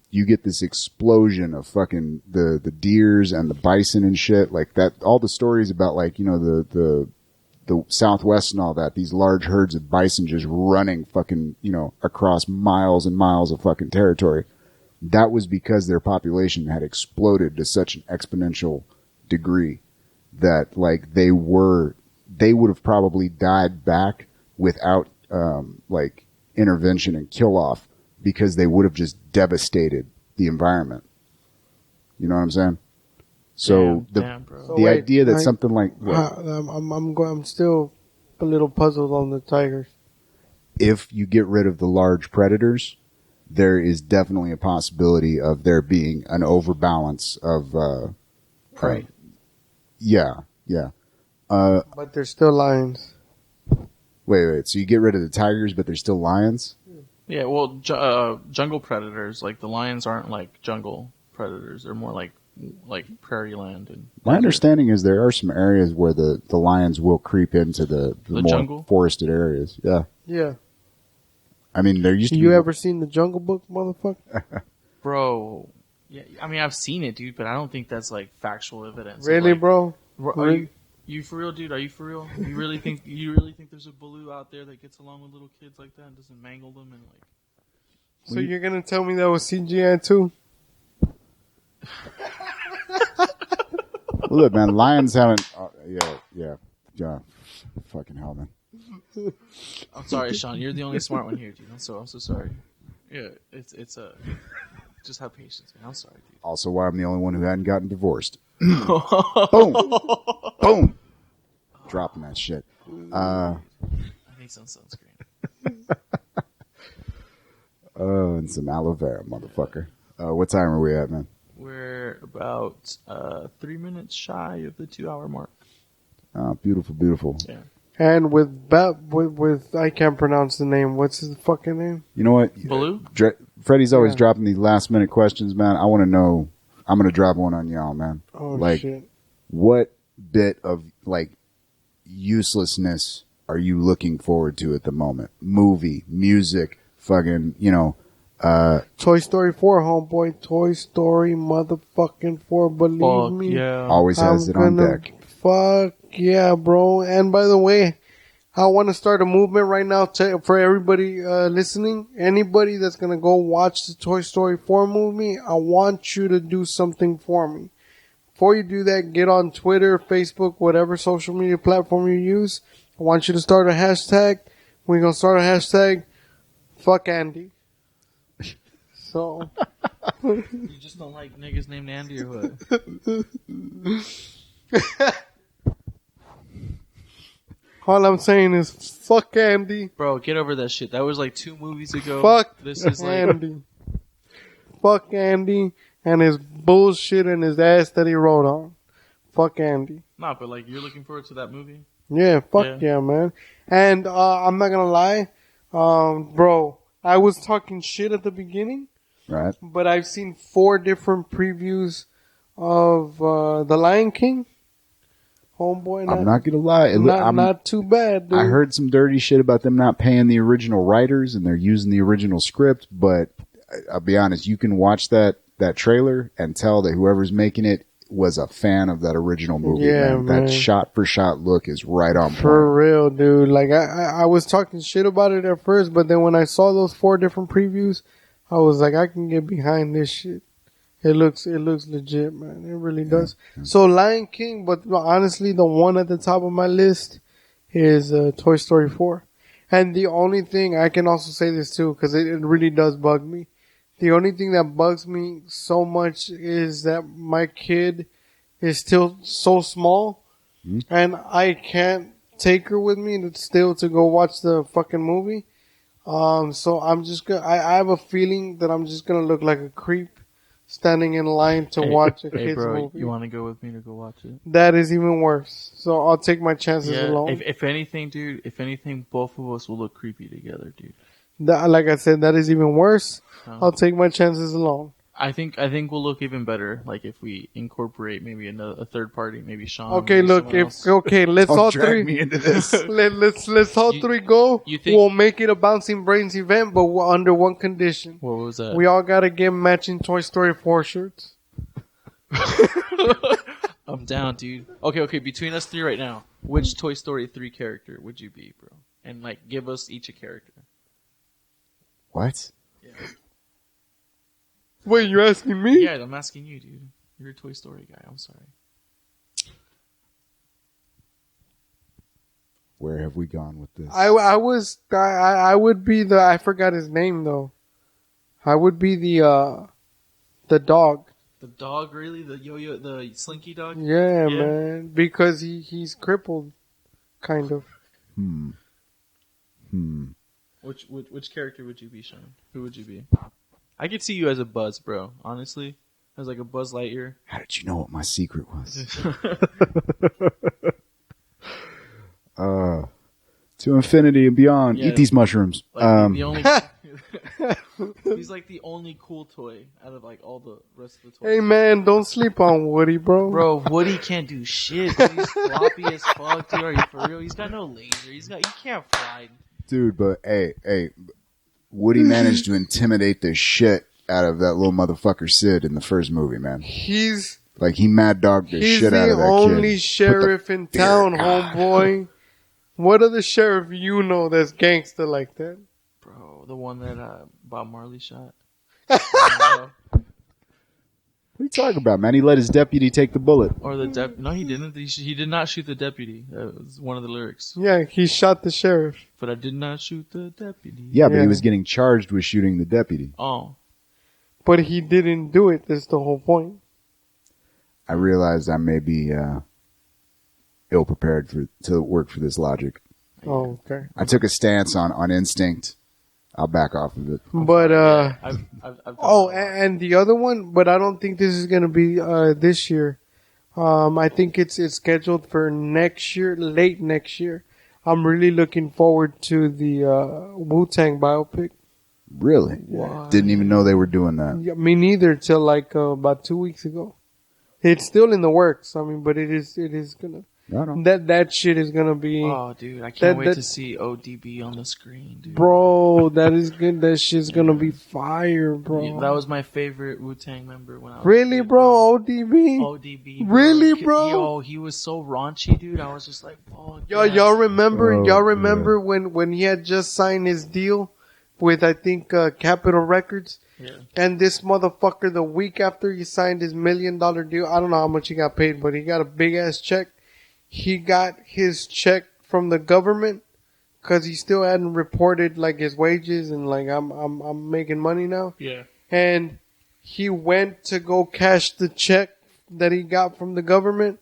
you get this explosion of fucking the deers and the bison and shit like that. All the stories about like, you know, the Southwest and all that, these large herds of bison just running fucking, you know, across miles and miles of fucking territory. That was because their population had exploded to such an exponential degree that like they would have probably died back without, like intervention and kill off because they would have just devastated the environment. You know what I'm saying? So damn, bro. So the wait, idea that something like I'm still a little puzzled on the tigers. if you get rid of the large predators, there is definitely a possibility of there being an overbalance of Prey. Yeah. But they're still lions. Wait. So you get rid of the tigers, but there's still lions? Yeah, well, jungle predators, like the lions aren't like jungle predators. They're more like prairie land and. My understanding is there are some areas where the lions will creep into the more jungle? forested areas. Yeah. Yeah. I mean, there used to be... You ever seen the Jungle Book, motherfucker? Bro, yeah, I mean I've seen it, dude, but I don't think that's like factual evidence. Really, like, bro? Are you for real, dude? Are you for real? You really think there's a Baloo out there that gets along with little kids like that and doesn't mangle them and like? So you're gonna tell me that was CGI too? Look, man, lions haven't... yeah. Fucking hell, man. I'm sorry, Sean. You're the only smart one here, dude. I'm so sorry. Yeah, it's just have patience, man. I'm sorry, dude. Also, why I'm the only one who hadn't gotten divorced. Boom, boom, dropping that shit. I need some sunscreen. And some aloe vera, motherfucker. What time are we at, man? We're about 3 minutes shy of the 2-hour mark. Beautiful, beautiful. Yeah. And with I can't pronounce the name. What's his fucking name? You know what? Baloo? Freddie's always dropping these last minute questions, man. I want to know. I'm going to drop one on y'all, man. Oh, shit. What bit of, uselessness are you looking forward to at the moment? Movie, music, fucking, Toy Story 4, homeboy. Toy Story motherfucking 4. Believe me. Yeah. always has it on deck. Fuck yeah, bro. And by the way, I want to start a movement right now for everybody listening. Anybody that's going to go watch the Toy Story 4 movie, I want you to do something for me. Before you do that, get on Twitter, Facebook, whatever social media platform you use. I want you to start a hashtag. We're going to start a hashtag, fuck Andy. So. You just don't like niggas named Andy or what? All I'm saying is, fuck Andy. Bro, get over that shit. That was like 2 movies ago. Fuck this is like Andy. Fuck Andy and his bullshit and his ass that he wrote on. Fuck Andy. Nah, but like you're looking forward to that movie? Yeah, fuck yeah, man. And I'm not gonna lie, bro, I was talking shit at the beginning, Right. but I've seen 4 different previews of The Lion King. Homeboy, I'm not going to lie. Not too bad, dude. I heard some dirty shit about them not paying the original writers and they're using the original script, but I'll be honest, you can watch that trailer and tell that whoever's making it was a fan of that original movie. Yeah, man. That shot for shot look is right on point. For real, dude. Like, I was talking shit about it at first, but then when I saw those 4 different previews, I was like, I can get behind this shit. It looks legit, man. It really does. Yeah. So Lion King, but honestly, the one at the top of my list is Toy Story 4. And the only thing, I can also say this too, because it really does bug me. The only thing that bugs me so much is that my kid is still so small, and I can't take her with me to go watch the fucking movie. So I'm just gonna, I have a feeling that I'm just gonna look like a creep standing in line to watch a kid's movie. You want to go with me to go watch it? That is even worse. So I'll take my chances alone. If anything, dude, both of us will look creepy together, dude. Like I said, that is even worse. I'll take my chances alone. I think we'll look even better, like if we incorporate maybe a third party, maybe Sean. Okay, look, let's all three. Me into this. let's all three go. We'll make it a Bouncing Brains event, but under one condition. What was that? We all gotta get matching Toy Story 4 shirts. I'm down, dude. Okay. Between us 3 right now, which Toy Story 3 character would you be, bro? And like, give us each a character. What? Yeah. Wait, you're asking me? Yeah, I'm asking you, dude. You're a Toy Story guy. I'm sorry. Where have we gone with this? I would be I forgot his name though. I would be the dog. The dog, really? The Slinky dog? Yeah, man. Because he's crippled, kind of. Which character would you be, Sean? Who would you be? I could see you as a Buzz, bro. Honestly, as like a Buzz Lightyear. How did you know what my secret was? To infinity and beyond. Yeah. Eat these mushrooms. Like, the He's like the only cool toy out of like all the rest of the toys. Hey man, don't sleep on Woody, bro. Bro, Woody can't do shit. Dude. He's floppy as fuck, dude. Are you for real? He's got no laser. He can't fly. Dude, but hey, Woody managed to intimidate the shit out of that little motherfucker Sid in the first movie, man. He's Like, he mad dogged the shit out of that kid. He's the only sheriff in town, homeboy. What other sheriff you know that's gangster like that? Bro, the one that Bob Marley shot. What are you talking about, man? He let his deputy take the bullet. Or the no, he didn't. He did not shoot the deputy. That was one of the lyrics. Yeah, he shot the sheriff. But I did not shoot the deputy. Yeah, but he was getting charged with shooting the deputy. Oh. But he didn't do it. That's the whole point. I realized I may be ill prepared to work for this logic. Oh, okay. I took a stance on instinct. I'll back off of it. But I've and the other one, but I don't think this is gonna be this year. I think it's scheduled for next year, late next year. I'm really looking forward to the Wu-Tang biopic. Really? Wow. Didn't even know they were doing that. Yeah, me neither till like about 2 weeks ago. It's still in the works. I mean, but it is gonna. Right on. That shit is gonna be. Oh, dude, I can't wait to see ODB on the screen, dude. Bro, that is good. That shit's gonna be fire, bro. Yeah, that was my favorite Wu-Tang member when I was Really, a kid, bro? ODB? ODB. Really, bro? Yo, he was so raunchy, dude. I was just like, oh, Yo, y'all remember? Oh, y'all remember when he had just signed his deal with I think Capitol Records? Yeah. And this motherfucker, the week after he signed his $1 million deal, I don't know how much he got paid, but he got a big ass check. He got his check from the government because he still hadn't reported like his wages and like I'm making money now. Yeah. And he went to go cash the check that he got from the government,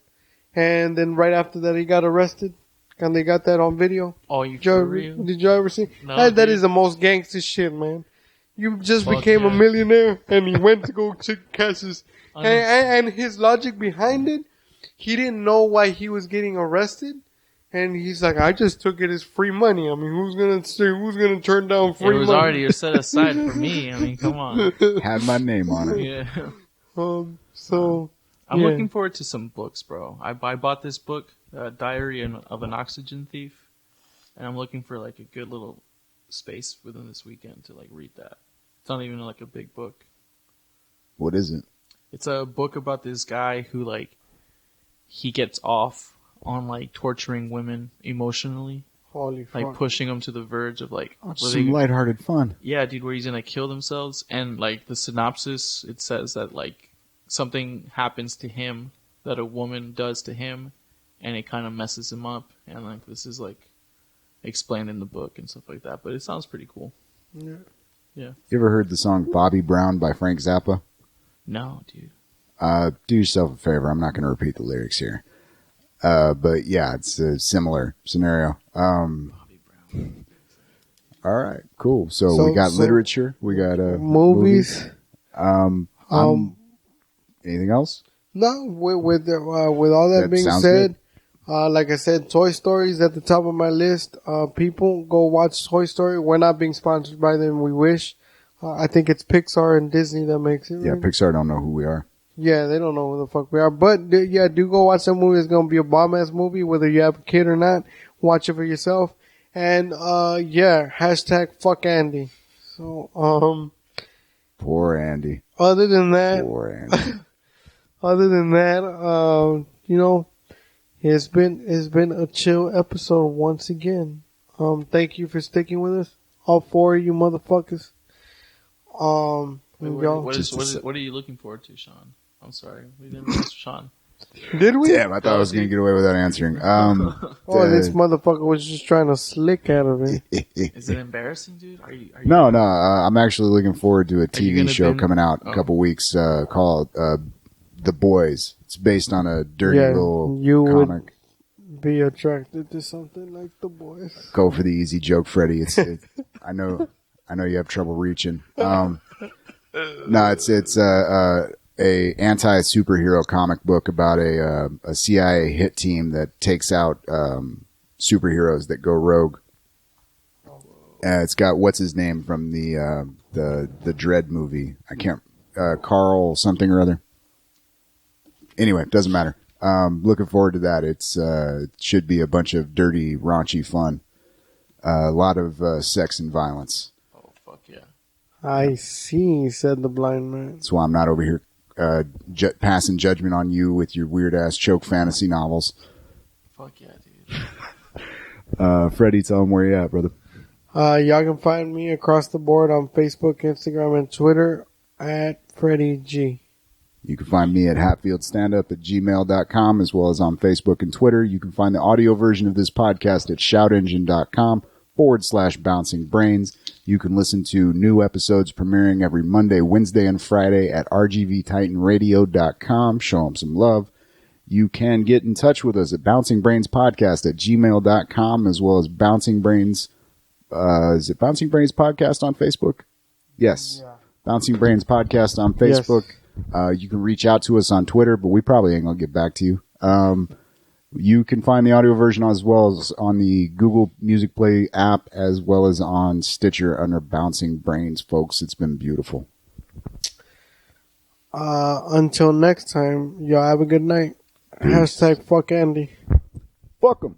and then right after that he got arrested. And they got that on video. Oh, you for real? Did you ever see? No, that dude. is the most gangster shit, man. You just Fuck became a yeah. millionaire, and he went to go cash his. And his logic behind it, he didn't know why he was getting arrested, and he's like, "I just took it as free money. I mean, who's gonna turn down free money?" It was already set aside for me. I mean, come on. Had my name on it. Yeah. So I'm yeah. looking forward to some books, bro. I bought this book, Diary of an Oxygen Thief, and I'm looking for like a good little space within this weekend to like read that. It's not even like a big book. What is it? It's a book about this guy who like he gets off on like torturing women emotionally, Holy fuck. like pushing them to the verge of like where Some lighthearted fun. yeah, dude, where he's gonna kill themselves. And like the synopsis, it says that like something happens to him that a woman does to him, and it kind of messes him up. And like this is like explained in the book and stuff like that. But it sounds pretty cool. Yeah. Yeah. You ever heard the song Bobby Brown by Frank Zappa? No, dude. Do yourself a favor. I'm not going to repeat the lyrics here. But yeah, it's a similar scenario. Bobby Brown. All right, cool. So we got literature. We got movies. Anything else? No, with all that being sounds said, like I said, Toy Story is at the top of my list. People go watch Toy Story. We're not being sponsored by them. We wish. I think it's Pixar and Disney that makes it. Yeah, Right? Pixar don't know who we are. Yeah, they don't know who the fuck we are. But yeah, do go watch that movie. It's gonna be a bomb ass movie, whether you have a kid or not. Watch it for yourself. And yeah, hashtag fuck Andy. So Poor Andy. other than that, Poor Andy. you know, it's been a chill episode once again. Thank you for sticking with us, all four of you motherfuckers. Wait, y'all, what are you looking forward to, Sean? I'm sorry, we didn't ask Sean. did we? Damn, I thought I was going to get away without answering. This motherfucker was just trying to slick out of it. Is it embarrassing, dude? Are you No, I'm actually looking forward to a you TV gonna show bin- coming out in a couple weeks called The Boys. It's based on a dirty little you comic. would be attracted to something like The Boys. Go for the easy joke, Freddy. It's I know you have trouble reaching. No, it's a anti-superhero comic book about a CIA hit team that takes out superheroes that go rogue. It's got what's his name from the the Dread movie. I can't, Carl something or other. Anyway, doesn't matter. Looking forward to that. It should be a bunch of dirty, raunchy fun. A lot of sex and violence. Oh, fuck yeah. I see, said the blind man. That's why I'm not over here passing judgment on you with your weird-ass choke fantasy novels. Fuck yeah, dude. Freddy, tell them where you at, brother. Y'all can find me across the board on Facebook, Instagram, and Twitter at Freddy G. You can find me at hatfieldstandup@gmail.com as well as on Facebook and Twitter. You can find the audio version of this podcast at shoutengine.com/bouncing brains. You can listen to new episodes premiering every Monday, Wednesday, and Friday at rgvtitanradio.com. Show them some love. You can get in touch with us at bouncingbrainspodcast@gmail.com as well as Bouncing Brains. Is it Bouncing Brains Podcast on Facebook? Yes. Yeah. Bouncing Brains Podcast on Facebook. Yes. You can reach out to us on Twitter, but we probably ain't going to get back to you. You can find the audio version as well as on the Google Music Play app as well as on Stitcher under Bouncing Brains, folks. It's been beautiful. Until next time, y'all have a good night. Peace. # fuck Andy. Fuck him.